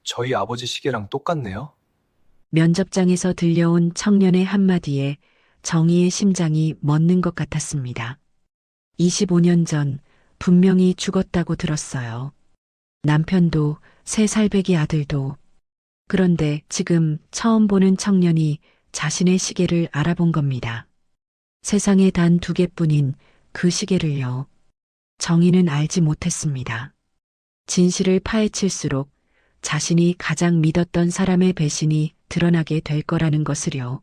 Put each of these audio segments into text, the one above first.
저희 아버지 시계랑 똑같네요. 면접장에서 들려온 청년의 한마디에 정희의 심장이 멎는 것 같았습니다. 25년 전 분명히 죽었다고 들었어요. 남편도 세 살배기 아들도. 그런데 지금 처음 보는 청년이 자신의 시계를 알아본 겁니다. 세상에 단 두 개뿐인 그 시계를요. 정의는 알지 못했습니다. 진실을 파헤칠수록 자신이 가장 믿었던 사람의 배신이 드러나게 될 거라는 것을요.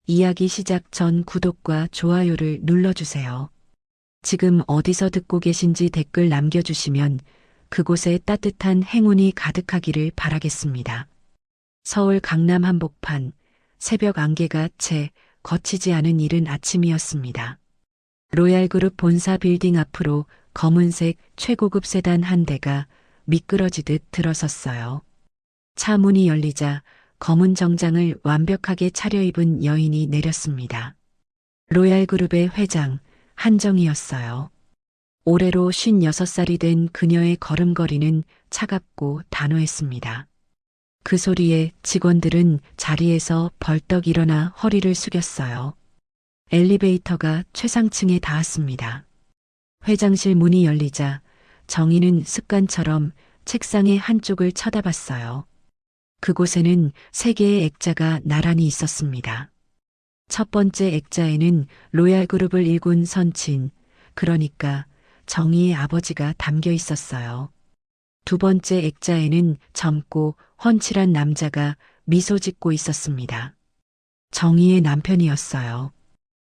이야기 시작 전 구독과 좋아요를 눌러주세요. 지금 어디서 듣고 계신지 댓글 남겨주시면 그곳에 따뜻한 행운이 가득하기를 바라겠습니다. 서울 강남 한복판, 새벽 안개가 채 거치지 않은 이른 아침이었습니다. 로얄그룹 본사 빌딩 앞으로 검은색 최고급 세단 한 대가 미끄러지듯 들어섰어요. 차 문이 열리자 검은 정장을 완벽하게 차려입은 여인이 내렸습니다. 로얄그룹의 회장 한정이었어요. 올해로 56살이 된 그녀의 걸음걸이는 차갑고 단호했습니다. 그 소리에 직원들은 자리에서 벌떡 일어나 허리를 숙였어요. 엘리베이터가 최상층에 닿았습니다. 회장실 문이 열리자 정희는 습관처럼 책상의 한쪽을 쳐다봤어요. 그곳에는 세 개의 액자가 나란히 있었습니다. 첫 번째 액자에는 로얄그룹을 일군 선친, 그러니까 정희의 아버지가 담겨 있었어요. 두 번째 액자에는 젊고 훤칠한 남자가 미소 짓고 있었습니다. 정희의 남편이었어요.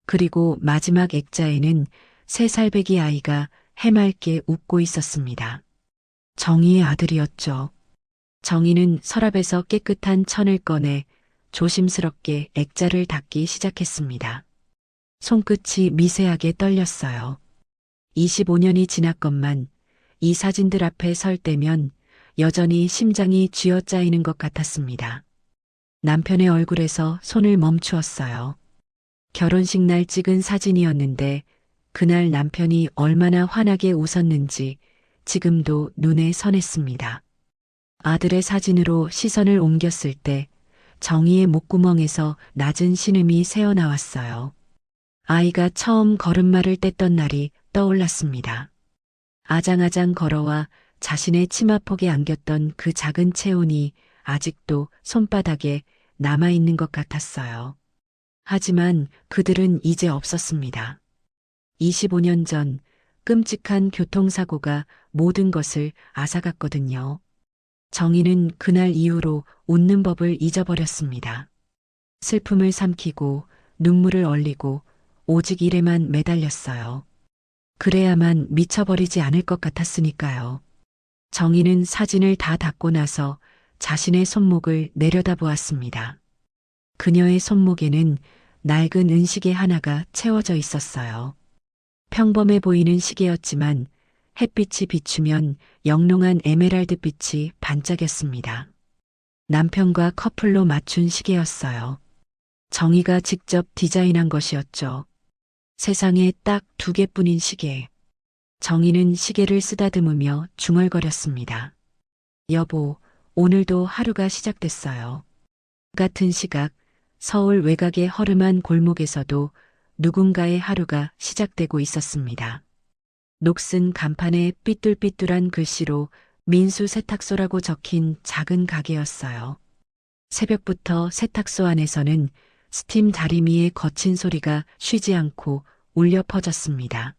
그리고 마지막 액자에는 세 살배기 아이가 해맑게 웃고 있었습니다. 정희의 아들이었죠. 정희는 서랍에서 깨끗한 천을 꺼내 조심스럽게 액자를 닫기 시작했습니다. 손끝이 미세하게 떨렸어요. 25년이 지났건만 이 사진들 앞에 설 때면 여전히 심장이 쥐어짜이는 것 같았습니다. 남편의 얼굴에서 손을 멈추었어요. 결혼식 날 찍은 사진이었는데 그날 남편이 얼마나 환하게 웃었는지 지금도 눈에 선했습니다. 아들의 사진으로 시선을 옮겼을 때 정희의 목구멍에서 낮은 신음이 새어나왔어요. 아이가 처음 걸음마를 뗐던 날이 떠올랐습니다. 아장아장 걸어와 자신의 치마폭에 안겼던 그 작은 체온이 아직도 손바닥에 남아있는 것 같았어요. 하지만 그들은 이제 없었습니다. 25년 전 끔찍한 교통사고가 모든 것을 앗아갔거든요. 정희는 그날 이후로 웃는 법을 잊어버렸습니다. 슬픔을 삼키고 눈물을 얼리고 오직 일에만 매달렸어요. 그래야만 미쳐버리지 않을 것 같았으니까요. 정희는 사진을 다 닫고 나서 자신의 손목을 내려다보았습니다. 그녀의 손목에는 낡은 은시계 하나가 채워져 있었어요. 평범해 보이는 시계였지만 햇빛이 비추면 영롱한 에메랄드 빛이 반짝였습니다. 남편과 커플로 맞춘 시계였어요. 정희가 직접 디자인한 것이었죠. 세상에 딱 두 개뿐인 시계. 정희는 시계를 쓰다듬으며 중얼거렸습니다. 여보, 오늘도 하루가 시작됐어요. 같은 시각, 서울 외곽의 허름한 골목에서도 누군가의 하루가 시작되고 있었습니다. 녹슨 간판에 삐뚤삐뚤한 글씨로 민수 세탁소라고 적힌 작은 가게였어요. 새벽부터 세탁소 안에서는 스팀 다리미의 거친 소리가 쉬지 않고 울려 퍼졌습니다.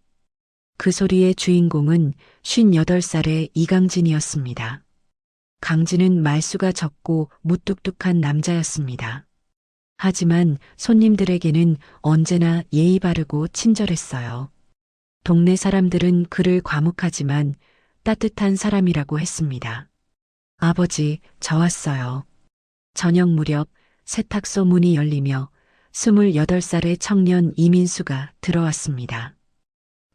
그 소리의 주인공은 58살의 이강진이었습니다. 강진은 말수가 적고 무뚝뚝한 남자였습니다. 하지만 손님들에게는 언제나 예의 바르고 친절했어요. 동네 사람들은 그를 과묵하지만 따뜻한 사람이라고 했습니다. 아버지, 저 왔어요. 저녁 무렵 세탁소 문이 열리며 28살의 청년 이민수가 들어왔습니다.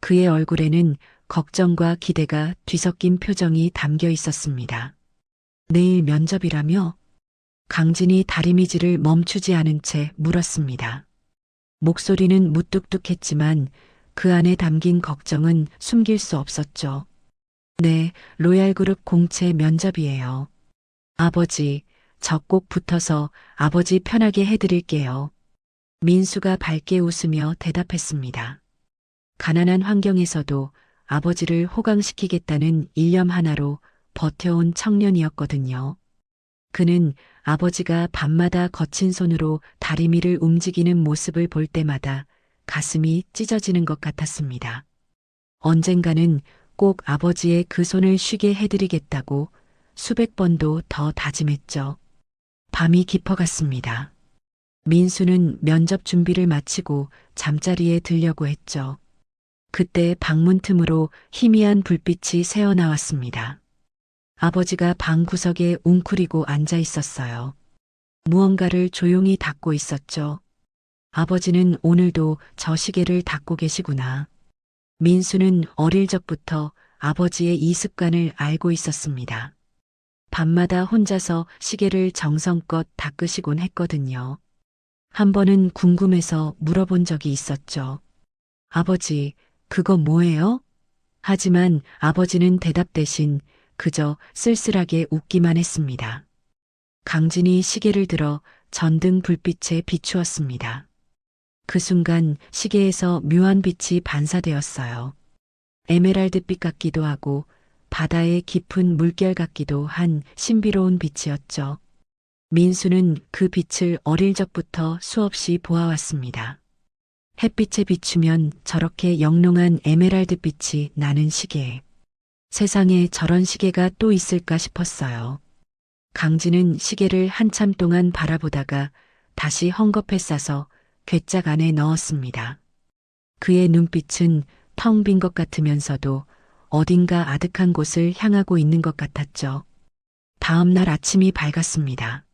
그의 얼굴에는 걱정과 기대가 뒤섞인 표정이 담겨 있었습니다. 내일 면접이라며? 강진이 다리미질을 멈추지 않은 채 물었습니다. 목소리는 무뚝뚝했지만 그 안에 담긴 걱정은 숨길 수 없었죠. 네, 로얄그룹 공채 면접이에요. 아버지, 저 꼭 붙어서 아버지 편하게 해드릴게요. 민수가 밝게 웃으며 대답했습니다. 가난한 환경에서도 아버지를 호강시키겠다는 일념 하나로 버텨온 청년이었거든요. 그는 아버지가 밤마다 거친 손으로 다리미를 움직이는 모습을 볼 때마다 가슴이 찢어지는 것 같았습니다. 언젠가는 꼭 아버지의 그 손을 쉬게 해드리겠다고 수백 번도 더 다짐했죠. 밤이 깊어갔습니다. 민수는 면접 준비를 마치고 잠자리에 들려고 했죠. 그때 방문 틈으로 희미한 불빛이 새어나왔습니다. 아버지가 방 구석에 웅크리고 앉아 있었어요. 무언가를 조용히 닦고 있었죠. 아버지는 오늘도 저 시계를 닦고 계시구나. 민수는 어릴 적부터 아버지의 이 습관을 알고 있었습니다. 밤마다 혼자서 시계를 정성껏 닦으시곤 했거든요. 한 번은 궁금해서 물어본 적이 있었죠. 아버지, 그거 뭐예요? 하지만 아버지는 대답 대신 그저 쓸쓸하게 웃기만 했습니다. 강진이 시계를 들어 전등 불빛에 비추었습니다. 그 순간 시계에서 묘한 빛이 반사되었어요. 에메랄드빛 같기도 하고 바다의 깊은 물결 같기도 한 신비로운 빛이었죠. 민수는 그 빛을 어릴 적부터 수없이 보아왔습니다. 햇빛에 비추면 저렇게 영롱한 에메랄드빛이 나는 시계. 세상에 저런 시계가 또 있을까 싶었어요. 강진은 시계를 한참 동안 바라보다가 다시 헝겊에 싸서 괴짝 안에 넣었습니다. 그의 눈빛은 텅 빈 것 같으면서도 어딘가 아득한 곳을 향하고 있는 것 같았죠. 다음 날 아침이 밝았습니다.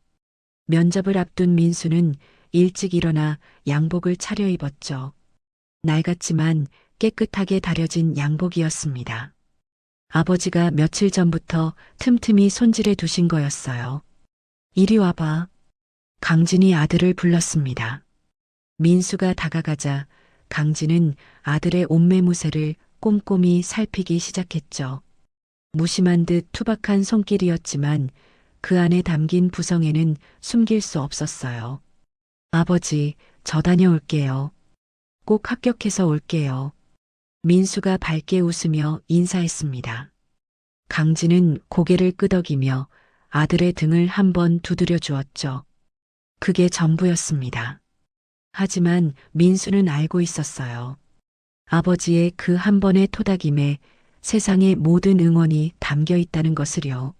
면접을 앞둔 민수는 일찍 일어나 양복을 차려입었죠. 낡았지만 깨끗하게 다려진 양복이었습니다. 아버지가 며칠 전부터 틈틈이 손질해 두신 거였어요. 이리 와봐. 강진이 아들을 불렀습니다. 민수가 다가가자 강진은 아들의 옷매무새를 꼼꼼히 살피기 시작했죠. 무심한 듯 투박한 손길이었지만 그 안에 담긴 부성에는 숨길 수 없었어요. 아버지, 저 다녀올게요. 꼭 합격해서 올게요. 민수가 밝게 웃으며 인사했습니다. 강진은 고개를 끄덕이며 아들의 등을 한번 두드려 주었죠. 그게 전부였습니다. 하지만 민수는 알고 있었어요. 아버지의 그 한 번의 토닥임에 세상의 모든 응원이 담겨 있다는 것을요.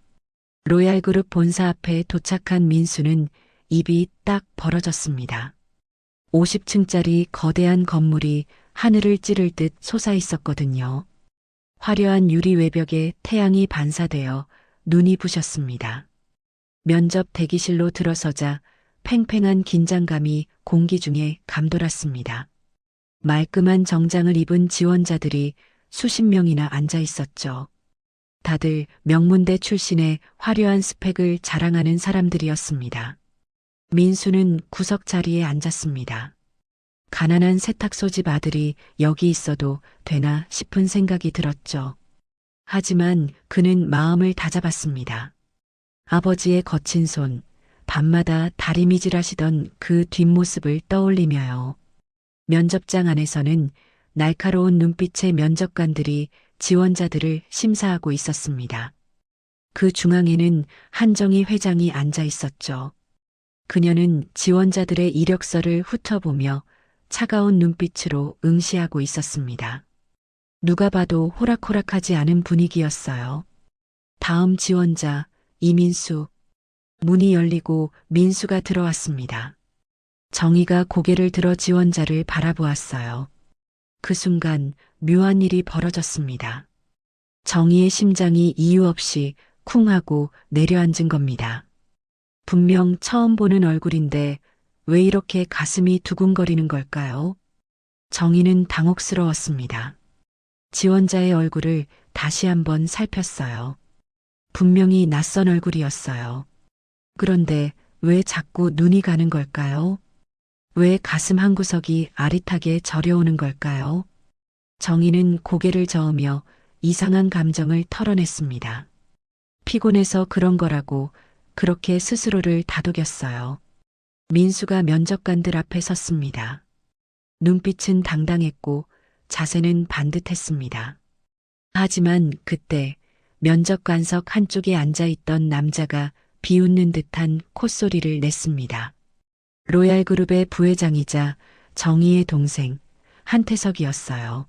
로얄그룹 본사 앞에 도착한 민수는 입이 딱 벌어졌습니다. 50층짜리 거대한 건물이 하늘을 찌를 듯 솟아 있었거든요. 화려한 유리 외벽에 태양이 반사되어 눈이 부셨습니다. 면접 대기실로 들어서자 팽팽한 긴장감이 공기 중에 감돌았습니다. 말끔한 정장을 입은 지원자들이 수십 명이나 앉아 있었죠. 다들 명문대 출신의 화려한 스펙을 자랑하는 사람들이었습니다. 민수는 구석 자리에 앉았습니다. 가난한 세탁소 집 아들이 여기 있어도 되나 싶은 생각이 들었죠. 하지만 그는 마음을 다잡았습니다. 아버지의 거친 손, 밤마다 다리미질하시던 그 뒷모습을 떠올리며요. 면접장 안에서는 날카로운 눈빛의 면접관들이 지원자들을 심사하고 있었습니다. 그 중앙에는 한정희 회장이 앉아 있었죠. 그녀는 지원자들의 이력서를 훑어보며 차가운 눈빛으로 응시하고 있었습니다. 누가 봐도 호락호락하지 않은 분위기였어요. 다음 지원자, 이민수. 문이 열리고 민수가 들어왔습니다. 정희가 고개를 들어 지원자를 바라보았어요. 그 순간 묘한 일이 벌어졌습니다. 정희의 심장이 이유 없이 쿵 하고 내려앉은 겁니다. 분명 처음 보는 얼굴인데 왜 이렇게 가슴이 두근거리는 걸까요? 정희는 당혹스러웠습니다. 지원자의 얼굴을 다시 한번 살폈어요. 분명히 낯선 얼굴이었어요. 그런데 왜 자꾸 눈이 가는 걸까요? 왜 가슴 한구석이 아릿하게 저려오는 걸까요? 정희는 고개를 저으며 이상한 감정을 털어냈습니다. 피곤해서 그런 거라고 그렇게 스스로를 다독였어요. 민수가 면접관들 앞에 섰습니다. 눈빛은 당당했고 자세는 반듯했습니다. 하지만 그때 면접관석 한쪽에 앉아있던 남자가 비웃는 듯한 콧소리를 냈습니다. 로얄그룹의 부회장이자 정희의 동생 한태석이었어요.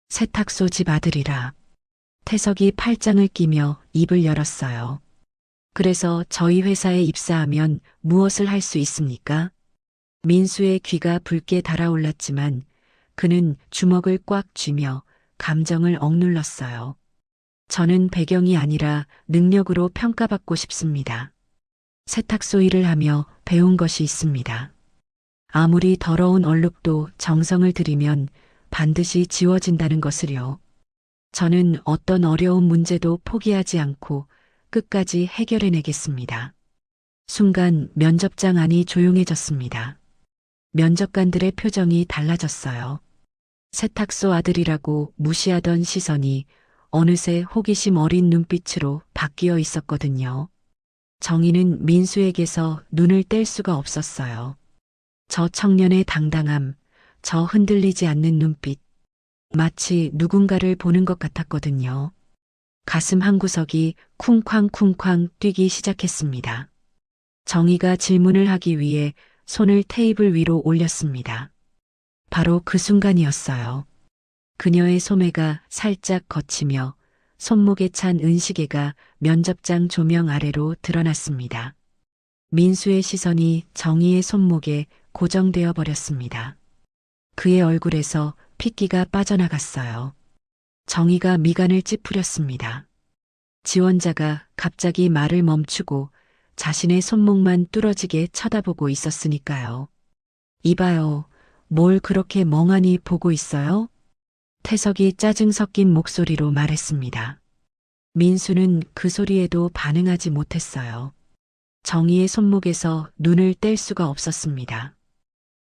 세탁소 집 아들이라. 태석이 팔짱을 끼며 입을 열었어요. 그래서 저희 회사에 입사하면 무엇을 할 수 있습니까? 민수의 귀가 붉게 달아올랐지만 그는 주먹을 꽉 쥐며 감정을 억눌렀어요. 저는 배경이 아니라 능력으로 평가받고 싶습니다. 세탁소 일을 하며 배운 것이 있습니다. 아무리 더러운 얼룩도 정성을 들이면 반드시 지워진다는 것을요. 저는 어떤 어려운 문제도 포기하지 않고 끝까지 해결해내겠습니다. 순간 면접장 안이 조용해졌습니다. 면접관들의 표정이 달라졌어요. 세탁소 아들이라고 무시하던 시선이 어느새 호기심 어린 눈빛으로 바뀌어 있었거든요. 정희는 민수에게서 눈을 뗄 수가 없었어요. 저 청년의 당당함, 저 흔들리지 않는 눈빛, 마치 누군가를 보는 것 같았거든요. 가슴 한구석이 쿵쾅쿵쾅 뛰기 시작했습니다. 정희가 질문을 하기 위해 손을 테이블 위로 올렸습니다. 바로 그 순간이었어요. 그녀의 소매가 살짝 걷히며 손목에 찬 은시계가 면접장 조명 아래로 드러났습니다. 민수의 시선이 정희의 손목에 고정되어 버렸습니다. 그의 얼굴에서 핏기가 빠져나갔어요. 정희가 미간을 찌푸렸습니다. 지원자가 갑자기 말을 멈추고 자신의 손목만 뚫어지게 쳐다보고 있었으니까요. 이봐요. 뭘 그렇게 멍하니 보고 있어요? 태석이 짜증 섞인 목소리로 말했습니다. 민수는 그 소리에도 반응하지 못했어요. 정희의 손목에서 눈을 뗄 수가 없었습니다.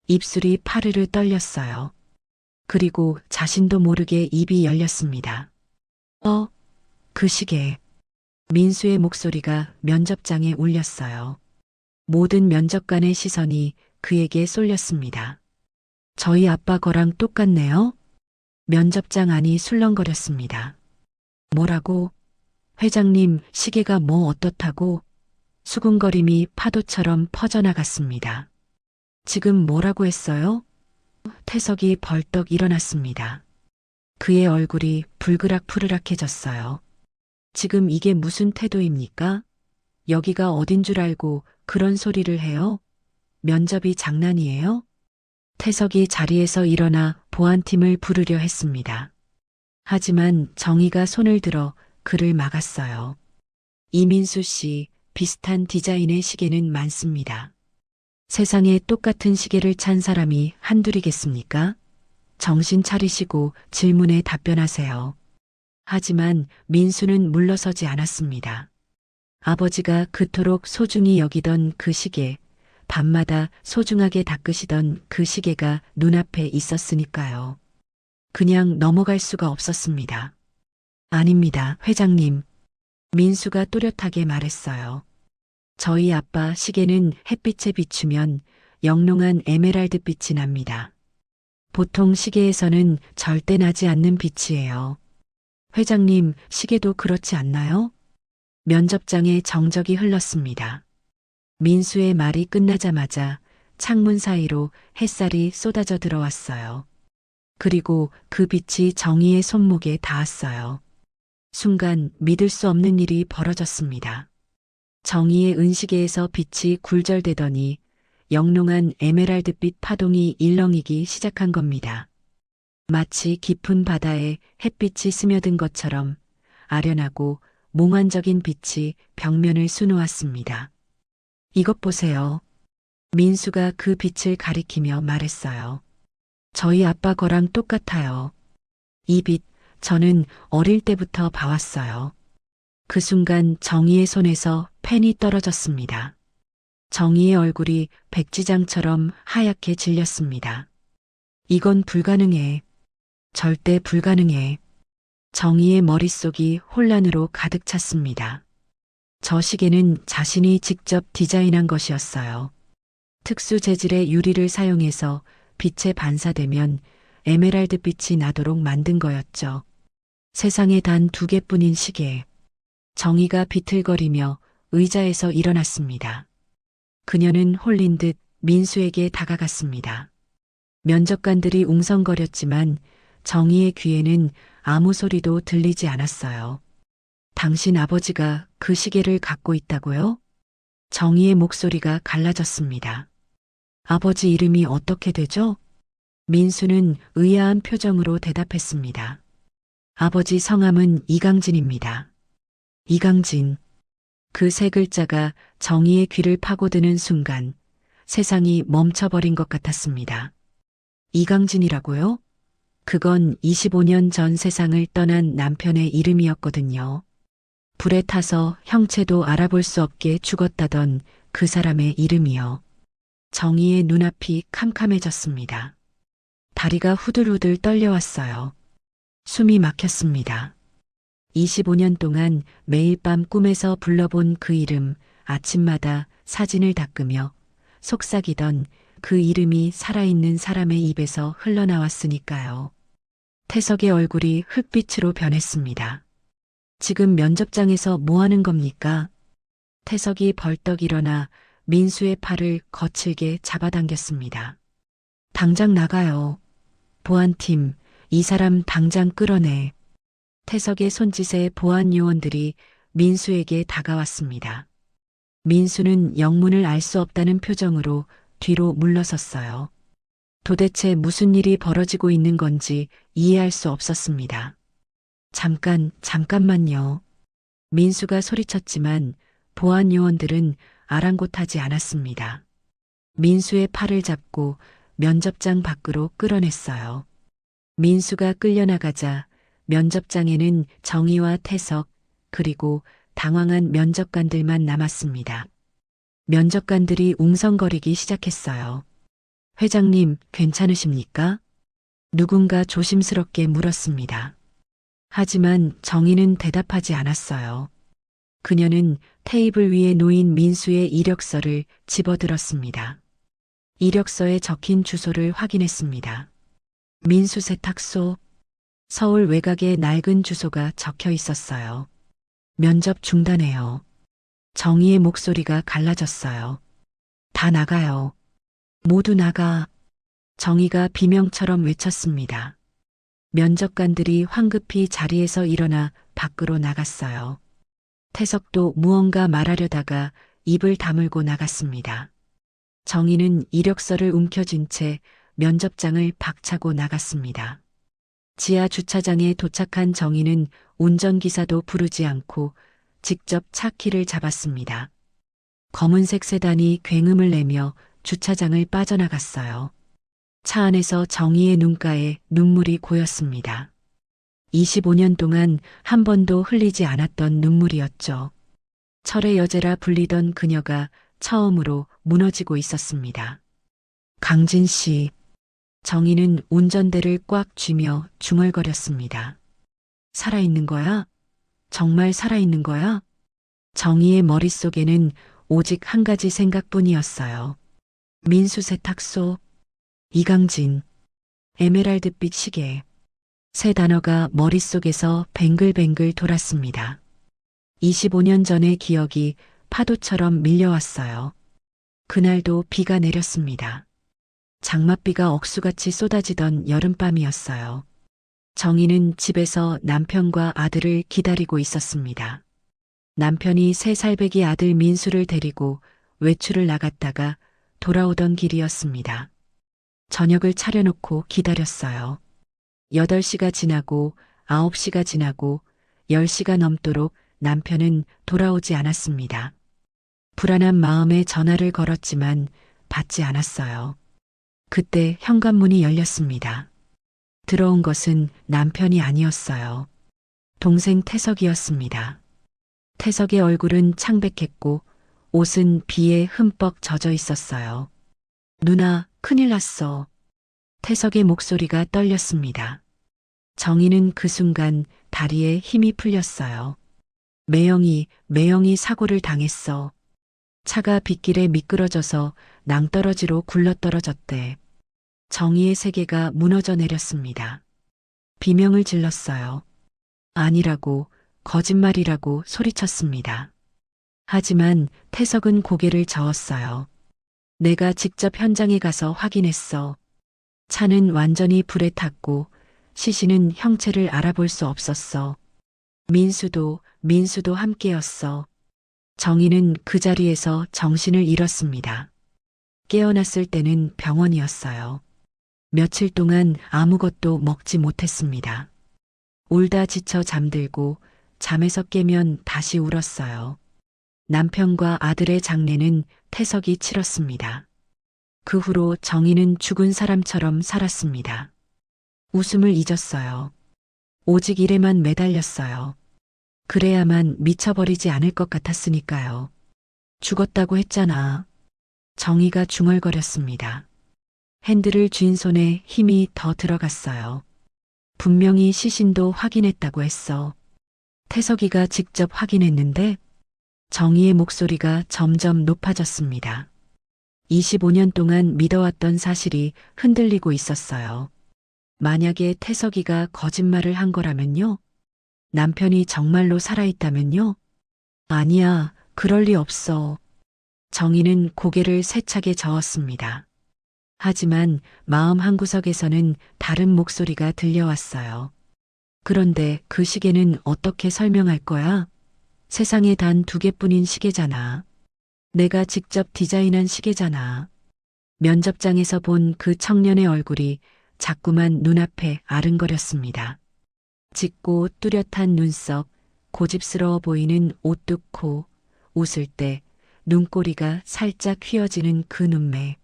입술이 파르르 떨렸어요. 그리고 자신도 모르게 입이 열렸습니다. 그 시계. 민수의 목소리가 면접장에 울렸어요. 모든 면접관의 시선이 그에게 쏠렸습니다. 저희 아빠 거랑 똑같네요? 면접장 안이 술렁거렸습니다. 뭐라고? 회장님, 시계가 뭐 어떻다고? 수군거림이 파도처럼 퍼져나갔습니다. 지금 뭐라고 했어요? 태석이 벌떡 일어났습니다. 그의 얼굴이 불그락푸르락해졌어요. 지금 이게 무슨 태도입니까? 여기가 어딘 줄 알고 그런 소리를 해요? 면접이 장난이에요? 태석이 자리에서 일어나 보안팀을 부르려 했습니다. 하지만 정희가 손을 들어 그를 막았어요. 이민수 씨, 비슷한 디자인의 시계는 많습니다. 세상에 똑같은 시계를 찬 사람이 한둘이겠습니까? 정신 차리시고 질문에 답변하세요. 하지만 민수는 물러서지 않았습니다. 아버지가 그토록 소중히 여기던 그 시계, 밤마다 소중하게 닦으시던 그 시계가 눈앞에 있었으니까요. 그냥 넘어갈 수가 없었습니다. 아닙니다, 회장님. 민수가 또렷하게 말했어요. 저희 아빠 시계는 햇빛에 비추면 영롱한 에메랄드 빛이 납니다. 보통 시계에서는 절대 나지 않는 빛이에요. 회장님, 시계도 그렇지 않나요? 면접장에 정적이 흘렀습니다. 민수의 말이 끝나자마자 창문 사이로 햇살이 쏟아져 들어왔어요. 그리고 그 빛이 정희의 손목에 닿았어요. 순간 믿을 수 없는 일이 벌어졌습니다. 정희의 은시계에서 빛이 굴절되더니 영롱한 에메랄드빛 파동이 일렁이기 시작한 겁니다. 마치 깊은 바다에 햇빛이 스며든 것처럼 아련하고 몽환적인 빛이 벽면을 수놓았습니다. 이것 보세요. 민수가 그 빛을 가리키며 말했어요. 저희 아빠 거랑 똑같아요. 이 빛, 저는 어릴 때부터 봐왔어요. 그 순간 정희의 손에서 펜이 떨어졌습니다. 정희의 얼굴이 백지장처럼 하얗게 질렸습니다. 이건 불가능해. 절대 불가능해. 정희의 머릿속이 혼란으로 가득 찼습니다. 저 시계는 자신이 직접 디자인한 것이었어요. 특수 재질의 유리를 사용해서 빛에 반사되면 에메랄드 빛이 나도록 만든 거였죠. 세상에 단 2개뿐인 시계. 정희가 비틀거리며 의자에서 일어났습니다. 그녀는 홀린 듯 민수에게 다가갔습니다. 면접관들이 웅성거렸지만 정희의 귀에는 아무 소리도 들리지 않았어요. 당신 아버지가 그 시계를 갖고 있다고요? 정희의 목소리가 갈라졌습니다. 아버지 이름이 어떻게 되죠? 민수는 의아한 표정으로 대답했습니다. 아버지 성함은 이강진입니다. 이강진. 그 3글자가 정희의 귀를 파고드는 순간 세상이 멈춰버린 것 같았습니다. 이강진이라고요? 그건 25년 전 세상을 떠난 남편의 이름이었거든요. 불에 타서 형체도 알아볼 수 없게 죽었다던 그 사람의 이름이요. 정희의 눈앞이 캄캄해졌습니다. 다리가 후들후들 떨려왔어요. 숨이 막혔습니다. 25년 동안 매일 밤 꿈에서 불러본 그 이름, 아침마다 사진을 닦으며 속삭이던 그 이름이 살아있는 사람의 입에서 흘러나왔으니까요. 태석의 얼굴이 흙빛으로 변했습니다. 지금 면접장에서 뭐 하는 겁니까? 태석이 벌떡 일어나 민수의 팔을 거칠게 잡아당겼습니다. 당장 나가요. 보안팀, 이 사람 당장 끌어내. 태석의 손짓에 보안 요원들이 민수에게 다가왔습니다. 민수는 영문을 알 수 없다는 표정으로 뒤로 물러섰어요. 도대체 무슨 일이 벌어지고 있는 건지 이해할 수 없었습니다. 잠깐만요. 민수가 소리쳤지만 보안 요원들은 아랑곳하지 않았습니다. 민수의 팔을 잡고 면접장 밖으로 끌어냈어요. 민수가 끌려나가자 면접장에는 정희와 태석, 그리고 당황한 면접관들만 남았습니다. 면접관들이 웅성거리기 시작했어요. 회장님, 괜찮으십니까? 누군가 조심스럽게 물었습니다. 하지만 정희는 대답하지 않았어요. 그녀는 테이블 위에 놓인 민수의 이력서를 집어들었습니다. 이력서에 적힌 주소를 확인했습니다. 민수 세탁소. 서울 외곽의 낡은 주소가 적혀 있었어요. 면접 중단해요. 정희의 목소리가 갈라졌어요. 다 나가요. 모두 나가. 정희가 비명처럼 외쳤습니다. 면접관들이 황급히 자리에서 일어나 밖으로 나갔어요. 태석도 무언가 말하려다가 입을 다물고 나갔습니다. 정희는 이력서를 움켜쥔 채 면접장을 박차고 나갔습니다. 지하 주차장에 도착한 정희는 운전기사도 부르지 않고 직접 차 키를 잡았습니다. 검은색 세단이 굉음을 내며 주차장을 빠져나갔어요. 차 안에서 정희의 눈가에 눈물이 고였습니다. 25년 동안 한 번도 흘리지 않았던 눈물이었죠. 철의 여제라 불리던 그녀가 처음으로 무너지고 있었습니다. 강진 씨. 정희는 운전대를 꽉 쥐며 중얼거렸습니다. 살아있는 거야? 정말 살아있는 거야? 정희의 머릿속에는 오직 한 가지 생각뿐이었어요. 민수 세탁소, 이강진, 에메랄드빛 시계. 3단어가 머릿속에서 뱅글뱅글 돌았습니다. 25년 전의 기억이 파도처럼 밀려왔어요. 그날도 비가 내렸습니다. 장맛비가 억수같이 쏟아지던 여름밤이었어요. 정희는 집에서 남편과 아들을 기다리고 있었습니다. 남편이 3살배기 아들 민수를 데리고 외출을 나갔다가 돌아오던 길이었습니다. 저녁을 차려놓고 기다렸어요. 8시가 지나고 9시가 지나고 10시가 넘도록 남편은 돌아오지 않았습니다. 불안한 마음에 전화를 걸었지만 받지 않았어요. 그때 현관문이 열렸습니다. 들어온 것은 남편이 아니었어요. 동생 태석이었습니다. 태석의 얼굴은 창백했고 옷은 비에 흠뻑 젖어 있었어요. 누나, 큰일 났어. 태석의 목소리가 떨렸습니다. 정희는 그 순간 다리에 힘이 풀렸어요. 매영이 사고를 당했어. 차가 빗길에 미끄러져서 낭떠러지로 굴러떨어졌대. 정의의 세계가 무너져 내렸습니다. 비명을 질렀어요. 아니라고, 거짓말이라고 소리쳤습니다. 하지만 태석은 고개를 저었어요. 내가 직접 현장에 가서 확인했어. 차는 완전히 불에 탔고 시신은 형체를 알아볼 수 없었어. 민수도 함께였어. 정희는 그 자리에서 정신을 잃었습니다. 깨어났을 때는 병원이었어요. 며칠 동안 아무것도 먹지 못했습니다. 울다 지쳐 잠들고 잠에서 깨면 다시 울었어요. 남편과 아들의 장례는 태석이 치렀습니다. 그 후로 정희는 죽은 사람처럼 살았습니다. 웃음을 잊었어요. 오직 일에만 매달렸어요. 그래야만 미쳐버리지 않을 것 같았으니까요. 죽었다고 했잖아. 정희가 중얼거렸습니다. 핸들을 쥔 손에 힘이 더 들어갔어요. 분명히 시신도 확인했다고 했어. 태석이가 직접 확인했는데 정희의 목소리가 점점 높아졌습니다. 25년 동안 믿어왔던 사실이 흔들리고 있었어요. 만약에 태석이가 거짓말을 한 거라면요? 남편이 정말로 살아있다면요? 아니야, 그럴 리 없어. 정희는 고개를 세차게 저었습니다. 하지만 마음 한구석에서는 다른 목소리가 들려왔어요. 그런데 그 시계는 어떻게 설명할 거야? 세상에 단 2개뿐인 시계잖아. 내가 직접 디자인한 시계잖아. 면접장에서 본 그 청년의 얼굴이 자꾸만 눈앞에 아른거렸습니다. 짙고 뚜렷한 눈썹, 고집스러워 보이는 오뚝 코, 웃을 때 눈꼬리가 살짝 휘어지는 그 눈매.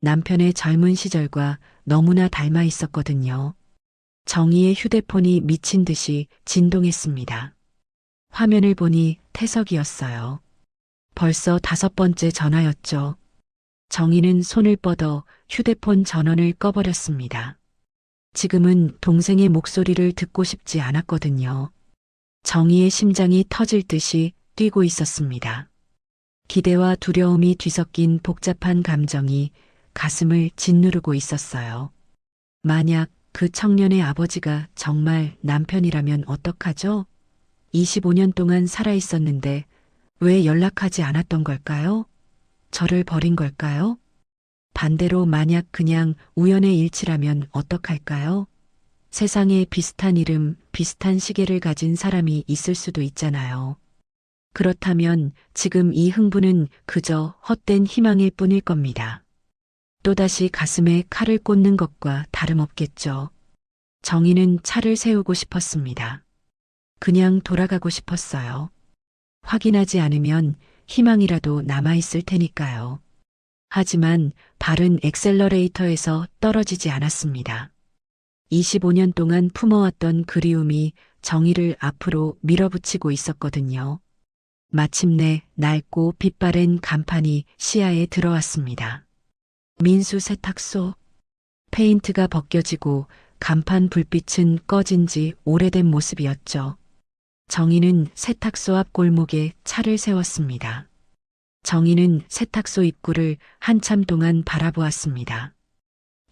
남편의 젊은 시절과 너무나 닮아 있었거든요. 정희의 휴대폰이 미친 듯이 진동했습니다. 화면을 보니 태석이었어요. 벌써 5번째 전화였죠. 정희는 손을 뻗어 휴대폰 전원을 꺼버렸습니다. 지금은 동생의 목소리를 듣고 싶지 않았거든요. 정희의 심장이 터질 듯이 뛰고 있었습니다. 기대와 두려움이 뒤섞인 복잡한 감정이 가슴을 짓누르고 있었어요. 만약 그 청년의 아버지가 정말 남편이라면 어떡하죠? 25년 동안 살아있었는데 왜 연락하지 않았던 걸까요? 저를 버린 걸까요? 반대로 만약 그냥 우연의 일치라면 어떡할까요? 세상에 비슷한 이름, 비슷한 시계를 가진 사람이 있을 수도 있잖아요. 그렇다면 지금 이 흥분은 그저 헛된 희망일 뿐일 겁니다. 또다시 가슴에 칼을 꽂는 것과 다름없겠죠. 정희는 차를 세우고 싶었습니다. 그냥 돌아가고 싶었어요. 확인하지 않으면 희망이라도 남아있을 테니까요. 하지만 발은 엑셀러레이터에서 떨어지지 않았습니다. 25년 동안 품어왔던 그리움이 정희를 앞으로 밀어붙이고 있었거든요. 마침내 낡고 빛바랜 간판이 시야에 들어왔습니다. 민수 세탁소. 페인트가 벗겨지고 간판 불빛은 꺼진 지 오래된 모습이었죠. 정희는 세탁소 앞 골목에 차를 세웠습니다. 정희는 세탁소 입구를 한참 동안 바라보았습니다.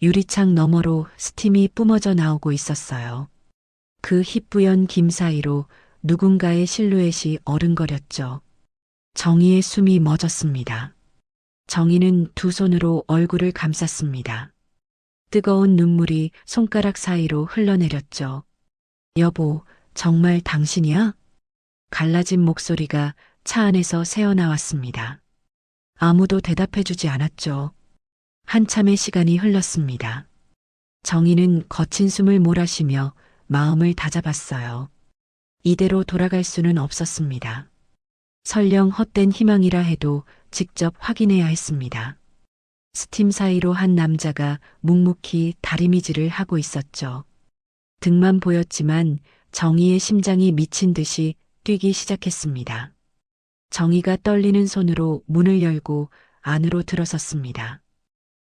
유리창 너머로 스팀이 뿜어져 나오고 있었어요. 그 희뿌연 김 사이로 누군가의 실루엣이 어른거렸죠. 정희의 숨이 멎었습니다. 정희는 두 손으로 얼굴을 감쌌습니다. 뜨거운 눈물이 손가락 사이로 흘러내렸죠. 여보, 정말 당신이야? 갈라진 목소리가 차 안에서 새어나왔습니다. 아무도 대답해주지 않았죠. 한참의 시간이 흘렀습니다. 정희는 거친 숨을 몰아쉬며 마음을 다잡았어요. 이대로 돌아갈 수는 없었습니다. 설령 헛된 희망이라 해도 직접 확인해야 했습니다. 스팀 사이로 한 남자가 묵묵히 다리미질을 하고 있었죠. 등만 보였지만 정희의 심장이 미친 듯이 뛰기 시작했습니다. 정희가 떨리는 손으로 문을 열고 안으로 들어섰습니다.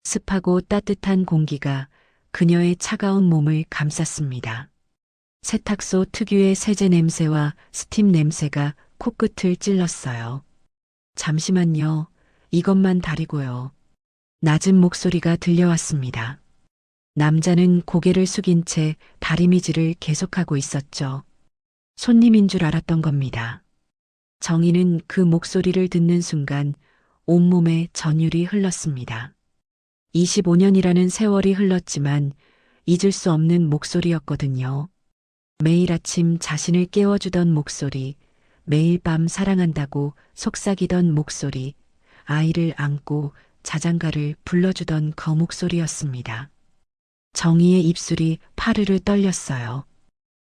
습하고 따뜻한 공기가 그녀의 차가운 몸을 감쌌습니다. 세탁소 특유의 세제 냄새와 스팀 냄새가 코끝을 찔렀어요. 잠시만요. 이것만 다리고요. 낮은 목소리가 들려왔습니다. 남자는 고개를 숙인 채 다리미질을 계속하고 있었죠. 손님인 줄 알았던 겁니다. 정희는 그 목소리를 듣는 순간 온몸에 전율이 흘렀습니다. 25년이라는 세월이 흘렀지만 잊을 수 없는 목소리였거든요. 매일 아침 자신을 깨워주던 목소리, 매일 밤 사랑한다고 속삭이던 목소리, 아이를 안고 자장가를 불러주던 그 목소리였습니다. 정희의 입술이 파르르 떨렸어요.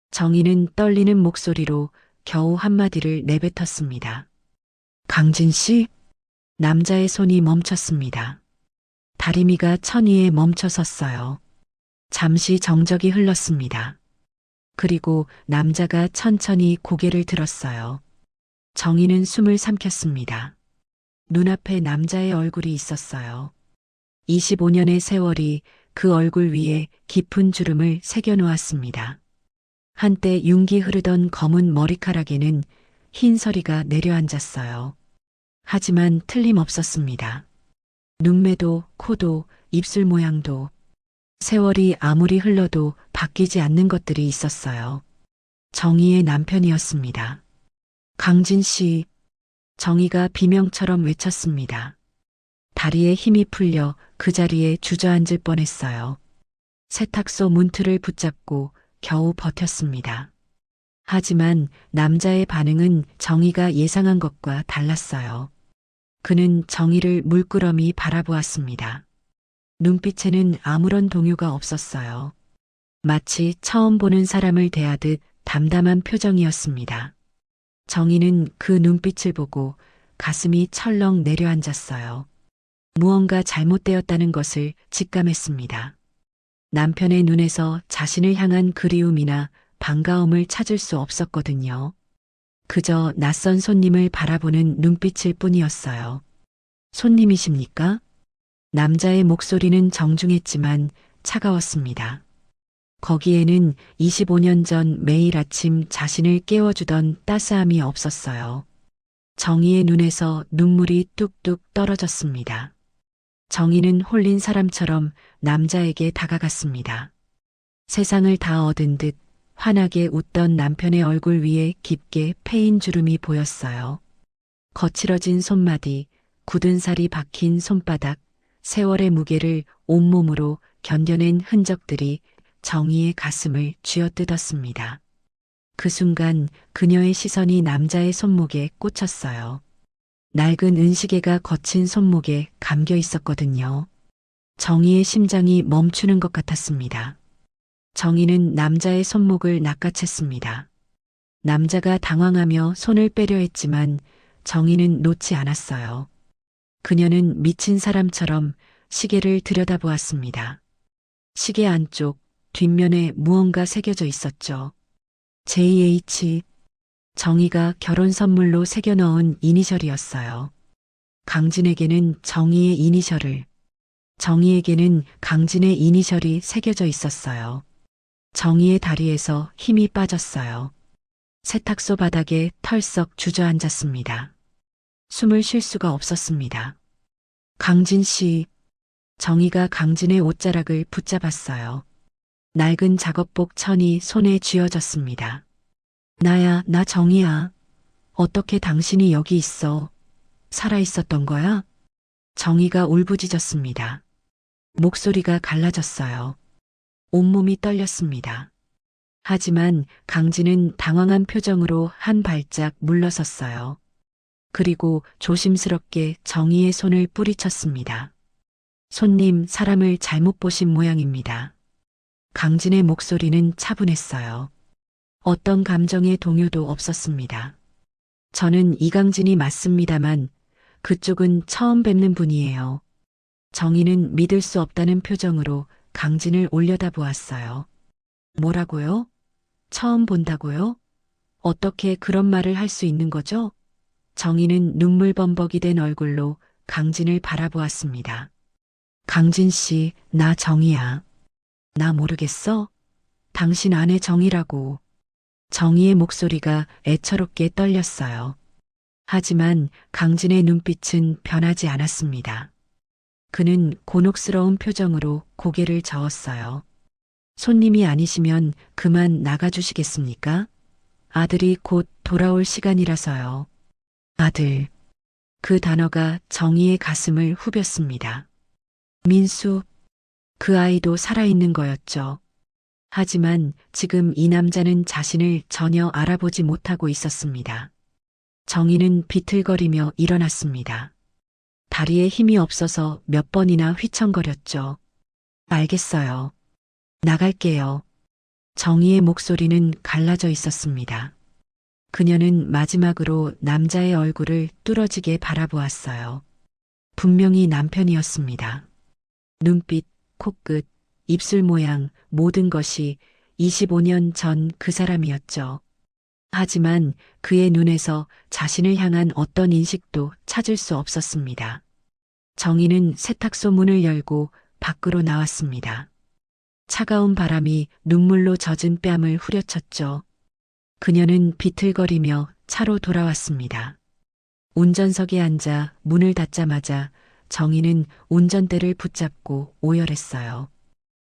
정희는 떨리는 목소리로 겨우 한마디를 내뱉었습니다. 강진 씨? 남자의 손이 멈췄습니다. 다리미가 천 위에 멈춰 섰어요. 잠시 정적이 흘렀습니다. 그리고 남자가 천천히 고개를 들었어요. 정희는 숨을 삼켰습니다. 눈앞에 남자의 얼굴이 있었어요. 25년의 세월이 그 얼굴 위에 깊은 주름을 새겨놓았습니다. 한때 윤기 흐르던 검은 머리카락에는 흰 서리가 내려앉았어요. 하지만 틀림없었습니다. 눈매도, 코도, 입술 모양도 세월이 아무리 흘러도 바뀌지 않는 것들이 있었어요. 정희의 남편이었습니다. 강진 씨, 정희가 비명처럼 외쳤습니다. 다리에 힘이 풀려 그 자리에 주저앉을 뻔했어요. 세탁소 문틀을 붙잡고 겨우 버텼습니다. 하지만 남자의 반응은 정희가 예상한 것과 달랐어요. 그는 정희를 물끄러미 바라보았습니다. 눈빛에는 아무런 동요가 없었어요. 마치 처음 보는 사람을 대하듯 담담한 표정이었습니다. 정희는 그 눈빛을 보고 가슴이 철렁 내려앉았어요. 무언가 잘못되었다는 것을 직감했습니다. 남편의 눈에서 자신을 향한 그리움이나 반가움을 찾을 수 없었거든요. 그저 낯선 손님을 바라보는 눈빛일 뿐이었어요. 손님이십니까? 남자의 목소리는 정중했지만 차가웠습니다. 거기에는 25년 전 매일 아침 자신을 깨워주던 따스함이 없었어요. 정희의 눈에서 눈물이 뚝뚝 떨어졌습니다. 정희는 홀린 사람처럼 남자에게 다가갔습니다. 세상을 다 얻은 듯 환하게 웃던 남편의 얼굴 위에 깊게 패인 주름이 보였어요. 거칠어진 손마디, 굳은 살이 박힌 손바닥, 세월의 무게를 온몸으로 견뎌낸 흔적들이 정희의 가슴을 쥐어뜯었습니다. 그 순간 그녀의 시선이 남자의 손목에 꽂혔어요. 낡은 은시계가 거친 손목에 감겨 있었거든요. 정희의 심장이 멈추는 것 같았습니다. 정희는 남자의 손목을 낚아챘습니다. 남자가 당황하며 손을 빼려 했지만 정희는 놓지 않았어요. 그녀는 미친 사람처럼 시계를 들여다보았습니다. 시계 안쪽 뒷면에 무언가 새겨져 있었죠. JH. 정희가 결혼 선물로 새겨 넣은 이니셜이었어요. 강진에게는 정희의 이니셜을, 정희에게는 강진의 이니셜이 새겨져 있었어요. 정희의 다리에서 힘이 빠졌어요. 세탁소 바닥에 털썩 주저앉았습니다. 숨을 쉴 수가 없었습니다. 강진 씨. 정희가 강진의 옷자락을 붙잡았어요. 낡은 작업복 천이 손에 쥐어졌습니다. 나야, 나 정희야. 어떻게 당신이 여기 있어? 살아 있었던 거야? 정희가 울부짖었습니다. 목소리가 갈라졌어요. 온몸이 떨렸습니다. 하지만 강진은 당황한 표정으로 한 발짝 물러섰어요. 그리고 조심스럽게 정희의 손을 뿌리쳤습니다. 손님, 사람을 잘못 보신 모양입니다. 강진의 목소리는 차분했어요. 어떤 감정의 동요도 없었습니다. 저는 이강진이 맞습니다만 그쪽은 처음 뵙는 분이에요. 정희는 믿을 수 없다는 표정으로 강진을 올려다보았어요. 뭐라고요? 처음 본다고요? 어떻게 그런 말을 할 수 있는 거죠? 정희는 눈물범벅이 된 얼굴로 강진을 바라보았습니다. 강진 씨, 나 정희야. 나 모르겠어? 당신 아내 정희라고. 정희의 목소리가 애처롭게 떨렸어요. 하지만 강진의 눈빛은 변하지 않았습니다. 그는 곤혹스러운 표정으로 고개를 저었어요. 손님이 아니시면 그만 나가주시겠습니까? 아들이 곧 돌아올 시간이라서요. 아들. 그 단어가 정희의 가슴을 후볐습니다. 민수. 그 아이도 살아있는 거였죠. 하지만 지금 이 남자는 자신을 전혀 알아보지 못하고 있었습니다. 정희는 비틀거리며 일어났습니다. 다리에 힘이 없어서 몇 번이나 휘청거렸죠. 알겠어요. 나갈게요. 정희의 목소리는 갈라져 있었습니다. 그녀는 마지막으로 남자의 얼굴을 뚫어지게 바라보았어요. 분명히 남편이었습니다. 눈빛, 코끝, 입술 모양, 모든 것이 25년 전 그 사람이었죠. 하지만 그의 눈에서 자신을 향한 어떤 인식도 찾을 수 없었습니다. 정희는 세탁소 문을 열고 밖으로 나왔습니다. 차가운 바람이 눈물로 젖은 뺨을 후려쳤죠. 그녀는 비틀거리며 차로 돌아왔습니다. 운전석에 앉아 문을 닫자마자 정희는 운전대를 붙잡고 오열했어요.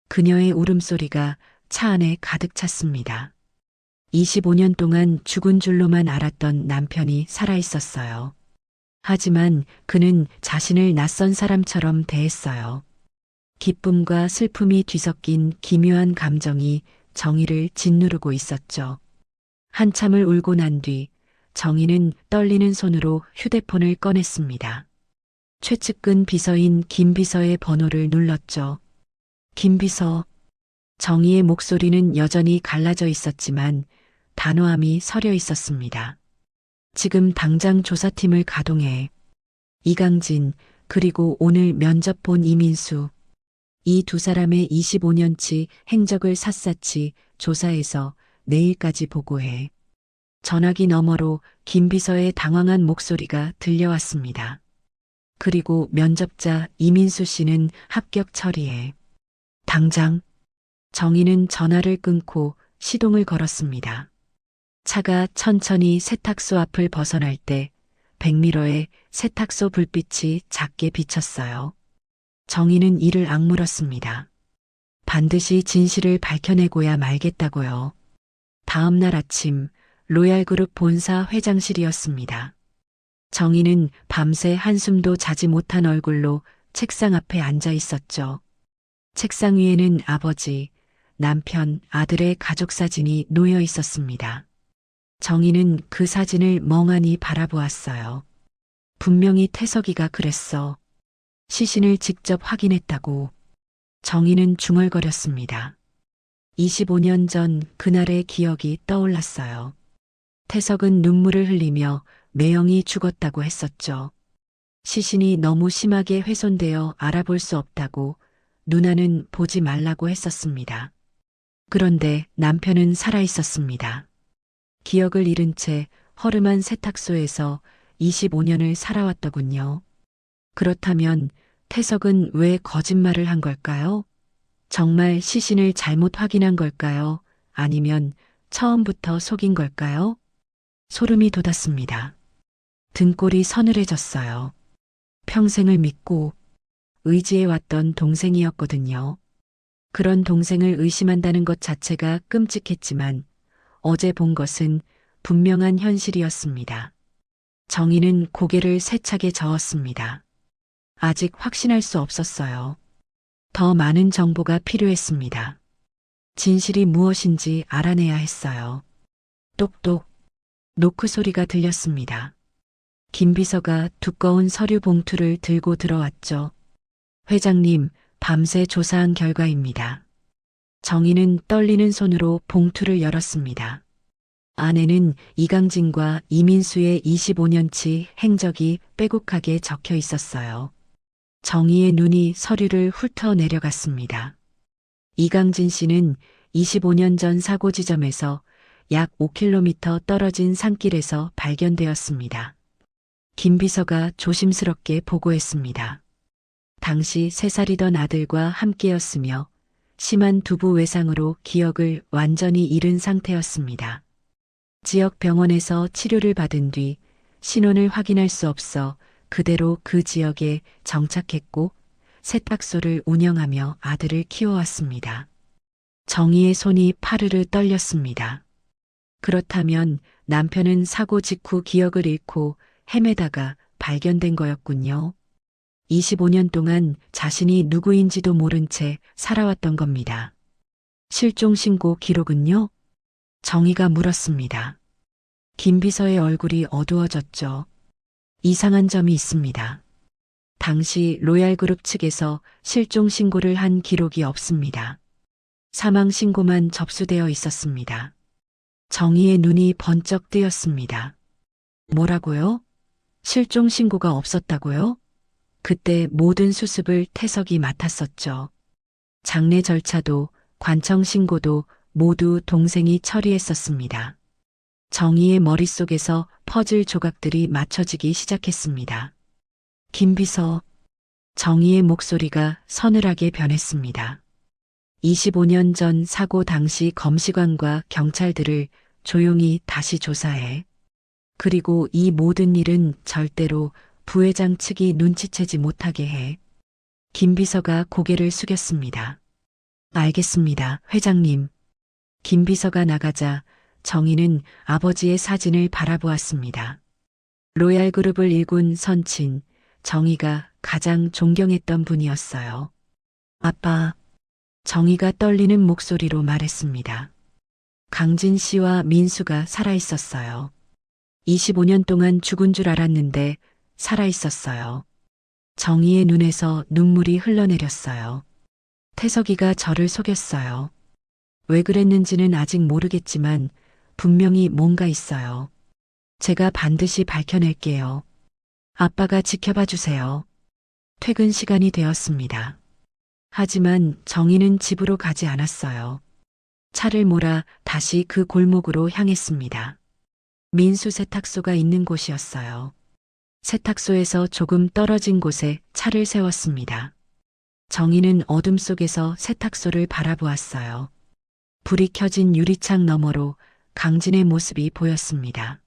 그녀의 울음소리가 차 안에 가득 찼습니다. 25년 동안 죽은 줄로만 알았던 남편이 살아있었어요. 하지만 그는 자신을 낯선 사람처럼 대했어요. 기쁨과 슬픔이 뒤섞인 기묘한 감정이 정희를 짓누르고 있었죠. 한참을 울고 난 뒤 정희는 떨리는 손으로 휴대폰을 꺼냈습니다. 최측근 비서인 김 비서의 번호를 눌렀죠. 김 비서. 정희의 목소리는 여전히 갈라져 있었지만 단호함이 서려 있었습니다. 지금 당장 조사팀을 가동해. 이강진, 그리고 오늘 면접 본 이민수. 이 두 사람의 25년치 행적을 샅샅이 조사해서 내일까지 보고해. 전화기 너머로 김 비서의 당황한 목소리가 들려왔습니다. 그리고 면접자 이민수 씨는 합격 처리해. 당장. 정희는 전화를 끊고 시동을 걸었습니다. 차가 천천히 세탁소 앞을 벗어날 때 백미러에 세탁소 불빛이 작게 비쳤어요. 정희는 이를 악물었습니다. 반드시 진실을 밝혀내고야 말겠다고요. 다음 날 아침 로얄그룹 본사 회장실이었습니다. 정희는 밤새 한숨도 자지 못한 얼굴로 책상 앞에 앉아 있었죠. 책상 위에는 아버지, 남편, 아들의 가족 사진이 놓여 있었습니다. 정희는 그 사진을 멍하니 바라보았어요. 분명히 태석이가 그랬어. 시신을 직접 확인했다고. 정희는 중얼거렸습니다. 25년 전 그날의 기억이 떠올랐어요. 태석은 눈물을 흘리며 매형이 죽었다고 했었죠. 시신이 너무 심하게 훼손되어 알아볼 수 없다고 누나는 보지 말라고 했었습니다. 그런데 남편은 살아있었습니다. 기억을 잃은 채 허름한 세탁소에서 25년을 살아왔더군요. 그렇다면 태석은 왜 거짓말을 한 걸까요? 정말 시신을 잘못 확인한 걸까요? 아니면 처음부터 속인 걸까요? 소름이 돋았습니다. 등골이 서늘해졌어요. 평생을 믿고 의지해왔던 동생이었거든요. 그런 동생을 의심한다는 것 자체가 끔찍했지만 어제 본 것은 분명한 현실이었습니다. 정희는 고개를 세차게 저었습니다. 아직 확신할 수 없었어요. 더 많은 정보가 필요했습니다. 진실이 무엇인지 알아내야 했어요. 똑똑. 노크 소리가 들렸습니다. 김 비서가 두꺼운 서류 봉투를 들고 들어왔죠. 회장님, 밤새 조사한 결과입니다. 정희는 떨리는 손으로 봉투를 열었습니다. 안에는 이강진과 이민수의 25년치 행적이 빼곡하게 적혀 있었어요. 정희의 눈이 서류를 훑어 내려갔습니다. 이강진 씨는 25년 전 사고 지점에서 약 5km 떨어진 산길에서 발견되었습니다. 김 비서가 조심스럽게 보고했습니다. 당시 3살이던 아들과 함께였으며 심한 두부 외상으로 기억을 완전히 잃은 상태였습니다. 지역 병원에서 치료를 받은 뒤 신원을 확인할 수 없어 그대로 그 지역에 정착했고 세탁소를 운영하며 아들을 키워왔습니다. 정희의 손이 파르르 떨렸습니다. 그렇다면 남편은 사고 직후 기억을 잃고 헤매다가 발견된 거였군요. 25년 동안 자신이 누구인지도 모른 채 살아왔던 겁니다. 실종 신고 기록은요? 정희가 물었습니다. 김 비서의 얼굴이 어두워졌죠. 이상한 점이 있습니다. 당시 로얄그룹 측에서 실종 신고를 한 기록이 없습니다. 사망 신고만 접수되어 있었습니다. 정희의 눈이 번쩍 뜨였습니다. 뭐라고요? 실종 신고가 없었다고요? 그때 모든 수습을 태석이 맡았었죠. 장례 절차도 관청 신고도 모두 동생이 처리했었습니다. 정희의 머릿속에서 퍼즐 조각들이 맞춰지기 시작했습니다. 김 비서, 정희의 목소리가 서늘하게 변했습니다. 25년 전 사고 당시 검시관과 경찰들을 조용히 다시 조사해. 그리고 이 모든 일은 절대로 부회장 측이 눈치채지 못하게 해. 김 비서가 고개를 숙였습니다. 알겠습니다, 회장님. 김 비서가 나가자 정희는 아버지의 사진을 바라보았습니다. 로얄그룹을 일군 선친, 정희가 가장 존경했던 분이었어요. 아빠, 정희가 떨리는 목소리로 말했습니다. 강진 씨와 민수가 살아있었어요. 25년 동안 죽은 줄 알았는데 살아있었어요. 정희의 눈에서 눈물이 흘러내렸어요. 태석이가 저를 속였어요. 왜 그랬는지는 아직 모르겠지만 분명히 뭔가 있어요. 제가 반드시 밝혀낼게요. 아빠가 지켜봐 주세요. 퇴근 시간이 되었습니다. 하지만 정희는 집으로 가지 않았어요. 차를 몰아 다시 그 골목으로 향했습니다. 민수 세탁소가 있는 곳이었어요. 세탁소에서 조금 떨어진 곳에 차를 세웠습니다. 정희는 어둠 속에서 세탁소를 바라보았어요. 불이 켜진 유리창 너머로 강진의 모습이 보였습니다.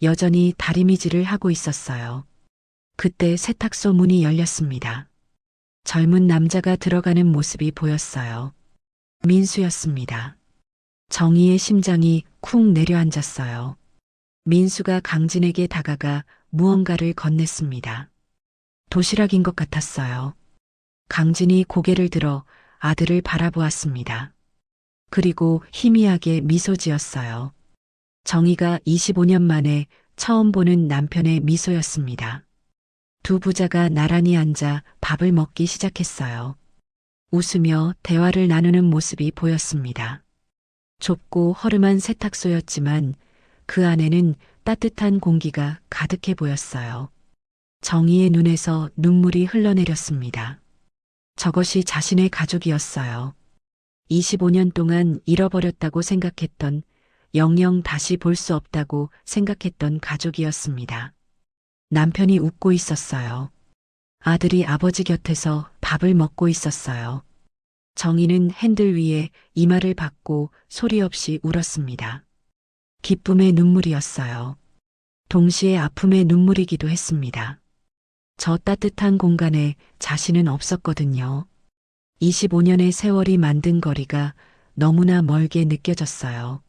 여전히 다리미질을 하고 있었어요. 그때 세탁소 문이 열렸습니다. 젊은 남자가 들어가는 모습이 보였어요. 민수였습니다. 정희의 심장이 쿵 내려앉았어요. 민수가 강진에게 다가가 무언가를 건넸습니다. 도시락인 것 같았어요. 강진이 고개를 들어 아들을 바라보았습니다. 그리고 희미하게 미소 지었어요. 정희가 25년 만에 처음 보는 남편의 미소였습니다. 두 부자가 나란히 앉아 밥을 먹기 시작했어요. 웃으며 대화를 나누는 모습이 보였습니다. 좁고 허름한 세탁소였지만 그 안에는 따뜻한 공기가 가득해 보였어요. 정희의 눈에서 눈물이 흘러내렸습니다. 저것이 자신의 가족이었어요. 25년 동안 잃어버렸다고 생각했던, 영영 다시 볼 수 없다고 생각했던 가족이었습니다. 남편이 웃고 있었어요. 아들이 아버지 곁에서 밥을 먹고 있었어요. 정희는 핸들 위에 이마를 박고 소리 없이 울었습니다. 기쁨의 눈물이었어요. 동시에 아픔의 눈물이기도 했습니다. 저 따뜻한 공간에 자신은 없었거든요. 25년의 세월이 만든 거리가 너무나 멀게 느껴졌어요.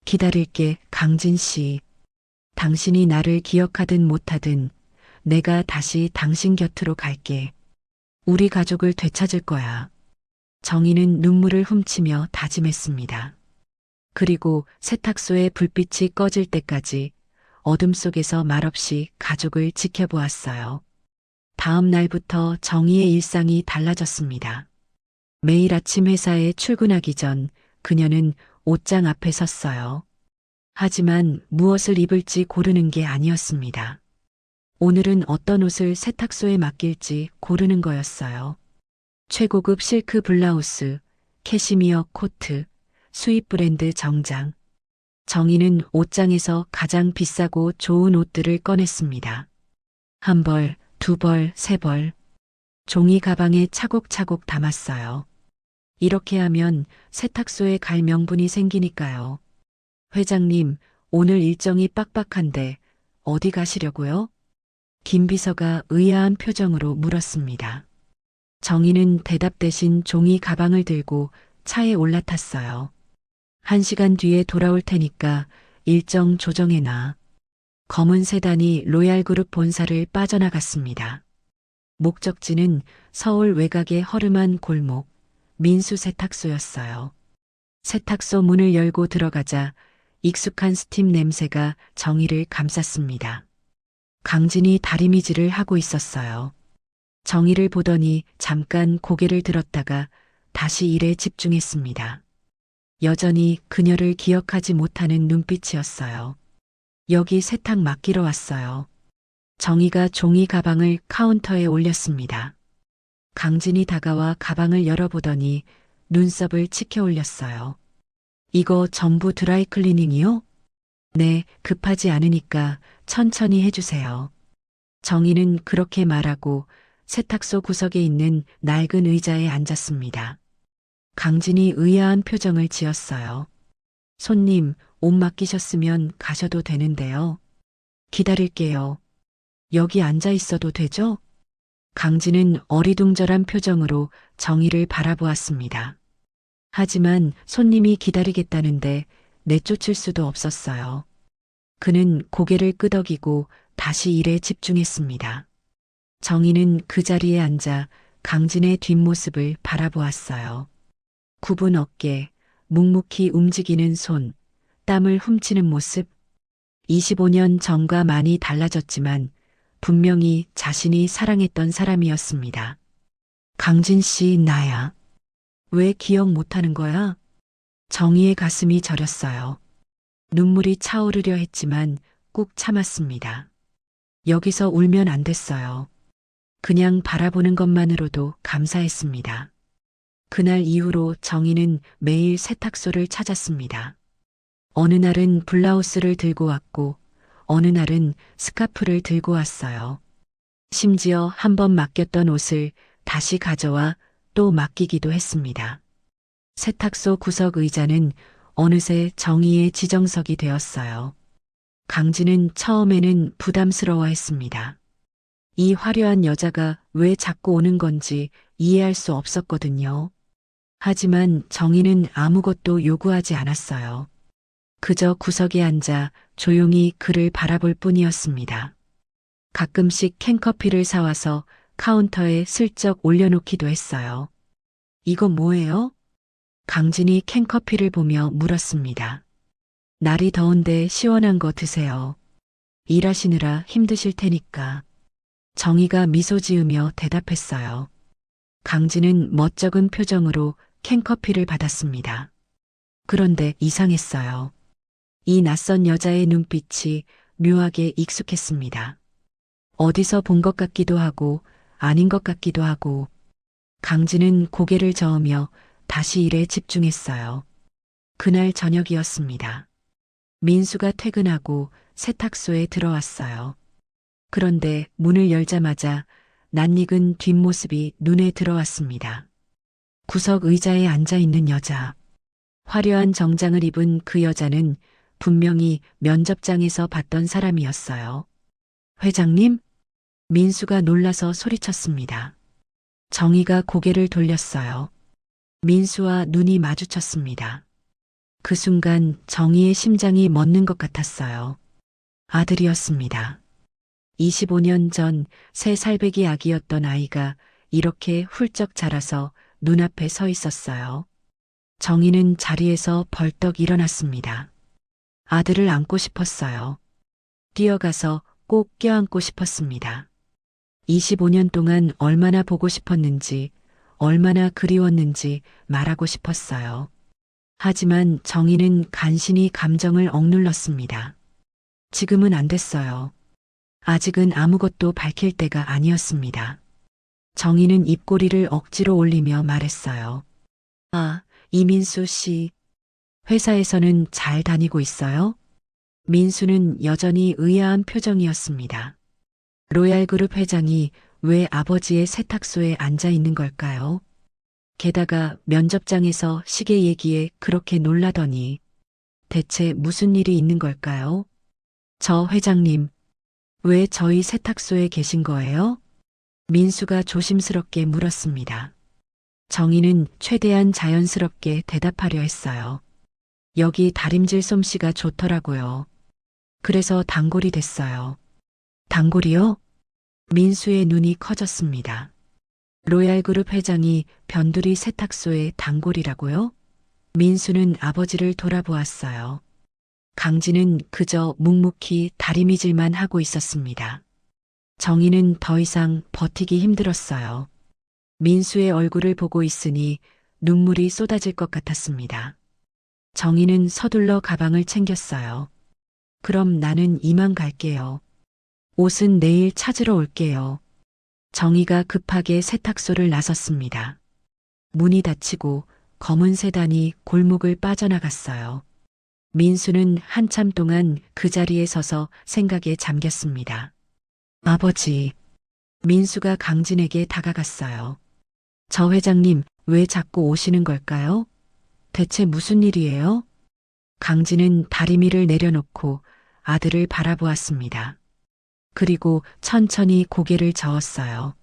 기다릴게, 강진 씨. 당신이 나를 기억하든 못하든 내가 다시 당신 곁으로 갈게. 우리 가족을 되찾을 거야. 정희는 눈물을 훔치며 다짐했습니다. 그리고 세탁소의 불빛이 꺼질 때까지 어둠 속에서 말없이 가족을 지켜보았어요. 다음 날부터 정희의 일상이 달라졌습니다. 매일 아침 회사에 출근하기 전 그녀는 옷장 앞에 섰어요. 하지만 무엇을 입을지 고르는 게 아니었습니다. 오늘은 어떤 옷을 세탁소에 맡길지 고르는 거였어요. 최고급 실크 블라우스, 캐시미어 코트, 수입 브랜드 정장. 정희는 옷장에서 가장 비싸고 좋은 옷들을 꺼냈습니다. 한 벌, 두 벌, 세 벌. 종이 가방에 차곡차곡 담았어요. 이렇게 하면 세탁소에 갈 명분이 생기니까요. 회장님, 오늘 일정이 빡빡한데 어디 가시려고요? 김 비서가 의아한 표정으로 물었습니다. 정희는 대답 대신 종이 가방을 들고 차에 올라탔어요. 1시간 뒤에 돌아올 테니까 일정 조정해놔. 검은 세단이 로얄그룹 본사를 빠져나갔습니다. 목적지는 서울 외곽의 허름한 골목, 민수 세탁소였어요. 세탁소 문을 열고 들어가자 익숙한 스팀 냄새가 정희를 감쌌습니다. 강진이 다리미질을 하고 있었어요. 정희를 보더니 잠깐 고개를 들었다가 다시 일에 집중했습니다. 여전히 그녀를 기억하지 못하는 눈빛이었어요. 여기 세탁 맡기러 왔어요. 정희가 종이 가방을 카운터에 올렸습니다. 강진이 다가와 가방을 열어보더니 눈썹을 치켜 올렸어요. 이거 전부 드라이클리닝이요? 네, 급하지 않으니까 천천히 해주세요. 정희는 그렇게 말하고 세탁소 구석에 있는 낡은 의자에 앉았습니다. 강진이 의아한 표정을 지었어요. 손님, 옷 맡기셨으면 가셔도 되는데요. 기다릴게요. 여기 앉아 있어도 되죠? 강진은 어리둥절한 표정으로 정희를 바라보았습니다. 하지만 손님이 기다리겠다는데 내쫓을 수도 없었어요. 그는 고개를 끄덕이고 다시 일에 집중했습니다. 정희는 그 자리에 앉아 강진의 뒷모습을 바라보았어요. 굽은 어깨, 묵묵히 움직이는 손, 땀을 훔치는 모습. 25년 전과 많이 달라졌지만 분명히 자신이 사랑했던 사람이었습니다. 강진 씨, 나야. 왜 기억 못하는 거야? 정희의 가슴이 저렸어요. 눈물이 차오르려 했지만 꾹 참았습니다. 여기서 울면 안 됐어요. 그냥 바라보는 것만으로도 감사했습니다. 그날 이후로 정희는 매일 세탁소를 찾았습니다. 어느 날은 블라우스를 들고 왔고 어느 날은 스카프를 들고 왔어요. 심지어 한 번 맡겼던 옷을 다시 가져와 또 맡기기도 했습니다. 세탁소 구석 의자는 어느새 정희의 지정석이 되었어요. 강진은 처음에는 부담스러워했습니다. 이 화려한 여자가 왜 자꾸 오는 건지 이해할 수 없었거든요. 하지만 정희는 아무것도 요구하지 않았어요. 그저 구석에 앉아 조용히 그를 바라볼 뿐이었습니다. 가끔씩 캔커피를 사와서 카운터에 슬쩍 올려놓기도 했어요. 이거 뭐예요? 강진이 캔커피를 보며 물었습니다. 날이 더운데 시원한 거 드세요. 일하시느라 힘드실 테니까. 정희가 미소 지으며 대답했어요. 강진은 멋쩍은 표정으로 캔커피를 받았습니다. 그런데 이상했어요. 이 낯선 여자의 눈빛이 묘하게 익숙했습니다. 어디서 본 것 같기도 하고 아닌 것 같기도 하고. 강진은 고개를 저으며 다시 일에 집중했어요. 그날 저녁이었습니다. 민수가 퇴근하고 세탁소에 들어왔어요. 그런데 문을 열자마자 낯익은 뒷모습이 눈에 들어왔습니다. 구석 의자에 앉아 있는 여자. 화려한 정장을 입은 그 여자는 분명히 면접장에서 봤던 사람이었어요. 회장님? 민수가 놀라서 소리쳤습니다. 정희가 고개를 돌렸어요. 민수와 눈이 마주쳤습니다. 그 순간 정희의 심장이 멎는 것 같았어요. 아들이었습니다. 25년 전 새 살배기 아기였던 아이가 이렇게 훌쩍 자라서 눈앞에 서 있었어요. 정희는 자리에서 벌떡 일어났습니다. 아들을 안고 싶었어요. 뛰어가서 꼭 껴안고 싶었습니다. 25년 동안 얼마나 보고 싶었는지, 얼마나 그리웠는지 말하고 싶었어요. 하지만 정희는 간신히 감정을 억눌렀습니다. 지금은 안 됐어요. 아직은 아무것도 밝힐 때가 아니었습니다. 정희는 입꼬리를 억지로 올리며 말했어요. 아, 이민수 씨. 회사에서는 잘 다니고 있어요? 민수는 여전히 의아한 표정이었습니다. 로얄그룹 회장이 왜 아버지의 세탁소에 앉아 있는 걸까요? 게다가 면접장에서 시계 얘기에 그렇게 놀라더니 대체 무슨 일이 있는 걸까요? 저 회장님, 왜 저희 세탁소에 계신 거예요? 민수가 조심스럽게 물었습니다. 정희는 최대한 자연스럽게 대답하려 했어요. 여기 다림질 솜씨가 좋더라고요. 그래서 단골이 됐어요. 단골이요? 민수의 눈이 커졌습니다. 로얄그룹 회장이 변두리 세탁소의 단골이라고요? 민수는 아버지를 돌아보았어요. 강진은 그저 묵묵히 다리미질만 하고 있었습니다. 정희는 더 이상 버티기 힘들었어요. 민수의 얼굴을 보고 있으니 눈물이 쏟아질 것 같았습니다. 정희는 서둘러 가방을 챙겼어요. 그럼 나는 이만 갈게요. 옷은 내일 찾으러 올게요. 정희가 급하게 세탁소를 나섰습니다. 문이 닫히고 검은 세단이 골목을 빠져나갔어요. 민수는 한참 동안 그 자리에 서서 생각에 잠겼습니다. 아버지. 민수가 강진에게 다가갔어요. 저 회장님, 왜 자꾸 오시는 걸까요? 대체 무슨 일이에요? 강진은 다리미를 내려놓고 아들을 바라보았습니다. 그리고 천천히 고개를 저었어요.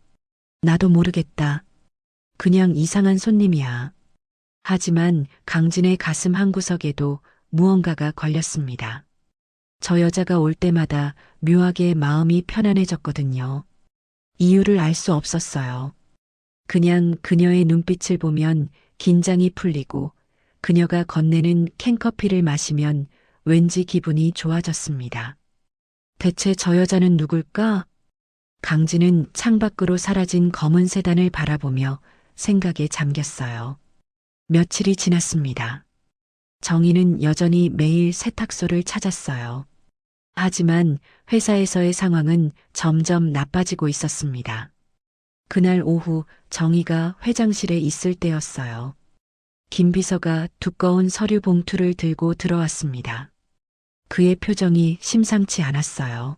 나도 모르겠다. 그냥 이상한 손님이야. 하지만 강진의 가슴 한구석에도 무언가가 걸렸습니다. 저 여자가 올 때마다 묘하게 마음이 편안해졌거든요. 이유를 알 수 없었어요. 그냥 그녀의 눈빛을 보면 긴장이 풀리고 그녀가 건네는 캔커피를 마시면 왠지 기분이 좋아졌습니다. 대체 저 여자는 누굴까? 강진은 창밖으로 사라진 검은 세단을 바라보며 생각에 잠겼어요. 며칠이 지났습니다. 정희는 여전히 매일 세탁소를 찾았어요. 하지만 회사에서의 상황은 점점 나빠지고 있었습니다. 그날 오후 정희가 회장실에 있을 때였어요. 김 비서가 두꺼운 서류 봉투를 들고 들어왔습니다. 그의 표정이 심상치 않았어요.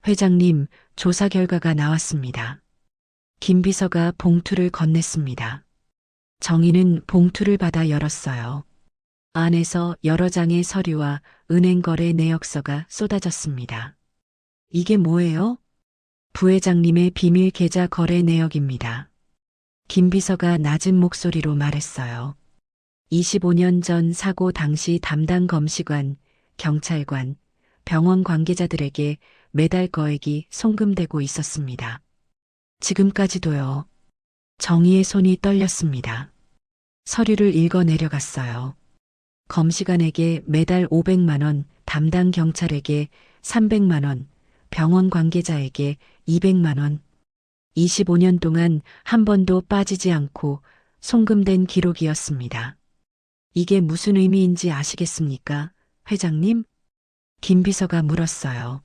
회장님, 조사 결과가 나왔습니다. 김 비서가 봉투를 건넸습니다. 정희는 봉투를 받아 열었어요. 안에서 여러 장의 서류와 은행거래 내역서가 쏟아졌습니다. 이게 뭐예요? 부회장님의 비밀 계좌 거래 내역입니다. 김 비서가 낮은 목소리로 말했어요. 25년 전 사고 당시 담당 검시관, 경찰관, 병원 관계자들에게 매달 거액이 송금되고 있었습니다. 지금까지도요. 정희의 손이 떨렸습니다. 서류를 읽어 내려갔어요. 검시관에게 매달 500만 원, 담당 경찰에게 300만 원, 병원 관계자에게 200만 원. 25년 동안 한 번도 빠지지 않고 송금된 기록이었습니다. 이게 무슨 의미인지 아시겠습니까, 회장님? 김 비서가 물었어요.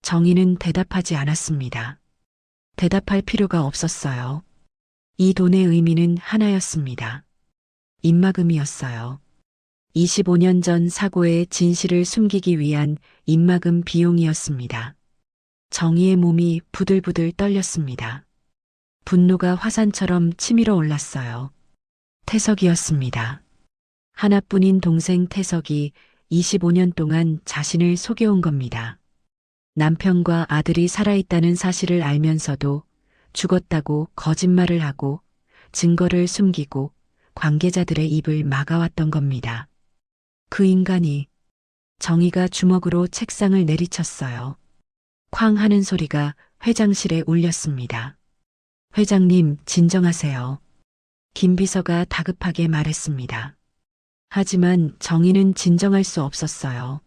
정희는 대답하지 않았습니다. 대답할 필요가 없었어요. 이 돈의 의미는 하나였습니다. 입막음이었어요. 25년 전 사고의 진실을 숨기기 위한 입막음 비용이었습니다. 정희의 몸이 부들부들 떨렸습니다. 분노가 화산처럼 치밀어 올랐어요. 태석이었습니다. 하나뿐인 동생 태석이 25년 동안 자신을 속여온 겁니다. 남편과 아들이 살아있다는 사실을 알면서도 죽었다고 거짓말을 하고 증거를 숨기고 관계자들의 입을 막아왔던 겁니다. 그 인간이 정희가 주먹으로 책상을 내리쳤어요. 쾅 하는 소리가 회장실에 울렸습니다. 회장님, 진정하세요. 김 비서가 다급하게 말했습니다. 하지만 정희는 진정할 수 없었어요.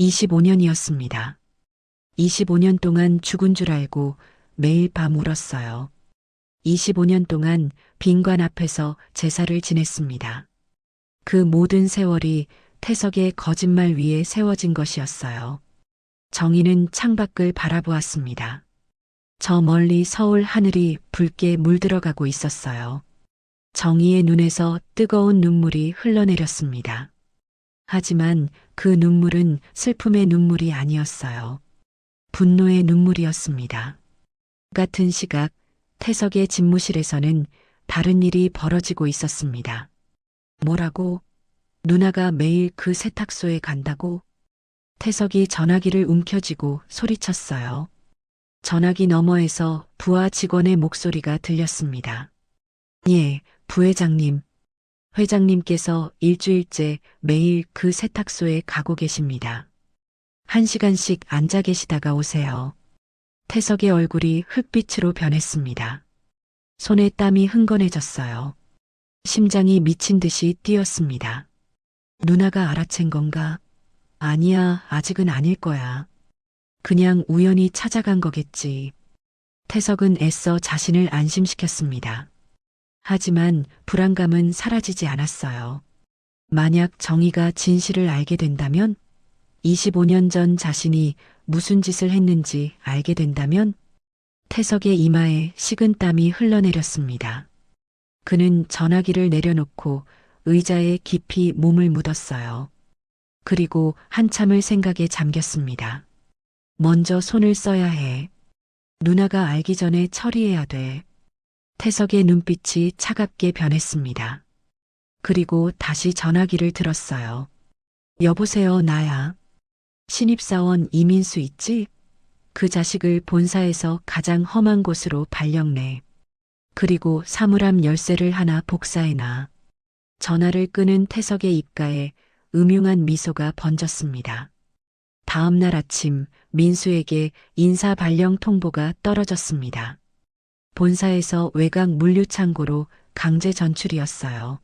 25년이었습니다. 25년 동안 죽은 줄 알고 매일 밤 울었어요. 25년 동안 빈관 앞에서 제사를 지냈습니다. 그 모든 세월이 태석의 거짓말 위에 세워진 것이었어요. 정희는 창밖을 바라보았습니다. 저 멀리 서울 하늘이 붉게 물들어가고 있었어요. 정희의 눈에서 뜨거운 눈물이 흘러내렸습니다. 하지만 그 눈물은 슬픔의 눈물이 아니었어요. 분노의 눈물이었습니다. 같은 시각 태석의 집무실에서는 다른 일이 벌어지고 있었습니다. 뭐라고? 누나가 매일 그 세탁소에 간다고? 태석이 전화기를 움켜쥐고 소리쳤어요. 전화기 너머에서 부하 직원의 목소리가 들렸습니다. 예, 부회장님. 회장님께서 일주일째 매일 그 세탁소에 가고 계십니다. 1시간씩 앉아 계시다가 오세요. 태석의 얼굴이 흙빛으로 변했습니다. 손에 땀이 흥건해졌어요. 심장이 미친 듯이 뛰었습니다. 누나가 알아챈 건가? 아니야, 아직은 아닐 거야. 그냥 우연히 찾아간 거겠지. 태석은 애써 자신을 안심시켰습니다. 하지만 불안감은 사라지지 않았어요. 만약 정희가 진실을 알게 된다면, 25년 전 자신이 무슨 짓을 했는지 알게 된다면, 태석의 이마에 식은땀이 흘러내렸습니다. 그는 전화기를 내려놓고 의자에 깊이 몸을 묻었어요. 그리고 한참을 생각에 잠겼습니다. 먼저 손을 써야 해. 누나가 알기 전에 처리해야 돼. 태석의 눈빛이 차갑게 변했습니다. 그리고 다시 전화기를 들었어요. 여보세요, 나야. 신입사원 이민수 있지? 그 자식을 본사에서 가장 험한 곳으로 발령내. 그리고 사물함 열쇠를 하나 복사해놔. 전화를 끄는 태석의 입가에 음흉한 미소가 번졌습니다. 다음 날 아침 민수에게 인사 발령 통보가 떨어졌습니다. 본사에서 외곽 물류창고로 강제 전출이었어요.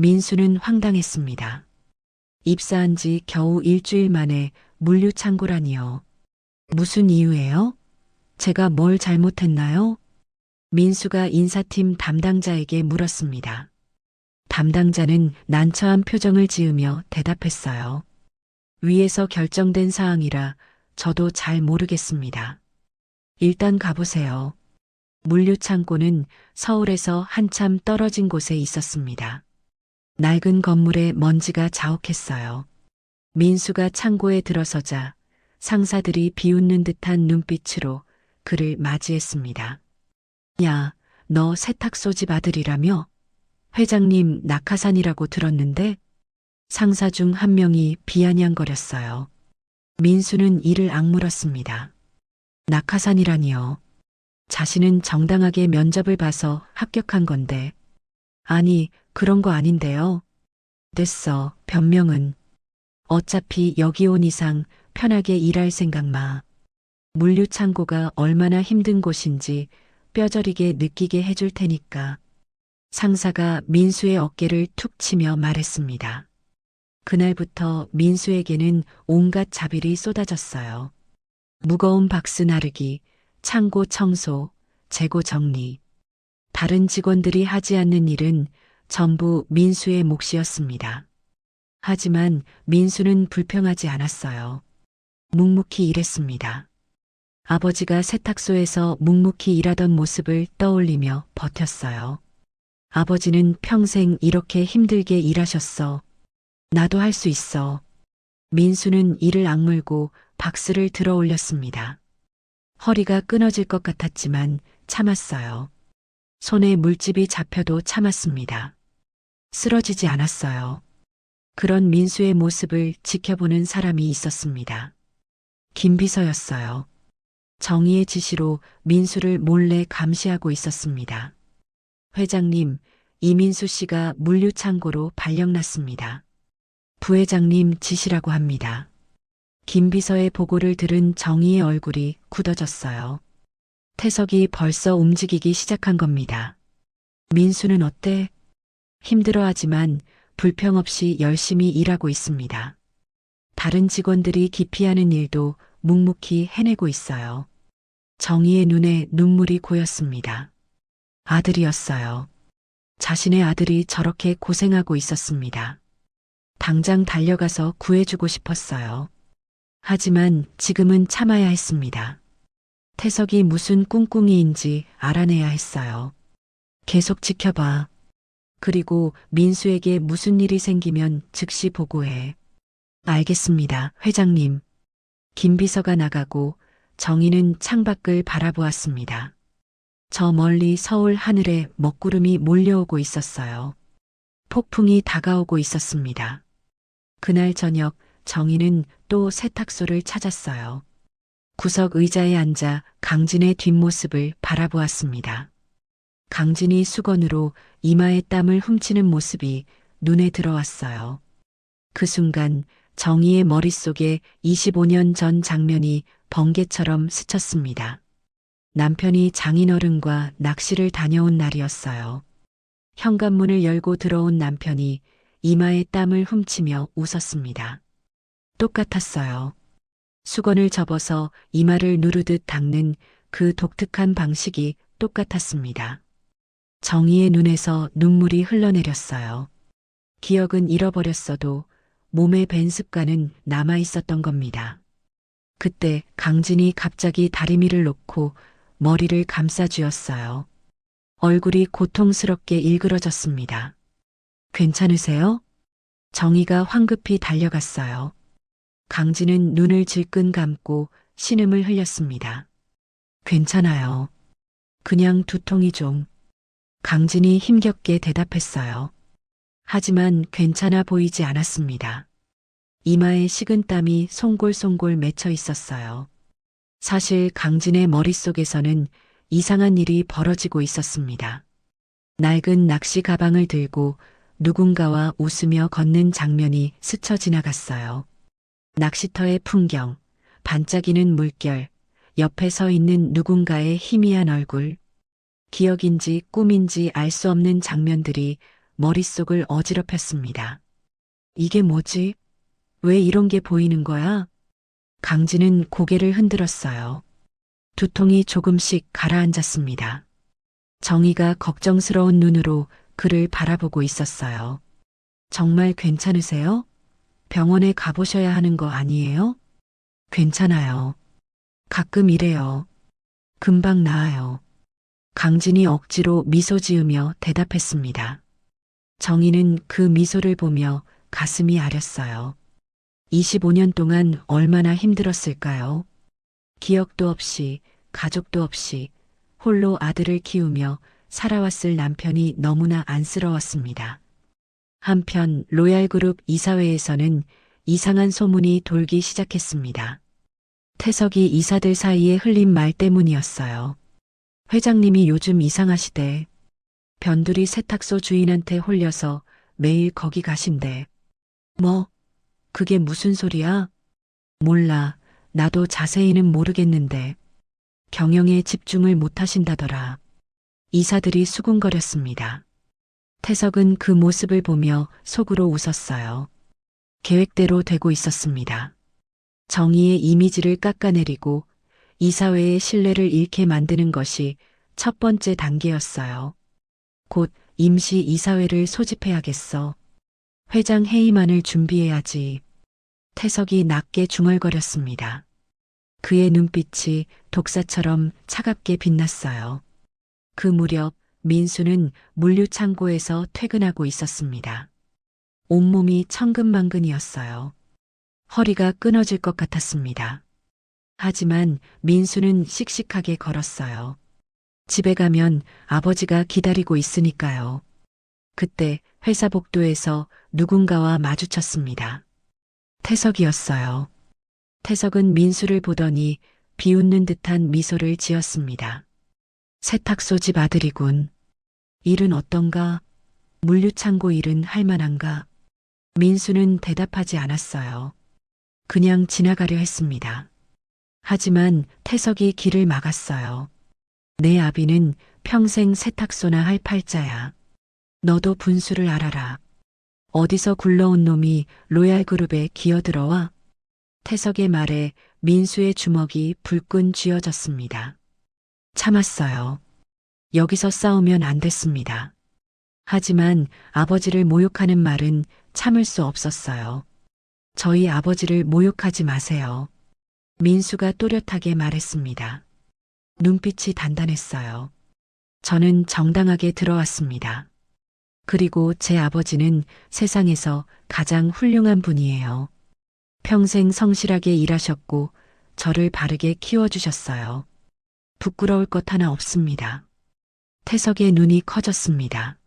민수는 황당했습니다. 입사한 지 겨우 일주일 만에 물류창고라니요. 무슨 이유예요? 제가 뭘 잘못했나요? 민수가 인사팀 담당자에게 물었습니다. 담당자는 난처한 표정을 지으며 대답했어요. 위에서 결정된 사항이라 저도 잘 모르겠습니다. 일단 가보세요. 물류창고는 서울에서 한참 떨어진 곳에 있었습니다. 낡은 건물에 먼지가 자욱했어요. 민수가 창고에 들어서자 상사들이 비웃는 듯한 눈빛으로 그를 맞이했습니다. 야, 너 세탁소 집 아들이라며? 회장님 낙하산이라고 들었는데? 상사 중 한 명이 비아냥거렸어요. 민수는 이를 악물었습니다. 낙하산이라니요. 자신은 정당하게 면접을 봐서 합격한 건데. 아니, 그런 거 아닌데요. 됐어, 변명은. 어차피 여기 온 이상 편하게 일할 생각 마. 물류창고가 얼마나 힘든 곳인지 뼈저리게 느끼게 해줄 테니까. 상사가 민수의 어깨를 툭 치며 말했습니다. 그날부터 민수에게는 온갖 자비를 쏟아졌어요. 무거운 박스 나르기, 창고 청소, 재고 정리. 다른 직원들이 하지 않는 일은 전부 민수의 몫이었습니다. 하지만 민수는 불평하지 않았어요. 묵묵히 일했습니다. 아버지가 세탁소에서 묵묵히 일하던 모습을 떠올리며 버텼어요. 아버지는 평생 이렇게 힘들게 일하셨어. 나도 할 수 있어. 민수는 이를 악물고 박스를 들어 올렸습니다. 허리가 끊어질 것 같았지만 참았어요. 손에 물집이 잡혀도 참았습니다. 쓰러지지 않았어요. 그런 민수의 모습을 지켜보는 사람이 있었습니다. 김비서였어요. 정의의 지시로 민수를 몰래 감시하고 있었습니다. 회장님, 이민수 씨가 물류창고로 발령났습니다. 부회장님 지시라고 합니다. 김비서의 보고를 들은 정의의 얼굴이 굳어졌어요. 태석이 벌써 움직이기 시작한 겁니다. 민수는 어때? 힘들어하지만 불평 없이 열심히 일하고 있습니다. 다른 직원들이 기피하는 일도 묵묵히 해내고 있어요. 정의의 눈에 눈물이 고였습니다. 아들이었어요. 자신의 아들이 저렇게 고생하고 있었습니다. 당장 달려가서 구해주고 싶었어요. 하지만 지금은 참아야 했습니다. 태석이 무슨 꿍꿍이인지 알아내야 했어요. 계속 지켜봐. 그리고 민수에게 무슨 일이 생기면 즉시 보고해. 알겠습니다, 회장님. 김비서가 나가고 정희는 창밖을 바라보았습니다. 저 멀리 서울 하늘에 먹구름이 몰려오고 있었어요. 폭풍이 다가오고 있었습니다. 그날 저녁 정희는 또 세탁소를 찾았어요. 구석 의자에 앉아 강진의 뒷모습을 바라보았습니다. 강진이 수건으로 이마에 땀을 훔치는 모습이 눈에 들어왔어요. 그 순간 정희의 머릿속에 25년 전 장면이 번개처럼 스쳤습니다. 남편이 장인어른과 낚시를 다녀온 날이었어요. 현관문을 열고 들어온 남편이 이마에 땀을 훔치며 웃었습니다. 똑같았어요. 수건을 접어서 이마를 누르듯 닦는 그 독특한 방식이 똑같았습니다. 정희의 눈에서 눈물이 흘러내렸어요. 기억은 잃어버렸어도 몸에 밴 습관은 남아 있었던 겁니다. 그때 강진이 갑자기 다리미를 놓고 머리를 감싸쥐었어요. 얼굴이 고통스럽게 일그러졌습니다. 괜찮으세요? 정희가 황급히 달려갔어요. 강진은 눈을 질끈 감고 신음을 흘렸습니다. 괜찮아요. 그냥 두통이 좀. 강진이 힘겹게 대답했어요. 하지만 괜찮아 보이지 않았습니다. 이마에 식은땀이 송골송골 맺혀 있었어요. 사실 강진의 머릿속에서는 이상한 일이 벌어지고 있었습니다. 낡은 낚시 가방을 들고 누군가와 웃으며 걷는 장면이 스쳐 지나갔어요. 낚시터의 풍경, 반짝이는 물결, 옆에 서 있는 누군가의 희미한 얼굴, 기억인지 꿈인지 알 수 없는 장면들이 머릿속을 어지럽혔습니다. 이게 뭐지? 왜 이런 게 보이는 거야? 강진은 고개를 흔들었어요. 두통이 조금씩 가라앉았습니다. 정희가 걱정스러운 눈으로 그를 바라보고 있었어요. 정말 괜찮으세요? 병원에 가보셔야 하는 거 아니에요? 괜찮아요. 가끔 이래요. 금방 나아요. 강진이 억지로 미소 지으며 대답했습니다. 정희는 그 미소를 보며 가슴이 아렸어요. 25년 동안 얼마나 힘들었을까요? 기억도 없이, 가족도 없이, 홀로 아들을 키우며 살아왔을 남편이 너무나 안쓰러웠습니다. 한편 로얄그룹 이사회에서는 이상한 소문이 돌기 시작했습니다. 태석이 이사들 사이에 흘린 말 때문이었어요. 회장님이 요즘 이상하시대. 변두리 세탁소 주인한테 홀려서 매일 거기 가신대. 뭐? 그게 무슨 소리야? 몰라. 나도 자세히는 모르겠는데. 경영에 집중을 못하신다더라. 이사들이 수군거렸습니다. 태석은 그 모습을 보며 속으로 웃었어요. 계획대로 되고 있었습니다. 정의의 이미지를 깎아내리고 이사회의 신뢰를 잃게 만드는 것이 첫 번째 단계였어요. 곧 임시 이사회를 소집해야겠어. 회장 회의만을 준비해야지. 태석이 낮게 중얼거렸습니다. 그의 눈빛이 독사처럼 차갑게 빛났어요. 그 무렵 민수는 물류창고에서 퇴근하고 있었습니다. 온몸이 천근만근이었어요. 허리가 끊어질 것 같았습니다. 하지만 민수는 씩씩하게 걸었어요. 집에 가면 아버지가 기다리고 있으니까요. 그때 회사 복도에서 누군가와 마주쳤습니다. 태석이었어요. 태석은 민수를 보더니 비웃는 듯한 미소를 지었습니다. 세탁소 집 아들이군. 일은 어떤가? 물류창고 일은 할만한가? 민수는 대답하지 않았어요. 그냥 지나가려 했습니다. 하지만 태석이 길을 막았어요. 내 아비는 평생 세탁소나 할 팔자야. 너도 분수를 알아라. 어디서 굴러온 놈이 로얄그룹에 기어들어와? 태석의 말에 민수의 주먹이 불끈 쥐어졌습니다. 참았어요. 여기서 싸우면 안 됐습니다. 하지만 아버지를 모욕하는 말은 참을 수 없었어요. 저희 아버지를 모욕하지 마세요. 민수가 또렷하게 말했습니다. 눈빛이 단단했어요. 저는 정당하게 들어왔습니다. 그리고 제 아버지는 세상에서 가장 훌륭한 분이에요. 평생 성실하게 일하셨고 저를 바르게 키워주셨어요. 부끄러울 것 하나 없습니다. 태석의 눈이 커졌습니다.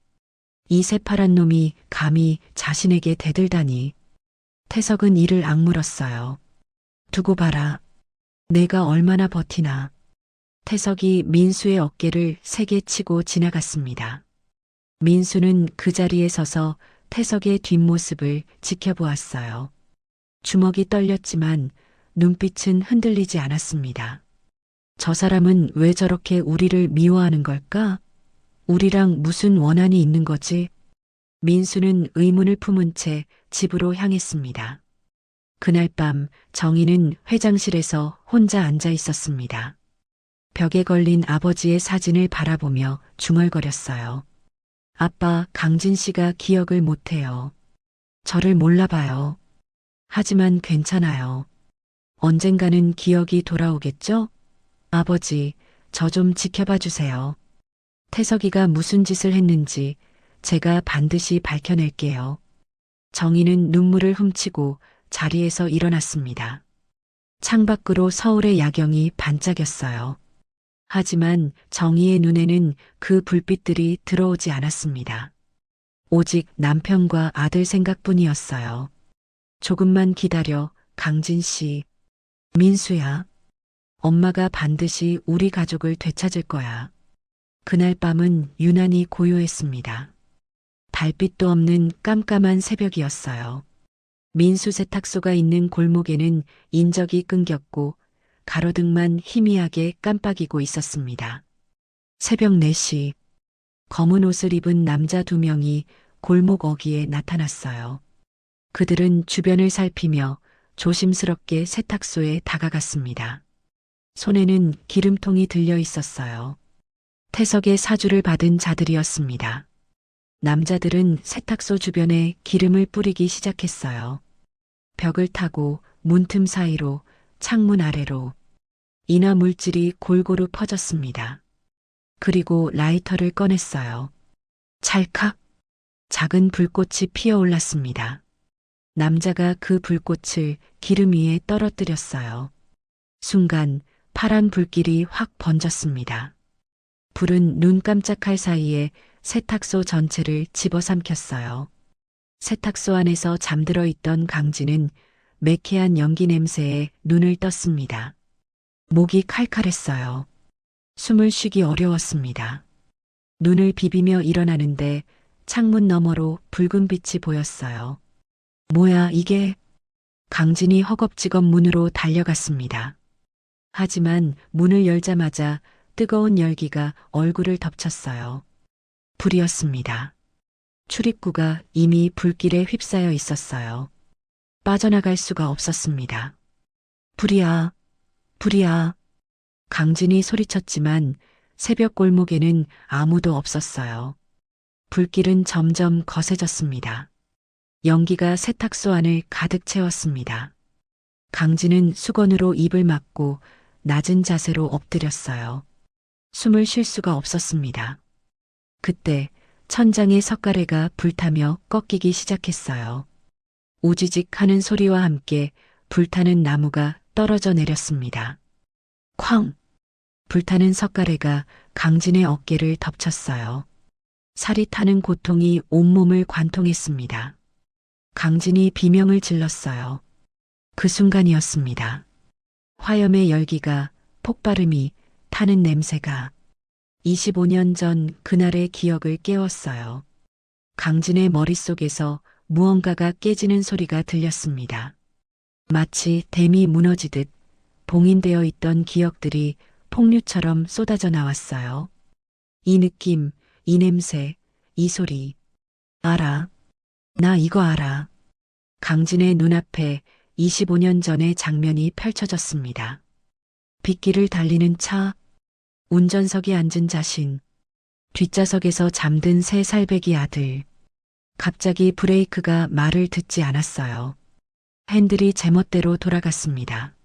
이 새파란 놈이 감히 자신에게 대들다니. 태석은 이를 악물었어요. 두고 봐라. 내가 얼마나 버티나. 태석이 민수의 어깨를 세게 치고 지나갔습니다. 민수는 그 자리에 서서 태석의 뒷모습을 지켜보았어요. 주먹이 떨렸지만 눈빛은 흔들리지 않았습니다. 저 사람은 왜 저렇게 우리를 미워하는 걸까? 우리랑 무슨 원한이 있는 거지? 민수는 의문을 품은 채 집으로 향했습니다. 그날 밤 정희는 회장실에서 혼자 앉아 있었습니다. 벽에 걸린 아버지의 사진을 바라보며 중얼거렸어요. 아빠, 강진 씨가 기억을 못해요. 저를 몰라봐요. 하지만 괜찮아요. 언젠가는 기억이 돌아오겠죠? 아버지, 저 좀 지켜봐 주세요. 태석이가 무슨 짓을 했는지 제가 반드시 밝혀낼게요. 정희는 눈물을 훔치고 자리에서 일어났습니다. 창밖으로 서울의 야경이 반짝였어요. 하지만 정희의 눈에는 그 불빛들이 들어오지 않았습니다. 오직 남편과 아들 생각뿐이었어요. 조금만 기다려, 강진 씨. 민수야. 엄마가 반드시 우리 가족을 되찾을 거야. 그날 밤은 유난히 고요했습니다. 달빛도 없는 깜깜한 새벽이었어요. 민수 세탁소가 있는 골목에는 인적이 끊겼고 가로등만 희미하게 깜빡이고 있었습니다. 새벽 4시, 검은 옷을 입은 남자 2명이 골목 어귀에 나타났어요. 그들은 주변을 살피며 조심스럽게 세탁소에 다가갔습니다. 손에는 기름통이 들려 있었어요. 태석의 사주를 받은 자들이었습니다. 남자들은 세탁소 주변에 기름을 뿌리기 시작했어요. 벽을 타고 문틈 사이로, 창문 아래로. 인화 물질이 골고루 퍼졌습니다. 그리고 라이터를 꺼냈어요. 찰칵. 작은 불꽃이 피어올랐습니다. 남자가 그 불꽃을 기름 위에 떨어뜨렸어요. 순간 파란 불길이 확 번졌습니다. 불은 눈 깜짝할 사이에 세탁소 전체를 집어삼켰어요. 세탁소 안에서 잠들어 있던 강진은 매캐한 연기 냄새에 눈을 떴습니다. 목이 칼칼했어요. 숨을 쉬기 어려웠습니다. 눈을 비비며 일어나는데 창문 너머로 붉은 빛이 보였어요. 뭐야 이게? 강진이 허겁지겁 문으로 달려갔습니다. 하지만 문을 열자마자 뜨거운 열기가 얼굴을 덮쳤어요. 불이었습니다. 출입구가 이미 불길에 휩싸여 있었어요. 빠져나갈 수가 없었습니다. 불이야, 불이야. 강진이 소리쳤지만 새벽 골목에는 아무도 없었어요. 불길은 점점 거세졌습니다. 연기가 세탁소 안을 가득 채웠습니다. 강진은 수건으로 입을 막고 낮은 자세로 엎드렸어요. 숨을 쉴 수가 없었습니다. 그때 천장의 석가래가 불타며 꺾이기 시작했어요. 우지직 하는 소리와 함께 불타는 나무가 떨어져 내렸습니다. 쾅! 불타는 석가래가 강진의 어깨를 덮쳤어요. 살이 타는 고통이 온몸을 관통했습니다. 강진이 비명을 질렀어요. 그 순간이었습니다. 화염의 열기가, 폭발음이, 타는 냄새가 25년 전 그날의 기억을 깨웠어요. 강진의 머릿속에서 무언가가 깨지는 소리가 들렸습니다. 마치 댐이 무너지듯 봉인되어 있던 기억들이 폭류처럼 쏟아져 나왔어요. 이 느낌, 이 냄새, 이 소리. 알아. 나 이거 알아. 강진의 눈앞에 25년 전의 장면이 펼쳐졌습니다. 빗길을 달리는 차, 운전석에 앉은 자신, 뒷좌석에서 잠든 3살배기 아들. 갑자기 브레이크가 말을 듣지 않았어요. 핸들이 제멋대로 돌아갔습니다.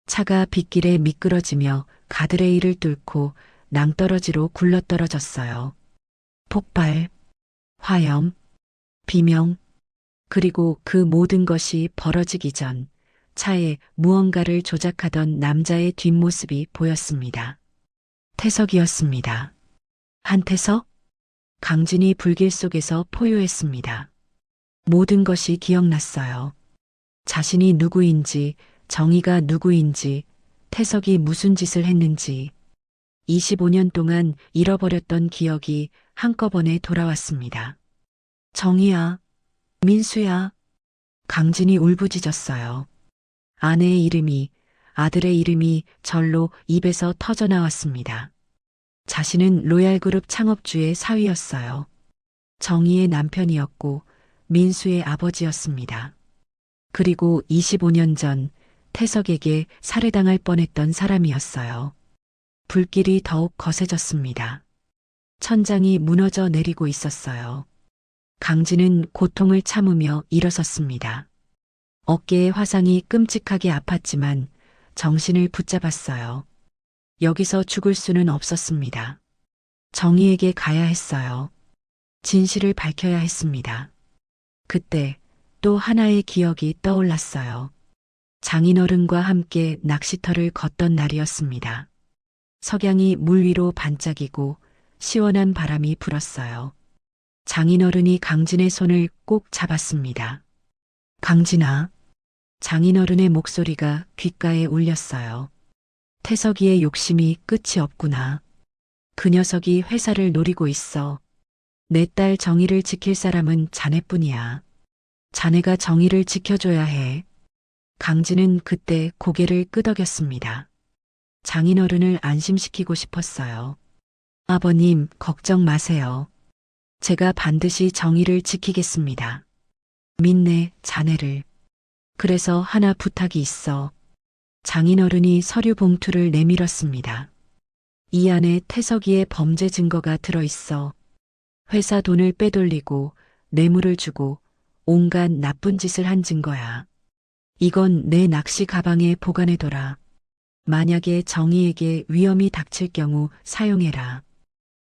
차가 빗길에 미끄러지며 가드레일을 뚫고 낭떠러지로 굴러떨어졌어요. 폭발, 화염, 비명, 그리고 그 모든 것이 벌어지기 전 차에 무언가를 조작하던 남자의 뒷모습이 보였습니다. 태석이었습니다. 한태석? 강진이 불길 속에서 포효했습니다. 모든 것이 기억났어요. 자신이 누구인지, 정의가 누구인지, 태석이 무슨 짓을 했는지, 25년 동안 잃어버렸던 기억이 한꺼번에 돌아왔습니다. 정희야, 민수야, 강진이 울부짖었어요. 아내의 이름이, 아들의 이름이 절로 입에서 터져 나왔습니다. 자신은 로얄그룹 창업주의 사위였어요. 정희의 남편이었고 민수의 아버지였습니다. 그리고 25년 전 태석에게 살해당할 뻔했던 사람이었어요. 불길이 더욱 거세졌습니다. 천장이 무너져 내리고 있었어요. 강진은 고통을 참으며 일어섰습니다. 어깨에 화상이 끔찍하게 아팠지만 정신을 붙잡았어요. 여기서 죽을 수는 없었습니다. 정의에게 가야 했어요. 진실을 밝혀야 했습니다. 그때 또 하나의 기억이 떠올랐어요. 장인어른과 함께 낚시터를 걷던 날이었습니다. 석양이 물 위로 반짝이고 시원한 바람이 불었어요. 장인어른이 강진의 손을 꼭 잡았습니다. 강진아. 장인어른의 목소리가 귓가에 울렸어요. 태석이의 욕심이 끝이 없구나. 그 녀석이 회사를 노리고 있어. 내 딸 정의를 지킬 사람은 자네뿐이야. 자네가 정의를 지켜줘야 해. 강진은 그때 고개를 끄덕였습니다. 장인어른을 안심시키고 싶었어요. 아버님, 걱정 마세요. 제가 반드시 정의를 지키겠습니다. 믿네, 자네를. 그래서 하나 부탁이 있어. 장인어른이 서류 봉투를 내밀었습니다. 이 안에 태석이의 범죄 증거가 들어있어. 회사 돈을 빼돌리고 뇌물을 주고 온갖 나쁜 짓을 한 증거야. 이건 내 낚시 가방에 보관해둬라. 만약에 정의에게 위험이 닥칠 경우 사용해라.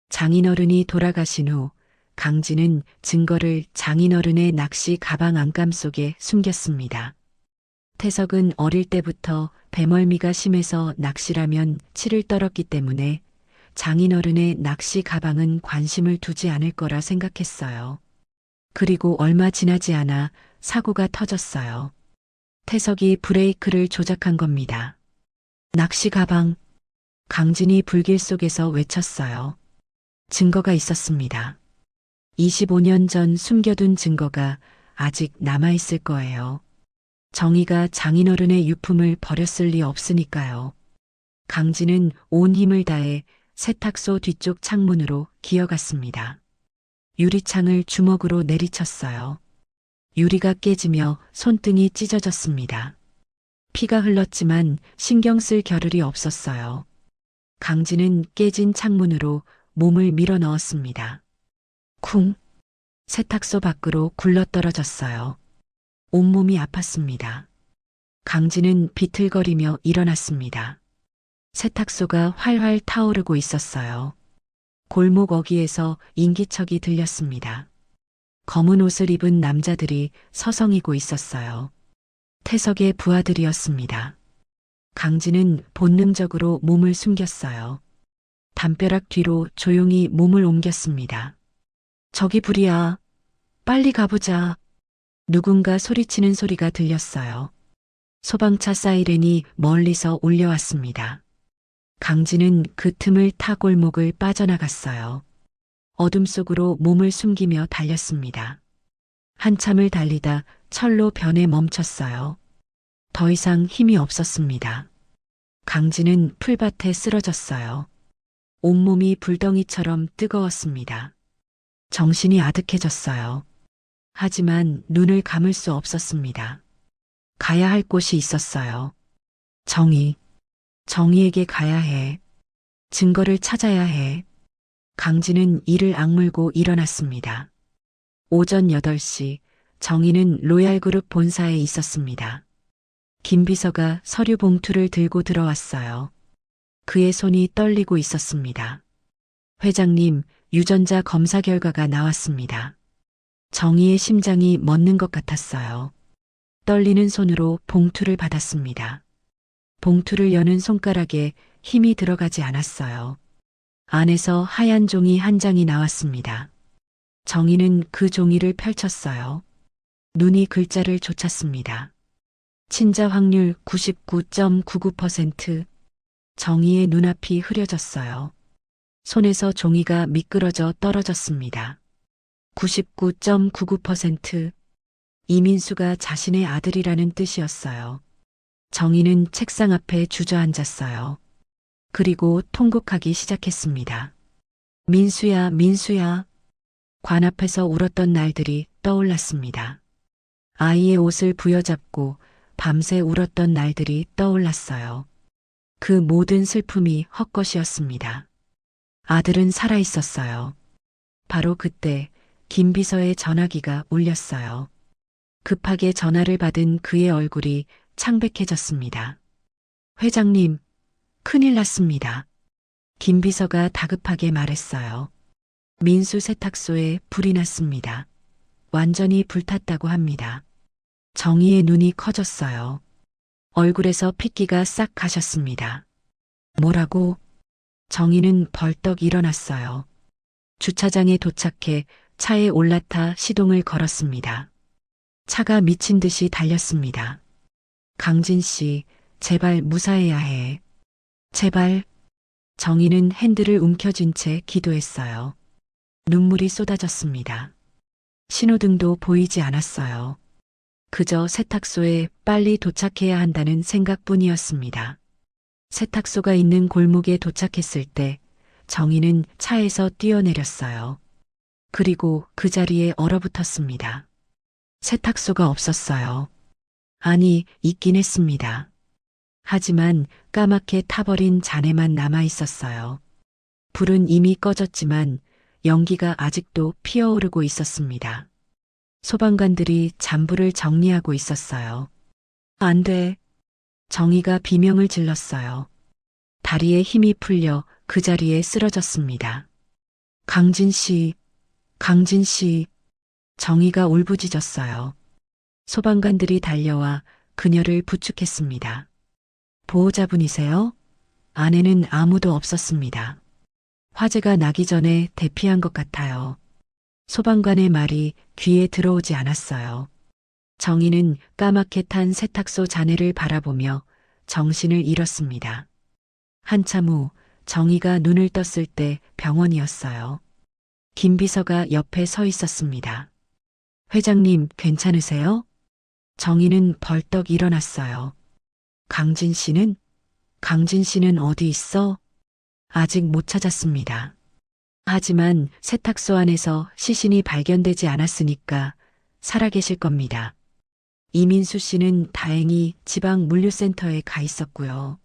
장인어른이 돌아가신 후 강진은 증거를 장인어른의 낚시 가방 안감 속에 숨겼습니다. 태석은 어릴 때부터 배멀미가 심해서 낚시라면 치를 떨었기 때문에 장인어른의 낚시 가방은 관심을 두지 않을 거라 생각했어요. 그리고 얼마 지나지 않아 사고가 터졌어요. 태석이 브레이크를 조작한 겁니다. 낚시 가방. 강진이 불길 속에서 외쳤어요. 증거가 있었습니다. 25년 전 숨겨둔 증거가 아직 남아있을 거예요. 정의가 장인어른의 유품을 버렸을 리 없으니까요. 강진은 온 힘을 다해 세탁소 뒤쪽 창문으로 기어갔습니다. 유리창을 주먹으로 내리쳤어요. 유리가 깨지며 손등이 찢어졌습니다. 피가 흘렀지만 신경 쓸 겨를이 없었어요. 강진은 깨진 창문으로 몸을 밀어 넣었습니다. 쿵! 세탁소 밖으로 굴러떨어졌어요. 온몸이 아팠습니다. 강진은 비틀거리며 일어났습니다. 세탁소가 활활 타오르고 있었어요. 골목 어귀에서 인기척이 들렸습니다. 검은 옷을 입은 남자들이 서성이고 있었어요. 태석의 부하들이었습니다. 강진은 본능적으로 몸을 숨겼어요. 담벼락 뒤로 조용히 몸을 옮겼습니다. 저기 불이야. 빨리 가보자. 누군가 소리치는 소리가 들렸어요. 소방차 사이렌이 멀리서 울려왔습니다. 강진은 그 틈을 타 골목을 빠져나갔어요. 어둠 속으로 몸을 숨기며 달렸습니다. 한참을 달리다 철로 변에 멈췄어요. 더 이상 힘이 없었습니다. 강진은 풀밭에 쓰러졌어요. 온몸이 불덩이처럼 뜨거웠습니다. 정신이 아득해졌어요. 하지만 눈을 감을 수 없었습니다. 가야 할 곳이 있었어요. 정의에게 가야 해. 증거를 찾아야 해. 강진은 이를 악물고 일어났습니다. 오전 8시 정의는 로얄그룹 본사에 있었습니다. 김 비서가 서류 봉투를 들고 들어왔어요. 그의 손이 떨리고 있었습니다. 회장님, 유전자 검사 결과가 나왔습니다. 정의의 심장이 멎는 것 같았어요. 떨리는 손으로 봉투를 받았습니다. 봉투를 여는 손가락에 힘이 들어가지 않았어요. 안에서 하얀 종이 한 장이 나왔습니다. 정의는 그 종이를 펼쳤어요. 눈이 글자를 쫓았습니다. 친자 확률 99.99%. 정희의 눈앞이 흐려졌어요. 손에서 종이가 미끄러져 떨어졌습니다. 99.99%. 이민수가 자신의 아들이라는 뜻이었어요. 정희는 책상 앞에 주저앉았어요. 그리고 통곡하기 시작했습니다. 민수야, 민수야. 관 앞에서 울었던 날들이 떠올랐습니다. 아이의 옷을 부여잡고 밤새 울었던 날들이 떠올랐어요. 그 모든 슬픔이 헛것이었습니다. 아들은 살아 있었어요. 바로 그때 김비서의 전화기가 울렸어요. 급하게 전화를 받은 그의 얼굴이 창백해졌습니다. 회장님, 큰일 났습니다. 김비서가 다급하게 말했어요. 민수 세탁소에 불이 났습니다. 완전히 불탔다고 합니다. 정희의 눈이 커졌어요. 얼굴에서 핏기가 싹 가셨습니다. 뭐라고? 정희는 벌떡 일어났어요. 주차장에 도착해 차에 올라타 시동을 걸었습니다. 차가 미친 듯이 달렸습니다. 강진 씨, 제발 무사해야 해. 제발. 정희는 핸들을 움켜쥔 채 기도했어요. 눈물이 쏟아졌습니다. 신호등도 보이지 않았어요. 그저 세탁소에 빨리 도착해야 한다는 생각뿐이었습니다. 세탁소가 있는 골목에 도착했을 때 정희는 차에서 뛰어내렸어요. 그리고 그 자리에 얼어붙었습니다. 세탁소가 없었어요. 아니, 있긴 했습니다. 하지만 까맣게 타버린 잔해만 남아 있었어요. 불은 이미 꺼졌지만 연기가 아직도 피어오르고 있었습니다. 소방관들이 잔불을 정리하고 있었어요. 안 돼. 정희가 비명을 질렀어요. 다리에 힘이 풀려 그 자리에 쓰러졌습니다. 강진 씨, 강진 씨. 정희가 울부짖었어요. 소방관들이 달려와 그녀를 부축했습니다. 보호자분이세요? 안에는 아무도 없었습니다. 화재가 나기 전에 대피한 것 같아요. 소방관의 말이 귀에 들어오지 않았어요. 정희는 까맣게 탄 세탁소 잔해를 바라보며 정신을 잃었습니다. 한참 후 정희가 눈을 떴을 때 병원이었어요. 김 비서가 옆에 서 있었습니다. 회장님, 괜찮으세요? 정희는 벌떡 일어났어요. 강진 씨는? 강진 씨는 어디 있어? 아직 못 찾았습니다. 하지만 세탁소 안에서 시신이 발견되지 않았으니까 살아계실 겁니다. 이민수 씨는 다행히 지방 물류센터에 가 있었고요.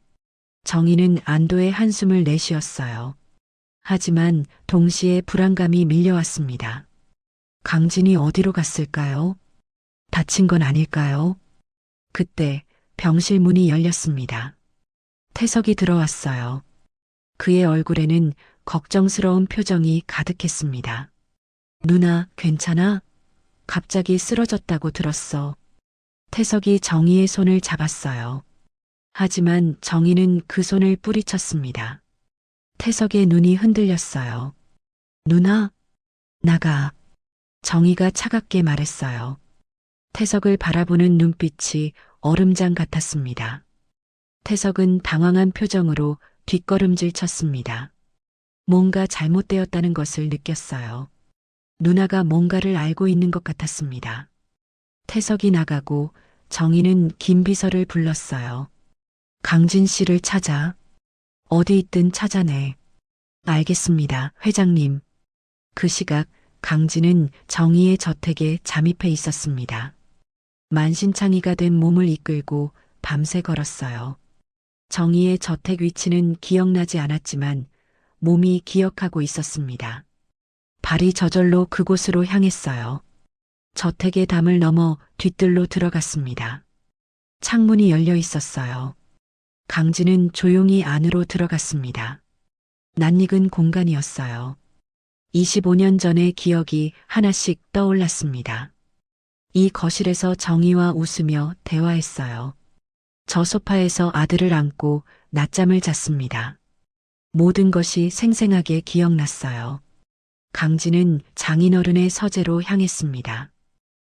정희는 안도의 한숨을 내쉬었어요. 하지만 동시에 불안감이 밀려왔습니다. 강진이 어디로 갔을까요? 다친 건 아닐까요? 그때 병실 문이 열렸습니다. 태석이 들어왔어요. 그의 얼굴에는 걱정스러운 표정이 가득했습니다. 누나, 괜찮아? 갑자기 쓰러졌다고 들었어. 태석이 정희의 손을 잡았어요. 하지만 정희는 그 손을 뿌리쳤습니다. 태석의 눈이 흔들렸어요. 누나, 나가. 정희가 차갑게 말했어요. 태석을 바라보는 눈빛이 얼음장 같았습니다. 태석은 당황한 표정으로 뒷걸음질 쳤습니다. 뭔가 잘못되었다는 것을 느꼈어요. 누나가 뭔가를 알고 있는 것 같았습니다. 태석이 나가고 정희는 김 비서를 불렀어요. 강진 씨를 찾아. 어디 있든 찾아내. 알겠습니다, 회장님. 그 시각 강진은 정희의 저택에 잠입해 있었습니다. 만신창이가 된 몸을 이끌고 밤새 걸었어요. 정희의 저택 위치는 기억나지 않았지만 몸이 기억하고 있었습니다. 발이 저절로 그곳으로 향했어요. 저택의 담을 넘어 뒤뜰로 들어갔습니다. 창문이 열려 있었어요. 강진은 조용히 안으로 들어갔습니다. 낯익은 공간이었어요. 25년 전의 기억이 하나씩 떠올랐습니다. 이 거실에서 정희와 웃으며 대화했어요. 저 소파에서 아들을 안고 낮잠을 잤습니다. 모든 것이 생생하게 기억났어요. 강진은 장인어른의 서재로 향했습니다.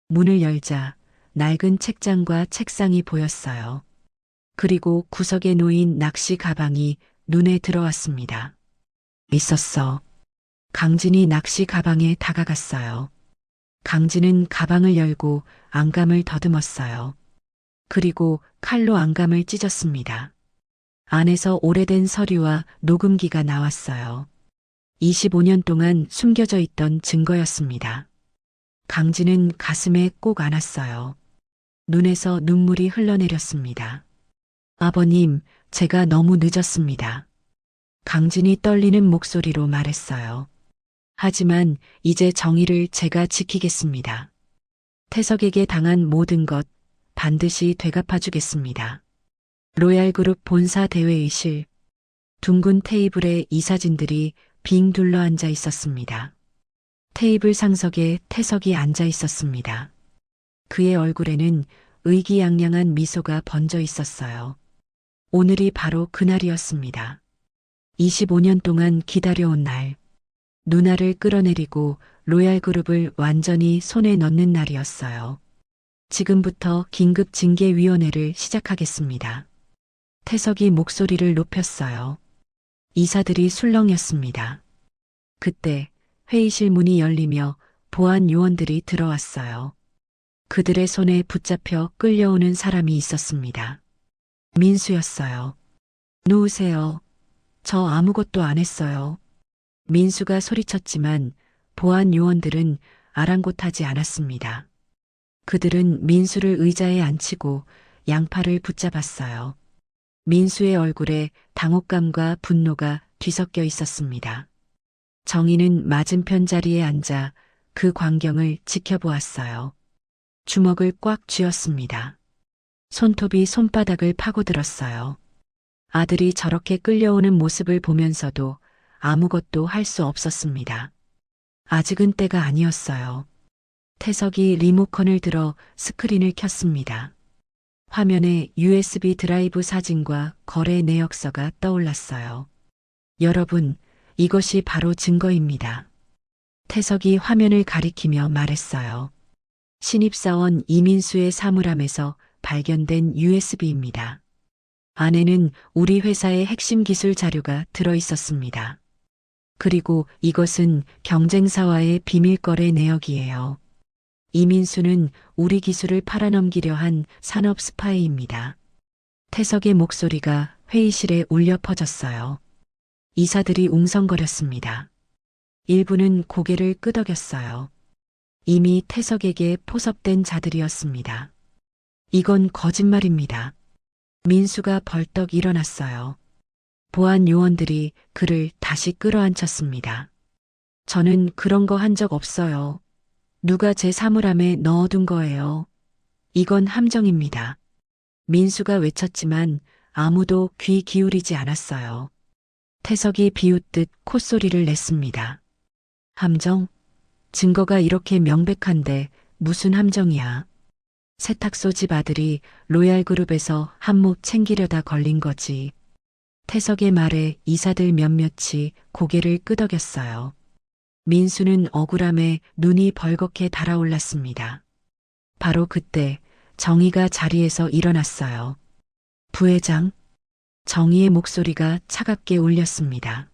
문을 열자 낡은 책장과 책상이 보였어요. 그리고 구석에 놓인 낚시 가방이 눈에 들어왔습니다. 있었어. 강진이 낚시 가방에 다가갔어요. 강진은 가방을 열고 안감을 더듬었어요. 그리고 칼로 안감을 찢었습니다. 안에서 오래된 서류와 녹음기가 나왔어요. 25년 동안 숨겨져 있던 증거였습니다. 강진은 가슴에 꼭 안았어요. 눈에서 눈물이 흘러내렸습니다. 아버님, 제가 너무 늦었습니다. 강진이 떨리는 목소리로 말했어요. 하지만 이제 정의를 제가 지키겠습니다. 태석에게 당한 모든 것 반드시 되갚아주겠습니다. 로얄그룹 본사 대회의실. 둥근 테이블에 이사진들이 빙 둘러 앉아 있었습니다. 테이블 상석에 태석이 앉아 있었습니다. 그의 얼굴에는 의기양양한 미소가 번져 있었어요. 오늘이 바로 그날이었습니다. 25년 동안 기다려온 날. 누나를 끌어내리고 로얄그룹을 완전히 손에 넣는 날이었어요. 지금부터 긴급징계위원회를 시작하겠습니다. 태석이 목소리를 높였어요. 이사들이 술렁였습니다. 그때 회의실 문이 열리며 보안 요원들이 들어왔어요. 그들의 손에 붙잡혀 끌려오는 사람이 있었습니다. 민수였어요. 누우세요. 저 아무것도 안 했어요. 민수가 소리쳤지만 보안 요원들은 아랑곳하지 않았습니다. 그들은 민수를 의자에 앉히고 양팔을 붙잡았어요. 민수의 얼굴에 당혹감과 분노가 뒤섞여 있었습니다. 정희는 맞은편 자리에 앉아 그 광경을 지켜보았어요. 주먹을 꽉 쥐었습니다. 손톱이 손바닥을 파고들었어요. 아들이 저렇게 끌려오는 모습을 보면서도 아무것도 할 수 없었습니다. 아직은 때가 아니었어요. 태석이 리모컨을 들어 스크린을 켰습니다. 화면에 USB 드라이브 사진과 거래 내역서가 떠올랐어요. 여러분, 이것이 바로 증거입니다. 태석이 화면을 가리키며 말했어요. 신입사원 이민수의 사물함에서 발견된 USB입니다. 안에는 우리 회사의 핵심 기술 자료가 들어 있었습니다. 그리고 이것은 경쟁사와의 비밀 거래 내역이에요. 이민수는 우리 기술을 팔아넘기려 한 산업 스파이입니다. 태석의 목소리가 회의실에 울려 퍼졌어요. 이사들이 웅성거렸습니다. 일부는 고개를 끄덕였어요. 이미 태석에게 포섭된 자들이었습니다. 이건 거짓말입니다. 민수가 벌떡 일어났어요. 보안 요원들이 그를 다시 끌어안쳤습니다. 저는 그런 거 한 적 없어요. 누가 제 사물함에 넣어둔 거예요. 이건 함정입니다. 민수가 외쳤지만 아무도 귀 기울이지 않았어요. 태석이 비웃듯 콧소리를 냈습니다. 함정? 증거가 이렇게 명백한데 무슨 함정이야. 세탁소 집 아들이 로얄그룹에서 한몫 챙기려다 걸린 거지. 태석의 말에 이사들 몇몇이 고개를 끄덕였어요. 민수는 억울함에 눈이 벌겋게 달아올랐습니다. 바로 그때 정희가 자리에서 일어났어요. 부회장? 정희의 목소리가 차갑게 울렸습니다.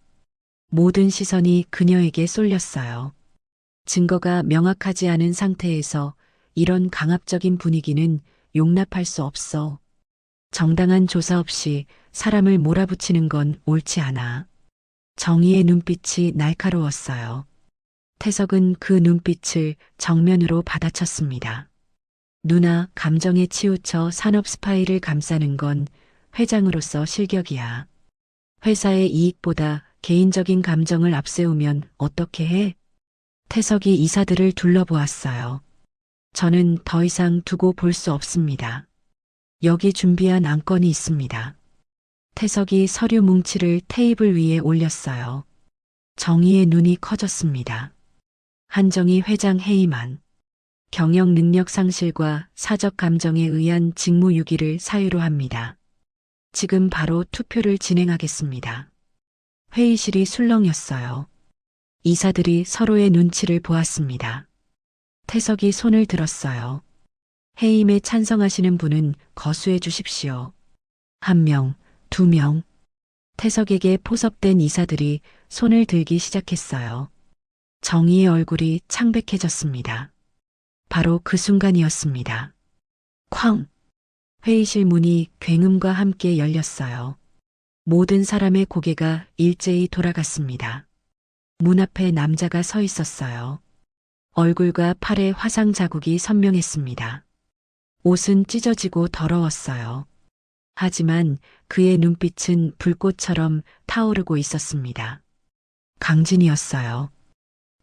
모든 시선이 그녀에게 쏠렸어요. 증거가 명확하지 않은 상태에서 이런 강압적인 분위기는 용납할 수 없어. 정당한 조사 없이 사람을 몰아붙이는 건 옳지 않아. 정희의 눈빛이 날카로웠어요. 태석은 그 눈빛을 정면으로 받아쳤습니다. 누나, 감정에 치우쳐 산업 스파이를 감싸는 건 회장으로서 실격이야. 회사의 이익보다 개인적인 감정을 앞세우면 어떻게 해? 태석이 이사들을 둘러보았어요. 저는 더 이상 두고 볼 수 없습니다. 여기 준비한 안건이 있습니다. 태석이 서류 뭉치를 테이블 위에 올렸어요. 정희의 눈이 커졌습니다. 한정희 회장 해임안, 경영 능력 상실과 사적 감정에 의한 직무유기를 사유로 합니다. 지금 바로 투표를 진행하겠습니다. 회의실이 술렁였어요. 이사들이 서로의 눈치를 보았습니다. 태석이 손을 들었어요. 해임에 찬성하시는 분은 거수해 주십시오. 1명, 2명. 태석에게 포섭된 이사들이 손을 들기 시작했어요. 정의의 얼굴이 창백해졌습니다. 바로 그 순간이었습니다. 쾅! 회의실 문이 굉음과 함께 열렸어요. 모든 사람의 고개가 일제히 돌아갔습니다. 문 앞에 남자가 서 있었어요. 얼굴과 팔에 화상 자국이 선명했습니다. 옷은 찢어지고 더러웠어요. 하지만 그의 눈빛은 불꽃처럼 타오르고 있었습니다. 강진이었어요.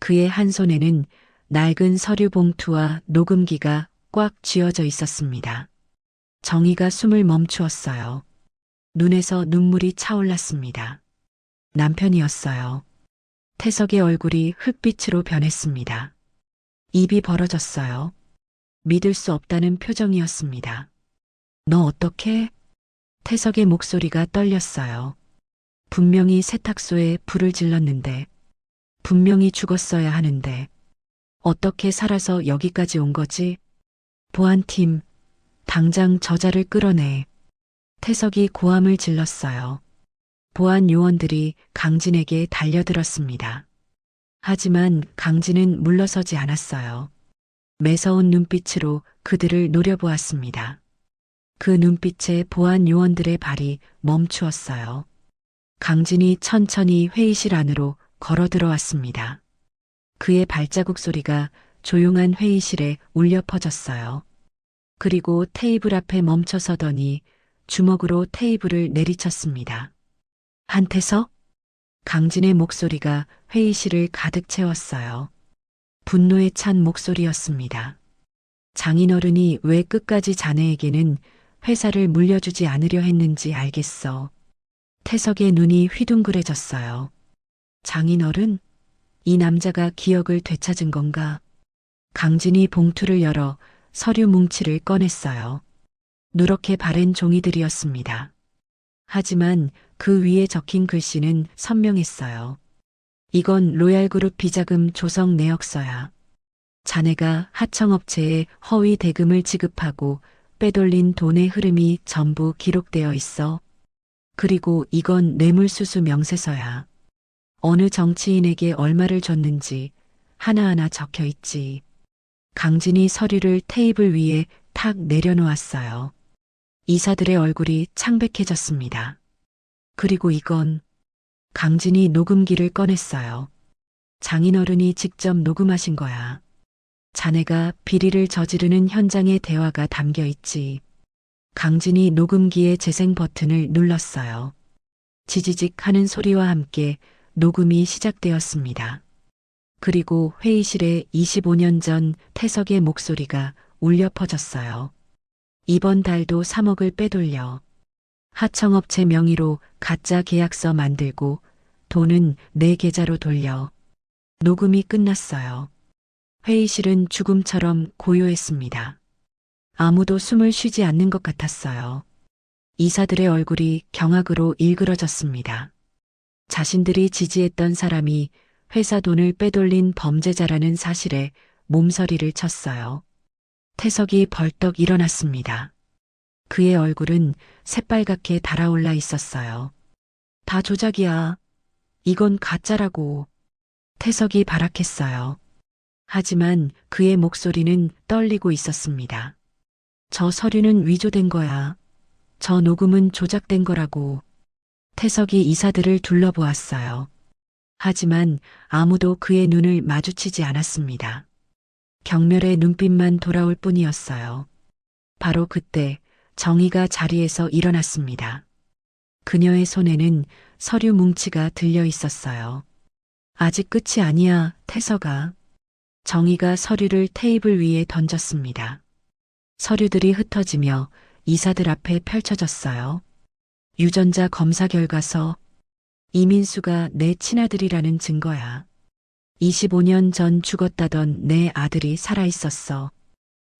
그의 한 손에는 낡은 서류 봉투와 녹음기가 꽉 쥐어져 있었습니다. 정의가 숨을 멈추었어요. 눈에서 눈물이 차올랐습니다. 남편이었어요. 태석의 얼굴이 흙빛으로 변했습니다. 입이 벌어졌어요. 믿을 수 없다는 표정이었습니다. 너 어떻게? 태석의 목소리가 떨렸어요. 분명히 세탁소에 불을 질렀는데, 분명히 죽었어야 하는데, 어떻게 살아서 여기까지 온 거지? 보안팀, 당장 저자를 끌어내. 태석이 고함을 질렀어요. 보안 요원들이 강진에게 달려들었습니다. 하지만 강진은 물러서지 않았어요. 매서운 눈빛으로 그들을 노려보았습니다. 그 눈빛에 보안 요원들의 발이 멈추었어요. 강진이 천천히 회의실 안으로 걸어 들어왔습니다. 그의 발자국 소리가 조용한 회의실에 울려 퍼졌어요. 그리고 테이블 앞에 멈춰 서더니 주먹으로 테이블을 내리쳤습니다. 한태석? 강진의 목소리가 회의실을 가득 채웠어요. 분노에 찬 목소리였습니다. 장인어른이 왜 끝까지 자네에게는 회사를 물려주지 않으려 했는지 알겠어. 태석의 눈이 휘둥그레졌어요. 장인어른? 이 남자가 기억을 되찾은 건가? 강진이 봉투를 열어 서류 뭉치를 꺼냈어요. 누렇게 바랜 종이들이었습니다. 하지만 그 위에 적힌 글씨는 선명했어요. 이건 로얄그룹 비자금 조성 내역서야. 자네가 하청업체에 허위 대금을 지급하고 빼돌린 돈의 흐름이 전부 기록되어 있어. 그리고 이건 뇌물수수 명세서야. 어느 정치인에게 얼마를 줬는지 하나하나 적혀 있지. 강진이 서류를 테이블 위에 탁 내려놓았어요. 이사들의 얼굴이 창백해졌습니다. 그리고 이건 강진이 녹음기를 꺼냈어요. 장인어른이 직접 녹음하신 거야. 자네가 비리를 저지르는 현장의 대화가 담겨 있지. 강진이 녹음기의 재생 버튼을 눌렀어요. 지지직 하는 소리와 함께 녹음이 시작되었습니다. 그리고 회의실에 25년 전 태석의 목소리가 울려 퍼졌어요. 이번 달도 3억을 빼돌려. 하청업체 명의로 가짜 계약서 만들고 돈은 내 계좌로 돌려. 녹음이 끝났어요. 회의실은 죽음처럼 고요했습니다. 아무도 숨을 쉬지 않는 것 같았어요. 이사들의 얼굴이 경악으로 일그러졌습니다. 자신들이 지지했던 사람이 회사 돈을 빼돌린 범죄자라는 사실에 몸서리를 쳤어요. 태석이 벌떡 일어났습니다. 그의 얼굴은 새빨갛게 달아올라 있었어요. 다 조작이야. 이건 가짜라고. 태석이 발악했어요. 하지만 그의 목소리는 떨리고 있었습니다. 저 서류는 위조된 거야. 저 녹음은 조작된 거라고. 태석이 이사들을 둘러보았어요. 하지만 아무도 그의 눈을 마주치지 않았습니다. 경멸의 눈빛만 돌아올 뿐이었어요. 바로 그때 정의가 자리에서 일어났습니다. 그녀의 손에는 서류 뭉치가 들려 있었어요. 아직 끝이 아니야, 태석아. 정의가 서류를 테이블 위에 던졌습니다. 서류들이 흩어지며 이사들 앞에 펼쳐졌어요. 유전자 검사 결과서. 이민수가 내 친아들이라는 증거야. 25년 전 죽었다던 내 아들이 살아있었어.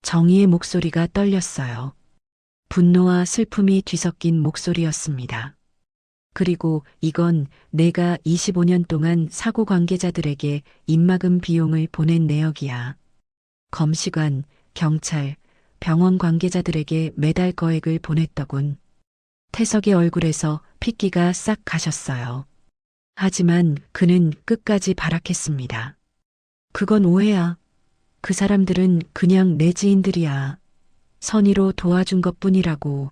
정의의 목소리가 떨렸어요. 분노와 슬픔이 뒤섞인 목소리였습니다. 그리고 이건 내가 25년 동안 사고 관계자들에게 입막음 비용을 보낸 내역이야. 검시관, 경찰, 병원 관계자들에게 매달 거액을 보냈더군. 태석의 얼굴에서 핏기가 싹 가셨어요. 하지만 그는 끝까지 발악했습니다. 그건 오해야. 그 사람들은 그냥 내 지인들이야. 선의로 도와준 것뿐이라고.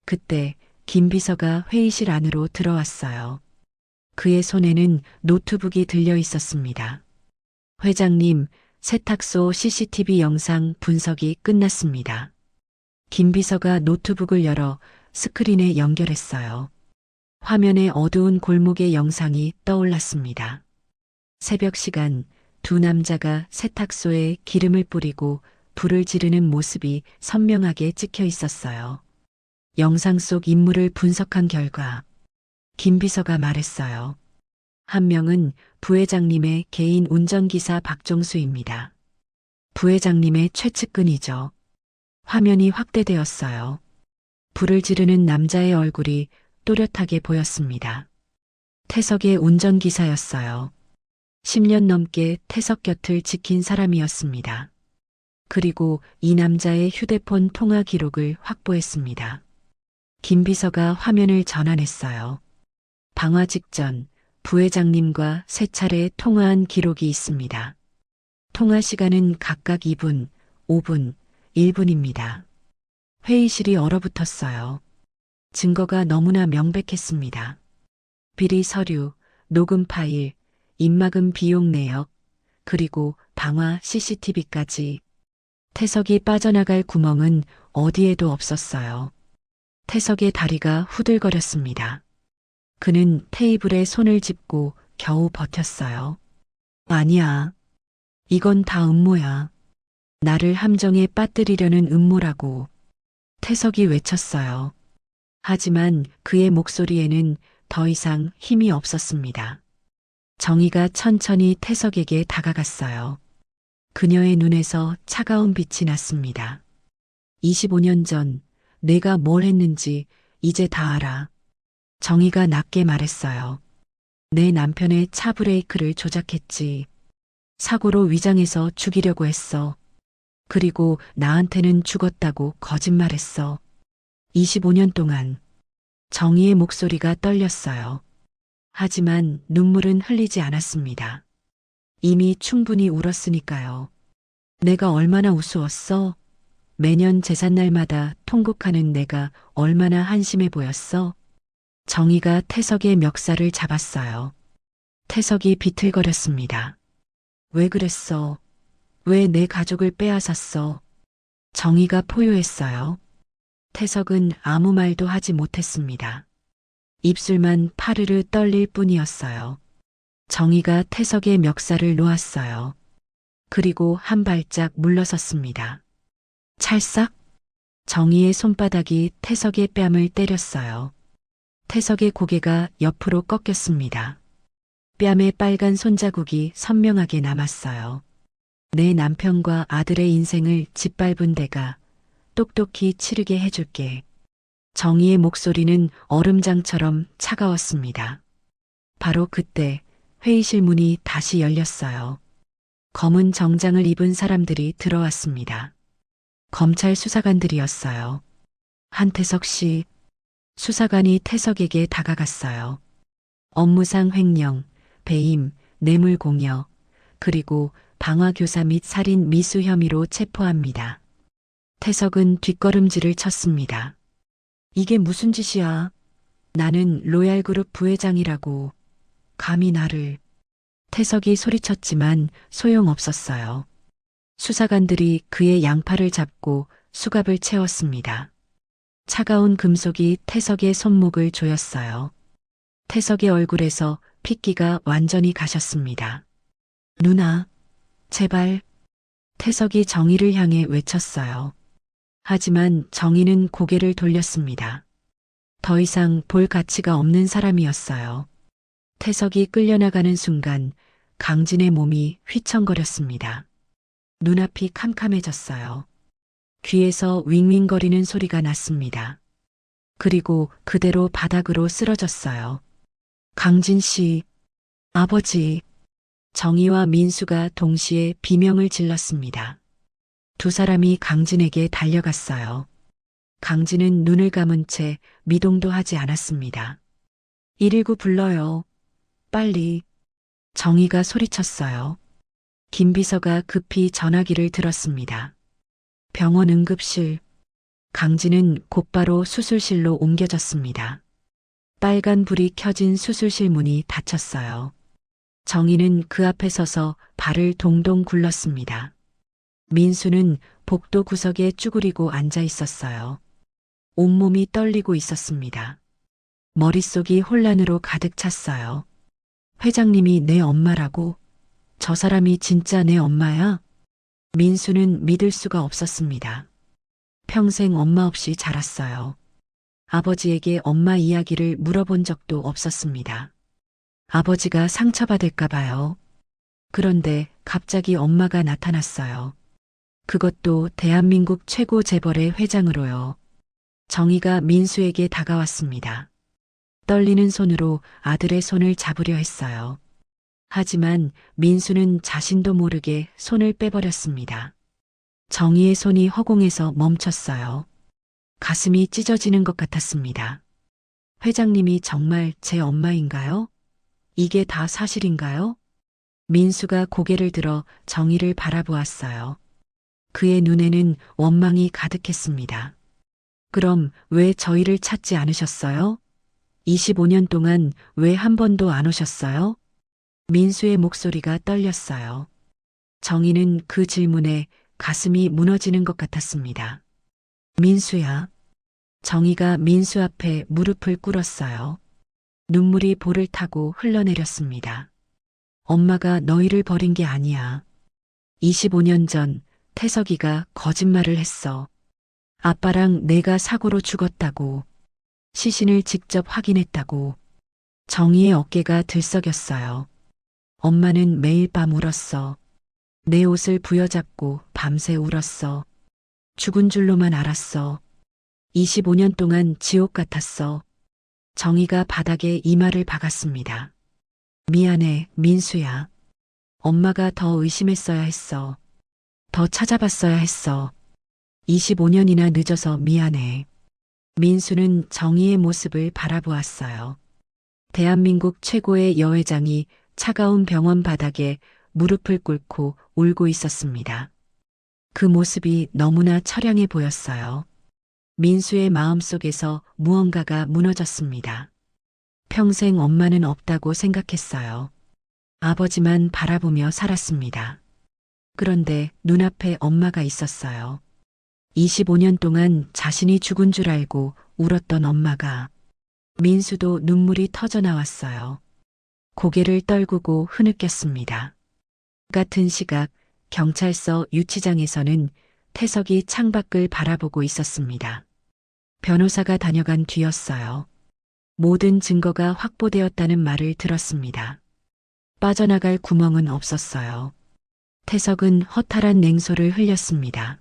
그때 김 비서가 회의실 안으로 들어왔어요. 그의 손에는 노트북이 들려 있었습니다. 회장님, 세탁소 CCTV 영상 분석이 끝났습니다. 김 비서가 노트북을 열어 스크린에 연결했어요. 화면에 어두운 골목의 영상이 떠올랐습니다. 새벽 시간 두 남자가 세탁소에 기름을 뿌리고 불을 지르는 모습이 선명하게 찍혀 있었어요. 영상 속 인물을 분석한 결과 김 비서가 말했어요. 한 명은 부회장님의 개인 운전기사 박종수입니다. 부회장님의 최측근이죠. 화면이 확대되었어요. 불을 지르는 남자의 얼굴이 또렷하게 보였습니다. 태석의 운전기사였어요. 10년 넘게 태석 곁을 지킨 사람이었습니다. 그리고 이 남자의 휴대폰 통화 기록을 확보했습니다. 김 비서가 화면을 전환했어요. 방화 직전 부회장님과 세 차례 통화한 기록이 있습니다. 통화 시간은 각각 2분, 5분, 1분입니다. 회의실이 얼어붙었어요. 증거가 너무나 명백했습니다. 비리 서류, 녹음 파일, 입막음 비용 내역, 그리고 방화 CCTV까지. 태석이 빠져나갈 구멍은 어디에도 없었어요. 태석의 다리가 후들거렸습니다. 그는 테이블에 손을 짚고 겨우 버텼어요. 아니야. 이건 다 음모야. 나를 함정에 빠뜨리려는 음모라고. 태석이 외쳤어요. 하지만 그의 목소리에는 더 이상 힘이 없었습니다. 정의가 천천히 태석에게 다가갔어요. 그녀의 눈에서 차가운 빛이 났습니다. 25년 전 내가 뭘 했는지 이제 다 알아. 정의가 낮게 말했어요. 내 남편의 차 브레이크를 조작했지. 사고로 위장해서 죽이려고 했어. 그리고 나한테는 죽었다고 거짓말했어. 25년 동안. 정의의 목소리가 떨렸어요. 하지만 눈물은 흘리지 않았습니다. 이미 충분히 울었으니까요. 내가 얼마나 우스웠어? 매년 제삿날마다 통곡하는 내가 얼마나 한심해 보였어? 정의가 태석의 멱살을 잡았어요. 태석이 비틀거렸습니다. 왜 그랬어? 왜 내 가족을 빼앗았어? 정의가 포효했어요. 태석은 아무 말도 하지 못했습니다. 입술만 파르르 떨릴 뿐이었어요. 정의가 태석의 멱살을 놓았어요. 그리고 한 발짝 물러섰습니다. 찰싹? 정의의 손바닥이 태석의 뺨을 때렸어요. 태석의 고개가 옆으로 꺾였습니다. 뺨에 빨간 손자국이 선명하게 남았어요. 내 남편과 아들의 인생을 짓밟은 데가 똑똑히 치르게 해줄게. 정의의 목소리는 얼음장처럼 차가웠습니다. 바로 그때 회의실 문이 다시 열렸어요. 검은 정장을 입은 사람들이 들어왔습니다. 검찰 수사관들이었어요. 한태석 씨, 수사관이 태석에게 다가갔어요. 업무상 횡령, 배임, 뇌물공여, 그리고 방화교사 및 살인 미수 혐의로 체포합니다. 태석은 뒷걸음질을 쳤습니다. 이게 무슨 짓이야? 나는 로얄그룹 부회장이라고. 감히 나를. 태석이 소리쳤지만 소용없었어요. 수사관들이 그의 양팔을 잡고 수갑을 채웠습니다. 차가운 금속이 태석의 손목을 조였어요. 태석의 얼굴에서 핏기가 완전히 가셨습니다. 누나, 제발. 태석이 정의를 향해 외쳤어요. 하지만 정의는 고개를 돌렸습니다. 더 이상 볼 가치가 없는 사람이었어요. 태석이 끌려나가는 순간 강진의 몸이 휘청거렸습니다. 눈앞이 캄캄해졌어요. 귀에서 윙윙거리는 소리가 났습니다. 그리고 그대로 바닥으로 쓰러졌어요. 강진 씨, 아버지. 정의와 민수가 동시에 비명을 질렀습니다. 두 사람이 강진에게 달려갔어요. 강진은 눈을 감은 채 미동도 하지 않았습니다. 119 불러요. 빨리. 정희가 소리쳤어요. 김 비서가 급히 전화기를 들었습니다. 병원 응급실. 강진은 곧바로 수술실로 옮겨졌습니다. 빨간 불이 켜진 수술실 문이 닫혔어요. 정희는 그 앞에 서서 발을 동동 굴렀습니다. 민수는 복도 구석에 쭈그리고 앉아 있었어요. 온몸이 떨리고 있었습니다. 머릿속이 혼란으로 가득 찼어요. 회장님이 내 엄마라고? 저 사람이 진짜 내 엄마야? 민수는 믿을 수가 없었습니다. 평생 엄마 없이 자랐어요. 아버지에게 엄마 이야기를 물어본 적도 없었습니다. 아버지가 상처받을까 봐요. 그런데 갑자기 엄마가 나타났어요. 그것도 대한민국 최고 재벌의 회장으로요. 정희가 민수에게 다가왔습니다. 떨리는 손으로 아들의 손을 잡으려 했어요. 하지만 민수는 자신도 모르게 손을 빼버렸습니다. 정희의 손이 허공에서 멈췄어요. 가슴이 찢어지는 것 같았습니다. 회장님이 정말 제 엄마인가요? 이게 다 사실인가요? 민수가 고개를 들어 정희를 바라보았어요. 그의 눈에는 원망이 가득했습니다. 그럼 왜 저희를 찾지 않으셨어요? 25년 동안 왜 한 번도 안 오셨어요? 민수의 목소리가 떨렸어요. 정희는 그 질문에 가슴이 무너지는 것 같았습니다. 민수야. 정희가 민수 앞에 무릎을 꿇었어요. 눈물이 볼을 타고 흘러내렸습니다. 엄마가 너희를 버린 게 아니야. 25년 전 태석이가 거짓말을 했어. 아빠랑 내가 사고로 죽었다고. 시신을 직접 확인했다고. 정희의 어깨가 들썩였어요. 엄마는 매일 밤 울었어. 내 옷을 부여잡고 밤새 울었어. 죽은 줄로만 알았어. 25년 동안 지옥 같았어. 정희가 바닥에 이마를 박았습니다. 미안해, 민수야. 엄마가 더 의심했어야 했어. 더 찾아봤어야 했어. 25년이나 늦어서 미안해. 민수는 정희의 모습을 바라보았어요. 대한민국 최고의 여회장이 차가운 병원 바닥에 무릎을 꿇고 울고 있었습니다. 그 모습이 너무나 처량해 보였어요. 민수의 마음속에서 무언가가 무너졌습니다. 평생 엄마는 없다고 생각했어요. 아버지만 바라보며 살았습니다. 그런데 눈앞에 엄마가 있었어요. 25년 동안 자신이 죽은 줄 알고 울었던 엄마가. 민수도 눈물이 터져 나왔어요. 고개를 떨구고 흐느꼈습니다. 같은 시각 경찰서 유치장에서는 태석이 창밖을 바라보고 있었습니다. 변호사가 다녀간 뒤였어요. 모든 증거가 확보되었다는 말을 들었습니다. 빠져나갈 구멍은 없었어요. 태석은 허탈한 냉소를 흘렸습니다.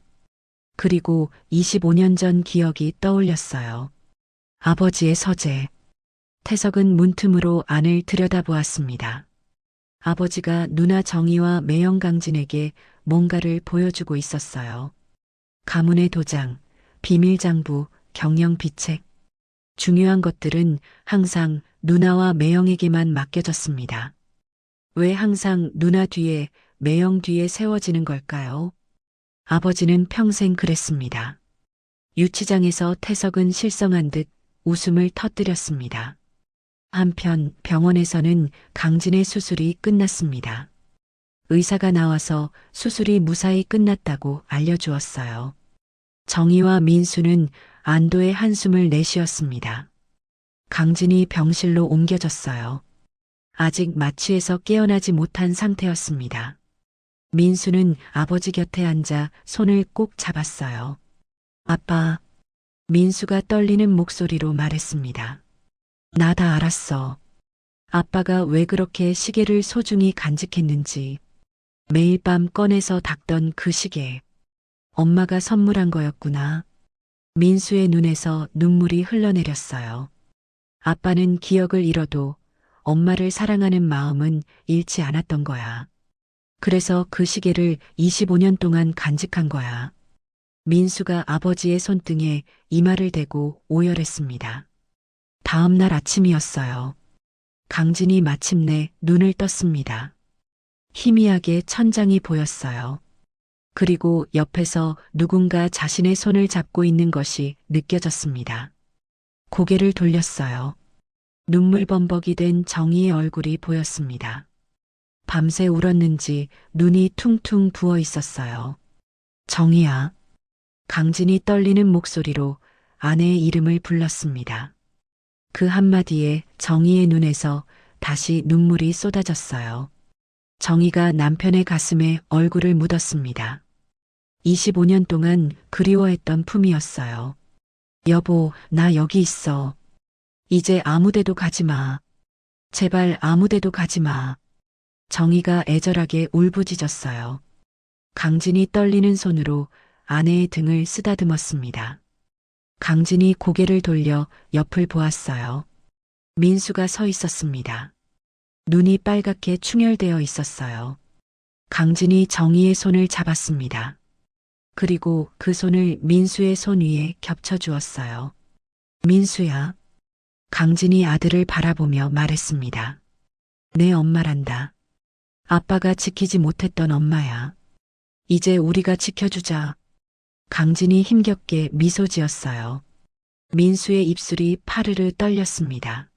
그리고 25년 전 기억이 떠올렸어요. 아버지의 서재. 태석은 문틈으로 안을 들여다보았습니다. 아버지가 누나 정희와 매형 강진에게 뭔가를 보여주고 있었어요. 가문의 도장, 비밀장부, 경영비책. 중요한 것들은 항상 누나와 매형에게만 맡겨졌습니다. 왜 항상 누나 뒤에, 매형 뒤에 세워지는 걸까요? 아버지는 평생 그랬습니다. 유치장에서 태석은 실성한 듯 웃음을 터뜨렸습니다. 한편 병원에서는 강진의 수술이 끝났습니다. 의사가 나와서 수술이 무사히 끝났다고 알려주었어요. 정희와 민수는 안도의 한숨을 내쉬었습니다. 강진이 병실로 옮겨졌어요. 아직 마취에서 깨어나지 못한 상태였습니다. 민수는 아버지 곁에 앉아 손을 꼭 잡았어요. 아빠, 민수가 떨리는 목소리로 말했습니다. 나 다 알았어. 아빠가 왜 그렇게 시계를 소중히 간직했는지. 매일 밤 꺼내서 닦던 그 시계. 엄마가 선물한 거였구나. 민수의 눈에서 눈물이 흘러내렸어요. 아빠는 기억을 잃어도 엄마를 사랑하는 마음은 잃지 않았던 거야. 그래서 그 시계를 25년 동안 간직한 거야. 민수가 아버지의 손등에 이마를 대고 오열했습니다. 다음 날 아침이었어요. 강진이 마침내 눈을 떴습니다. 희미하게 천장이 보였어요. 그리고 옆에서 누군가 자신의 손을 잡고 있는 것이 느껴졌습니다. 고개를 돌렸어요. 눈물범벅이 된 정희의 얼굴이 보였습니다. 밤새 울었는지 눈이 퉁퉁 부어 있었어요. 정희야. 강진이 떨리는 목소리로 아내의 이름을 불렀습니다. 그 한마디에 정희의 눈에서 다시 눈물이 쏟아졌어요. 정희가 남편의 가슴에 얼굴을 묻었습니다. 25년 동안 그리워했던 품이었어요. 여보, 나 여기 있어. 이제 아무데도 가지 마. 제발 아무데도 가지 마. 정희가 애절하게 울부짖었어요. 강진이 떨리는 손으로 아내의 등을 쓰다듬었습니다. 강진이 고개를 돌려 옆을 보았어요. 민수가 서 있었습니다. 눈이 빨갛게 충혈되어 있었어요. 강진이 정희의 손을 잡았습니다. 그리고 그 손을 민수의 손 위에 겹쳐주었어요. 민수야. 강진이 아들을 바라보며 말했습니다. 내 엄마란다. 아빠가 지키지 못했던 엄마야. 이제 우리가 지켜주자. 강진이 힘겹게 미소 지었어요. 민수의 입술이 파르르 떨렸습니다.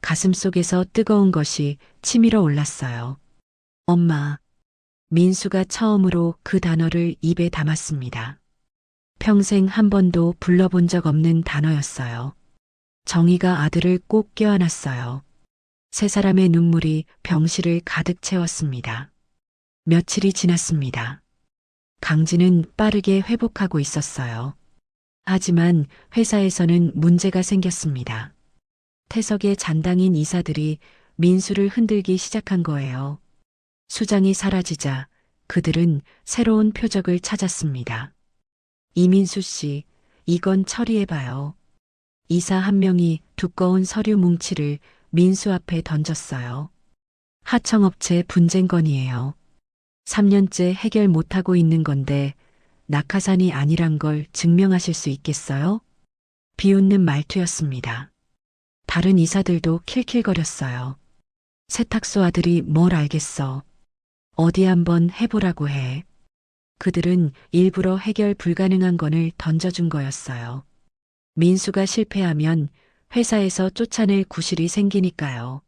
가슴속에서 뜨거운 것이 치밀어 올랐어요. 엄마. 민수가 처음으로 그 단어를 입에 담았습니다. 평생 한 번도 불러본 적 없는 단어였어요. 정희가 아들을 꼭 껴안았어요. 세 사람의 눈물이 병실을 가득 채웠습니다. 며칠이 지났습니다. 강진은 빠르게 회복하고 있었어요. 하지만 회사에서는 문제가 생겼습니다. 태석의 잔당인 이사들이 민수를 흔들기 시작한 거예요. 수장이 사라지자 그들은 새로운 표적을 찾았습니다. 이민수 씨, 이건 처리해봐요. 이사 한 명이 두꺼운 서류 뭉치를 민수 앞에 던졌어요. 하청업체 분쟁 건이에요. 3년째 해결 못하고 있는 건데 낙하산이 아니란 걸 증명하실 수 있겠어요? 비웃는 말투였습니다. 다른 이사들도 킬킬거렸어요. 세탁소 아들이 뭘 알겠어. 어디 한번 해보라고 해. 그들은 일부러 해결 불가능한 건을 던져준 거였어요. 민수가 실패하면 회사에서 쫓아낼 구실이 생기니까요.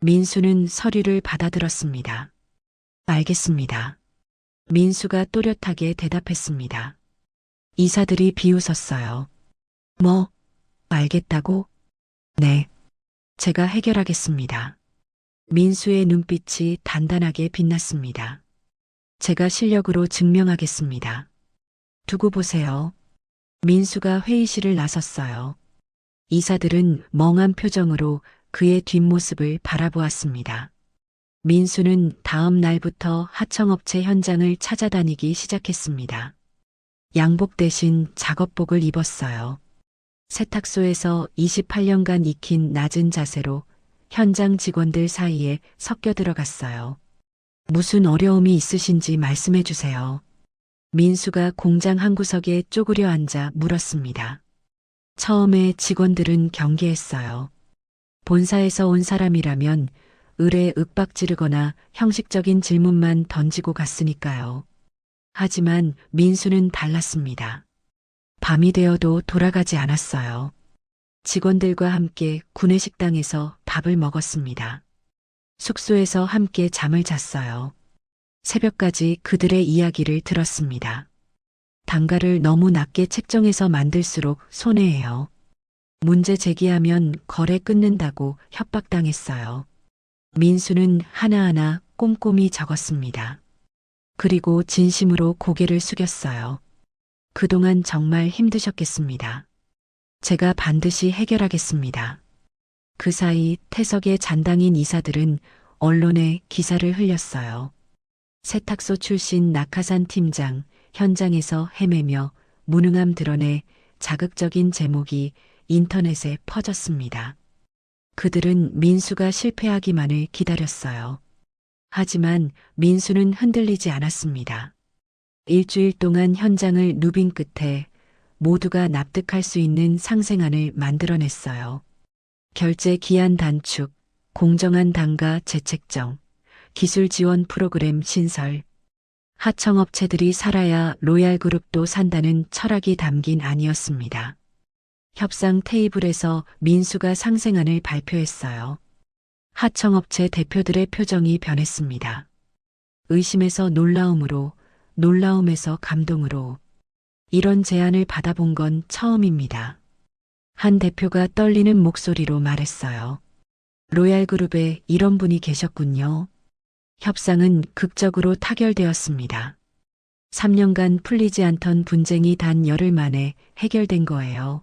민수는 서류를 받아들었습니다. 알겠습니다. 민수가 또렷하게 대답했습니다. 이사들이 비웃었어요. 뭐, 알겠다고? 네. 제가 해결하겠습니다. 민수의 눈빛이 단단하게 빛났습니다. 제가 실력으로 증명하겠습니다. 두고 보세요. 민수가 회의실을 나섰어요. 이사들은 멍한 표정으로 그의 뒷모습을 바라보았습니다. 민수는 다음 날부터 하청업체 현장을 찾아다니기 시작했습니다. 양복 대신 작업복을 입었어요. 세탁소에서 28년간 익힌 낮은 자세로 현장 직원들 사이에 섞여 들어갔어요. 무슨 어려움이 있으신지 말씀해 주세요. 민수가 공장 한 구석에 쪼그려 앉아 물었습니다. 처음에 직원들은 경계했어요. 본사에서 온 사람이라면 을에 윽박지르거나 형식적인 질문만 던지고 갔으니까요. 하지만 민수는 달랐습니다. 밤이 되어도 돌아가지 않았어요. 직원들과 함께 구내식당에서 밥을 먹었습니다. 숙소에서 함께 잠을 잤어요. 새벽까지 그들의 이야기를 들었습니다. 단가를 너무 낮게 책정해서 만들수록 손해예요. 문제 제기하면 거래 끊는다고 협박당했어요. 민수는 하나하나 꼼꼼히 적었습니다. 그리고 진심으로 고개를 숙였어요. 그동안 정말 힘드셨겠습니다. 제가 반드시 해결하겠습니다. 그 사이 태석의 잔당인 이사들은 언론에 기사를 흘렸어요. 세탁소 출신 낙하산 팀장 현장에서 헤매며 무능함 드러내 자극적인 제목이 인터넷에 퍼졌습니다. 그들은 민수가 실패하기만을 기다렸어요. 하지만 민수는 흔들리지 않았습니다. 일주일 동안 현장을 누빈 끝에 모두가 납득할 수 있는 상생안을 만들어냈어요. 결제 기한 단축, 공정한 단가 재책정, 기술 지원 프로그램 신설. 하청업체들이 살아야 로얄그룹도 산다는 철학이 담긴 안이었습니다. 협상 테이블에서 민수가 상생안을 발표했어요. 하청업체 대표들의 표정이 변했습니다. 의심에서 놀라움으로, 놀라움에서 감동으로. 이런 제안을 받아본 건 처음입니다. 한 대표가 떨리는 목소리로 말했어요. 로얄그룹에 이런 분이 계셨군요. 협상은 극적으로 타결되었습니다. 3년간 풀리지 않던 분쟁이 단 열흘 만에 해결된 거예요.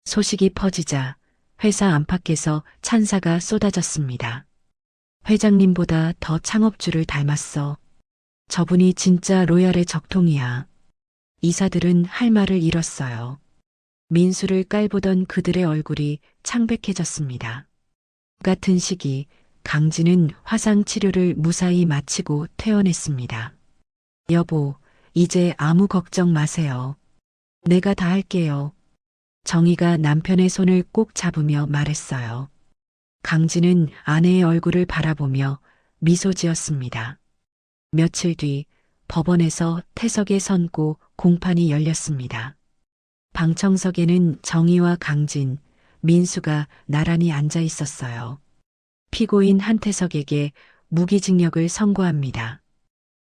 소식이 퍼지자 회사 안팎에서 찬사가 쏟아졌습니다. 회장님보다 더 창업주를 닮았어. 저분이 진짜 로얄의 적통이야. 이사들은 할 말을 잃었어요. 민수를 깔보던 그들의 얼굴이 창백해졌습니다. 같은 시기 강진은 화상 치료를 무사히 마치고 퇴원했습니다. 여보, 이제 아무 걱정 마세요. 내가 다 할게요. 정희가 남편의 손을 꼭 잡으며 말했어요. 강진은 아내의 얼굴을 바라보며 미소 지었습니다. 며칠 뒤 법원에서 태석의 선고 공판이 열렸습니다. 방청석에는 정희와 강진, 민수가 나란히 앉아 있었어요. 피고인 한태석에게 무기징역을 선고합니다.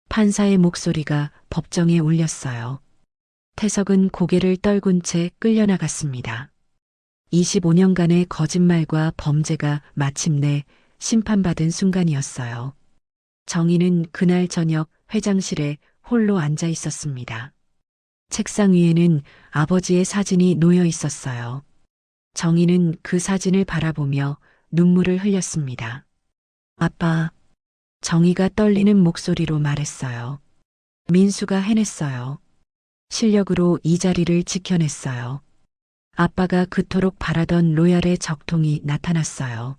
판사의 목소리가 법정에 울렸어요. 태석은 고개를 떨군 채 끌려나갔습니다. 25년간의 거짓말과 범죄가 마침내 심판받은 순간이었어요. 정희는 그날 저녁 회장실에 홀로 앉아 있었습니다. 책상 위에는 아버지의 사진이 놓여 있었어요. 정희는 그 사진을 바라보며 눈물을 흘렸습니다. 아빠, 정희가 떨리는 목소리로 말했어요. 민수가 해냈어요. 실력으로 이 자리를 지켜냈어요. 아빠가 그토록 바라던 로얄의 적통이 나타났어요.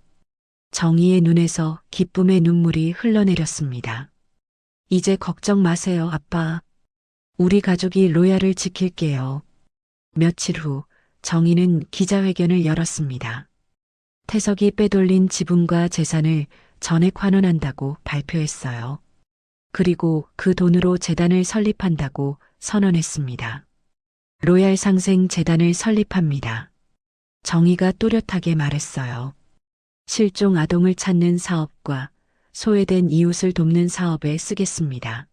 정희의 눈에서 기쁨의 눈물이 흘러내렸습니다. 이제 걱정 마세요, 아빠. 우리 가족이 로얄을 지킬게요. 며칠 후 정희는 기자회견을 열었습니다. 태석이 빼돌린 지분과 재산을 전액 환원한다고 발표했어요. 그리고 그 돈으로 재단을 설립한다고 선언했습니다. 로얄 상생 재단을 설립합니다. 정희가 또렷하게 말했어요. 실종 아동을 찾는 사업과 소외된 이웃을 돕는 사업에 쓰겠습니다.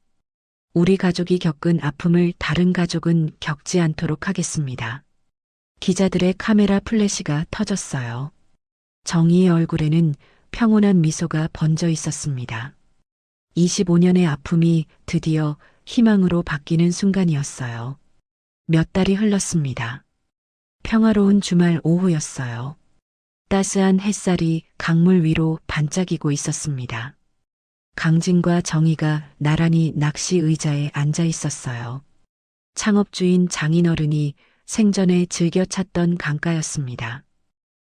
우리 가족이 겪은 아픔을 다른 가족은 겪지 않도록 하겠습니다. 기자들의 카메라 플래시가 터졌어요. 정희의 얼굴에는 평온한 미소가 번져 있었습니다. 25년의 아픔이 드디어 희망으로 바뀌는 순간이었어요. 몇 달이 흘렀습니다. 평화로운 주말 오후였어요. 따스한 햇살이 강물 위로 반짝이고 있었습니다. 강진과 정희가 나란히 낚시 의자에 앉아 있었어요. 창업주인 장인어른이 생전에 즐겨 찾던 강가였습니다.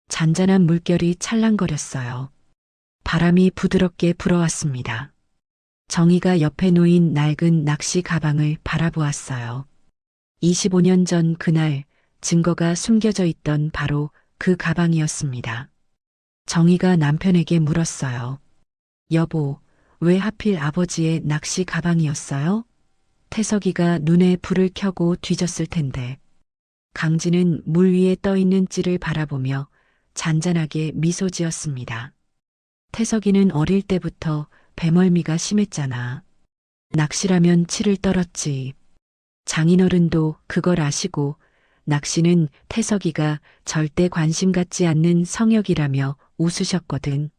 잔잔한 물결이 찰랑거렸어요. 바람이 부드럽게 불어왔습니다. 정희가 옆에 놓인 낡은 낚시 가방을 바라보았어요. 25년 전 그날 증거가 숨겨져 있던 바로 그 가방이었습니다. 정희가 남편에게 물었어요. 여보, 왜 하필 아버지의 낚시 가방이었어요? 태석이가 눈에 불을 켜고 뒤졌을 텐데. 강진은 물 위에 떠있는 찌를 바라보며 잔잔하게 미소 지었습니다. 태석이는 어릴 때부터 배멀미가 심했잖아. 낚시라면 찌를 떨었지. 장인어른도 그걸 아시고 낚시는 태석이가 절대 관심 갖지 않는 성역이라며 웃으셨거든.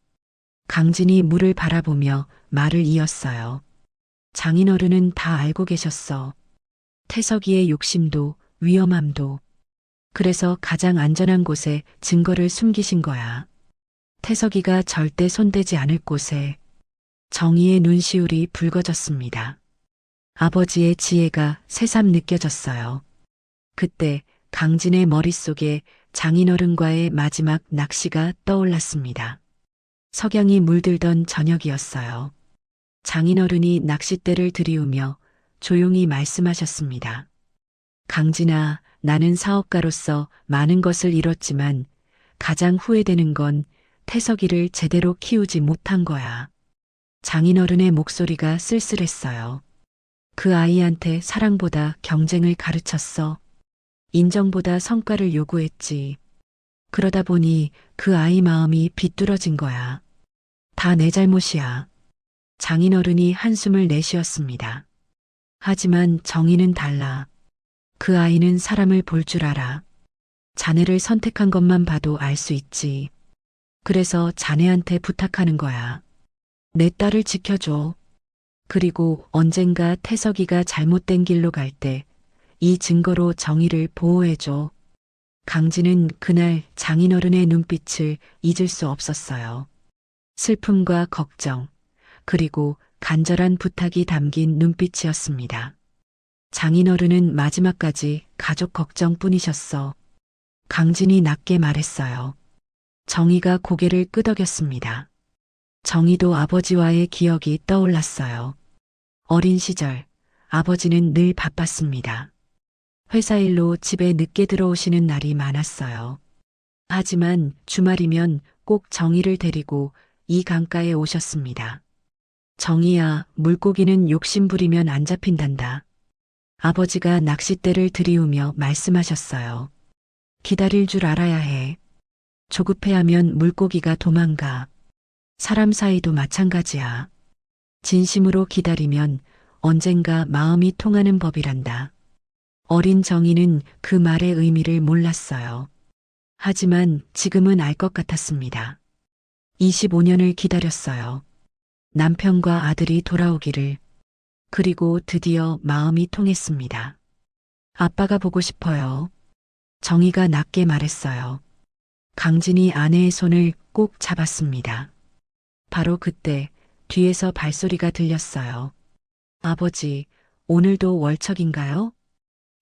강진이 물을 바라보며 말을 이었어요. 장인어른은 다 알고 계셨어. 태석이의 욕심도 위험함도. 그래서 가장 안전한 곳에 증거를 숨기신 거야. 태석이가 절대 손대지 않을 곳에. 정희의 눈시울이 붉어졌습니다. 아버지의 지혜가 새삼 느껴졌어요. 그때 강진의 머릿속에 장인어른과의 마지막 낚시가 떠올랐습니다. 석양이 물들던 저녁이었어요. 장인어른이 낚싯대를 들이우며 조용히 말씀하셨습니다. 강진아, 나는 사업가로서 많은 것을 이뤘지만 가장 후회되는 건 태석이를 제대로 키우지 못한 거야. 장인어른의 목소리가 쓸쓸했어요. 그 아이한테 사랑보다 경쟁을 가르쳤어. 인정보다 성과를 요구했지. 그러다 보니 그 아이 마음이 비뚤어진 거야. 다 내 잘못이야. 장인어른이 한숨을 내쉬었습니다. 하지만 정의는 달라. 그 아이는 사람을 볼 줄 알아. 자네를 선택한 것만 봐도 알 수 있지. 그래서 자네한테 부탁하는 거야. 내 딸을 지켜줘. 그리고 언젠가 태석이가 잘못된 길로 갈 때 이 증거로 정의를 보호해줘. 강진은 그날 장인어른의 눈빛을 잊을 수 없었어요. 슬픔과 걱정, 그리고 간절한 부탁이 담긴 눈빛이었습니다. 장인어른은 마지막까지 가족 걱정뿐이셨어. 강진이 낮게 말했어요. 정희가 고개를 끄덕였습니다. 정희도 아버지와의 기억이 떠올랐어요. 어린 시절, 아버지는 늘 바빴습니다. 회사 일로 집에 늦게 들어오시는 날이 많았어요. 하지만 주말이면 꼭 정희를 데리고 이 강가에 오셨습니다. 정희야, 물고기는 욕심부리면 안 잡힌단다. 아버지가 낚싯대를 들이우며 말씀하셨어요. 기다릴 줄 알아야 해. 조급해하면 물고기가 도망가. 사람 사이도 마찬가지야. 진심으로 기다리면 언젠가 마음이 통하는 법이란다. 어린 정희는 그 말의 의미를 몰랐어요. 하지만 지금은 알 것 같았습니다. 25년을 기다렸어요. 남편과 아들이 돌아오기를. 그리고 드디어 마음이 통했습니다. 아빠가 보고 싶어요. 정희가 낮게 말했어요. 강진이 아내의 손을 꼭 잡았습니다. 바로 그때 뒤에서 발소리가 들렸어요. 아버지, 오늘도 월척인가요?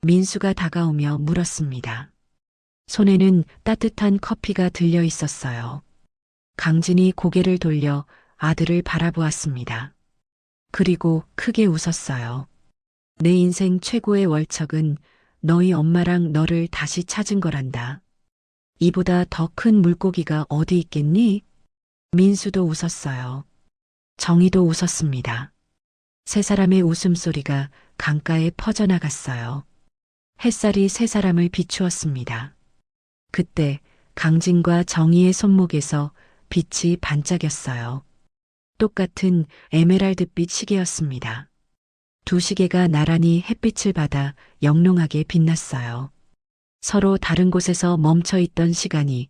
민수가 다가오며 물었습니다. 손에는 따뜻한 커피가 들려 있었어요. 강진이 고개를 돌려 아들을 바라보았습니다. 그리고 크게 웃었어요. 내 인생 최고의 월척은 너희 엄마랑 너를 다시 찾은 거란다. 이보다 더 큰 물고기가 어디 있겠니? 민수도 웃었어요. 정희도 웃었습니다. 세 사람의 웃음소리가 강가에 퍼져나갔어요. 햇살이 세 사람을 비추었습니다. 그때 강진과 정희의 손목에서 빛이 반짝였어요. 똑같은 에메랄드빛 시계였습니다. 두 시계가 나란히 햇빛을 받아 영롱하게 빛났어요. 서로 다른 곳에서 멈춰있던 시간이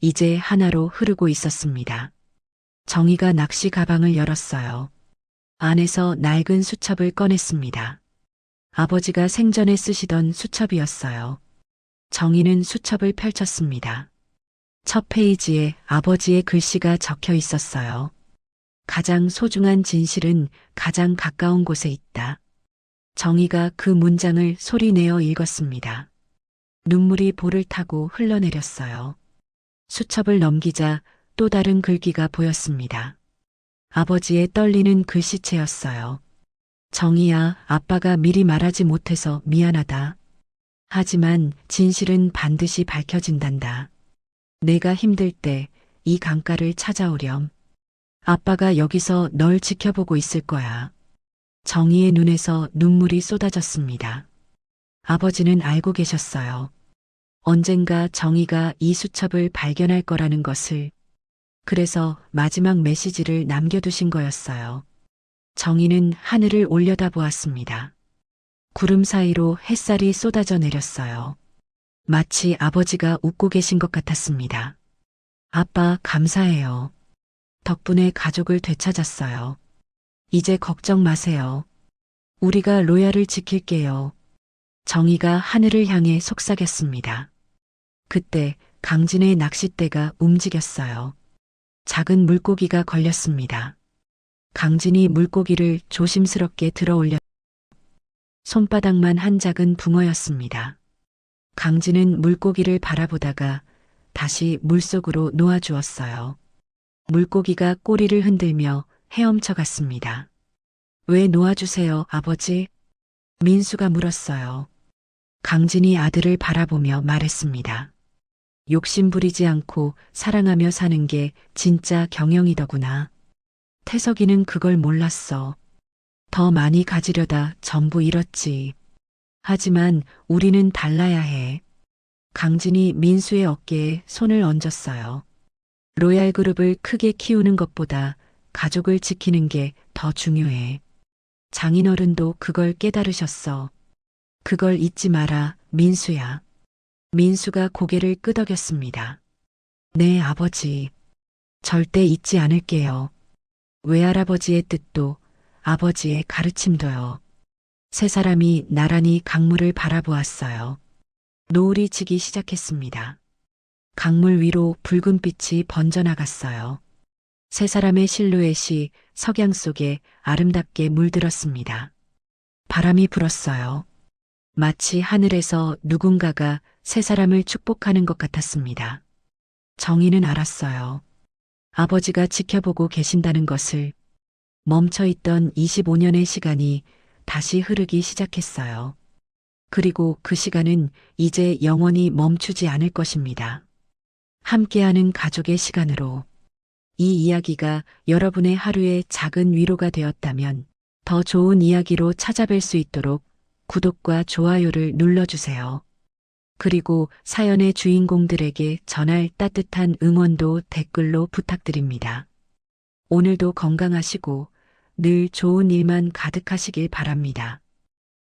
이제 하나로 흐르고 있었습니다. 정희가 낚시 가방을 열었어요. 안에서 낡은 수첩을 꺼냈습니다. 아버지가 생전에 쓰시던 수첩이었어요. 정희는 수첩을 펼쳤습니다. 첫 페이지에 아버지의 글씨가 적혀 있었어요. 가장 소중한 진실은 가장 가까운 곳에 있다. 정희가 그 문장을 소리내어 읽었습니다. 눈물이 볼을 타고 흘러내렸어요. 수첩을 넘기자 또 다른 글귀가 보였습니다. 아버지의 떨리는 글씨체였어요. 정희야, 아빠가 미리 말하지 못해서 미안하다. 하지만 진실은 반드시 밝혀진단다. 내가 힘들 때 이 강가를 찾아오렴. 아빠가 여기서 널 지켜보고 있을 거야. 정희의 눈에서 눈물이 쏟아졌습니다. 아버지는 알고 계셨어요. 언젠가 정희가 이 수첩을 발견할 거라는 것을. 그래서 마지막 메시지를 남겨두신 거였어요. 정희는 하늘을 올려다보았습니다. 구름 사이로 햇살이 쏟아져 내렸어요. 마치 아버지가 웃고 계신 것 같았습니다. 아빠, 감사해요. 덕분에 가족을 되찾았어요. 이제 걱정 마세요. 우리가 로얄을 지킬게요. 정희가 하늘을 향해 속삭였습니다. 그때 강진의 낚싯대가 움직였어요. 작은 물고기가 걸렸습니다. 강진이 물고기를 조심스럽게 들어올렸. 손바닥만 한 작은 붕어였습니다. 강진은 물고기를 바라보다가 다시 물속으로 놓아주었어요. 물고기가 꼬리를 흔들며 헤엄쳐 갔습니다. 왜 놓아주세요, 아버지? 민수가 물었어요. 강진이 아들을 바라보며 말했습니다. 욕심 부리지 않고 사랑하며 사는 게 진짜 경영이더구나. 태석이는 그걸 몰랐어. 더 많이 가지려다 전부 잃었지. 하지만 우리는 달라야 해. 강진이 민수의 어깨에 손을 얹었어요. 로얄그룹을 크게 키우는 것보다 가족을 지키는 게 더 중요해. 장인어른도 그걸 깨달으셨어. 그걸 잊지 마라, 민수야. 민수가 고개를 끄덕였습니다. 네, 아버지. 절대 잊지 않을게요. 외할아버지의 뜻도 아버지의 가르침도요. 세 사람이 나란히 강물을 바라보았어요. 노을이 지기 시작했습니다. 강물 위로 붉은 빛이 번져나갔어요. 세 사람의 실루엣이 석양 속에 아름답게 물들었습니다. 바람이 불었어요. 마치 하늘에서 누군가가 세 사람을 축복하는 것 같았습니다. 정희는 알았어요. 아버지가 지켜보고 계신다는 것을. 멈춰있던 25년의 시간이 다시 흐르기 시작했어요. 그리고 그 시간은 이제 영원히 멈추지 않을 것입니다. 함께하는 가족의 시간으로. 이 이야기가 여러분의 하루에 작은 위로가 되었다면 더 좋은 이야기로 찾아뵐 수 있도록 구독과 좋아요를 눌러주세요. 그리고 사연의 주인공들에게 전할 따뜻한 응원도 댓글로 부탁드립니다. 오늘도 건강하시고 늘 좋은 일만 가득하시길 바랍니다.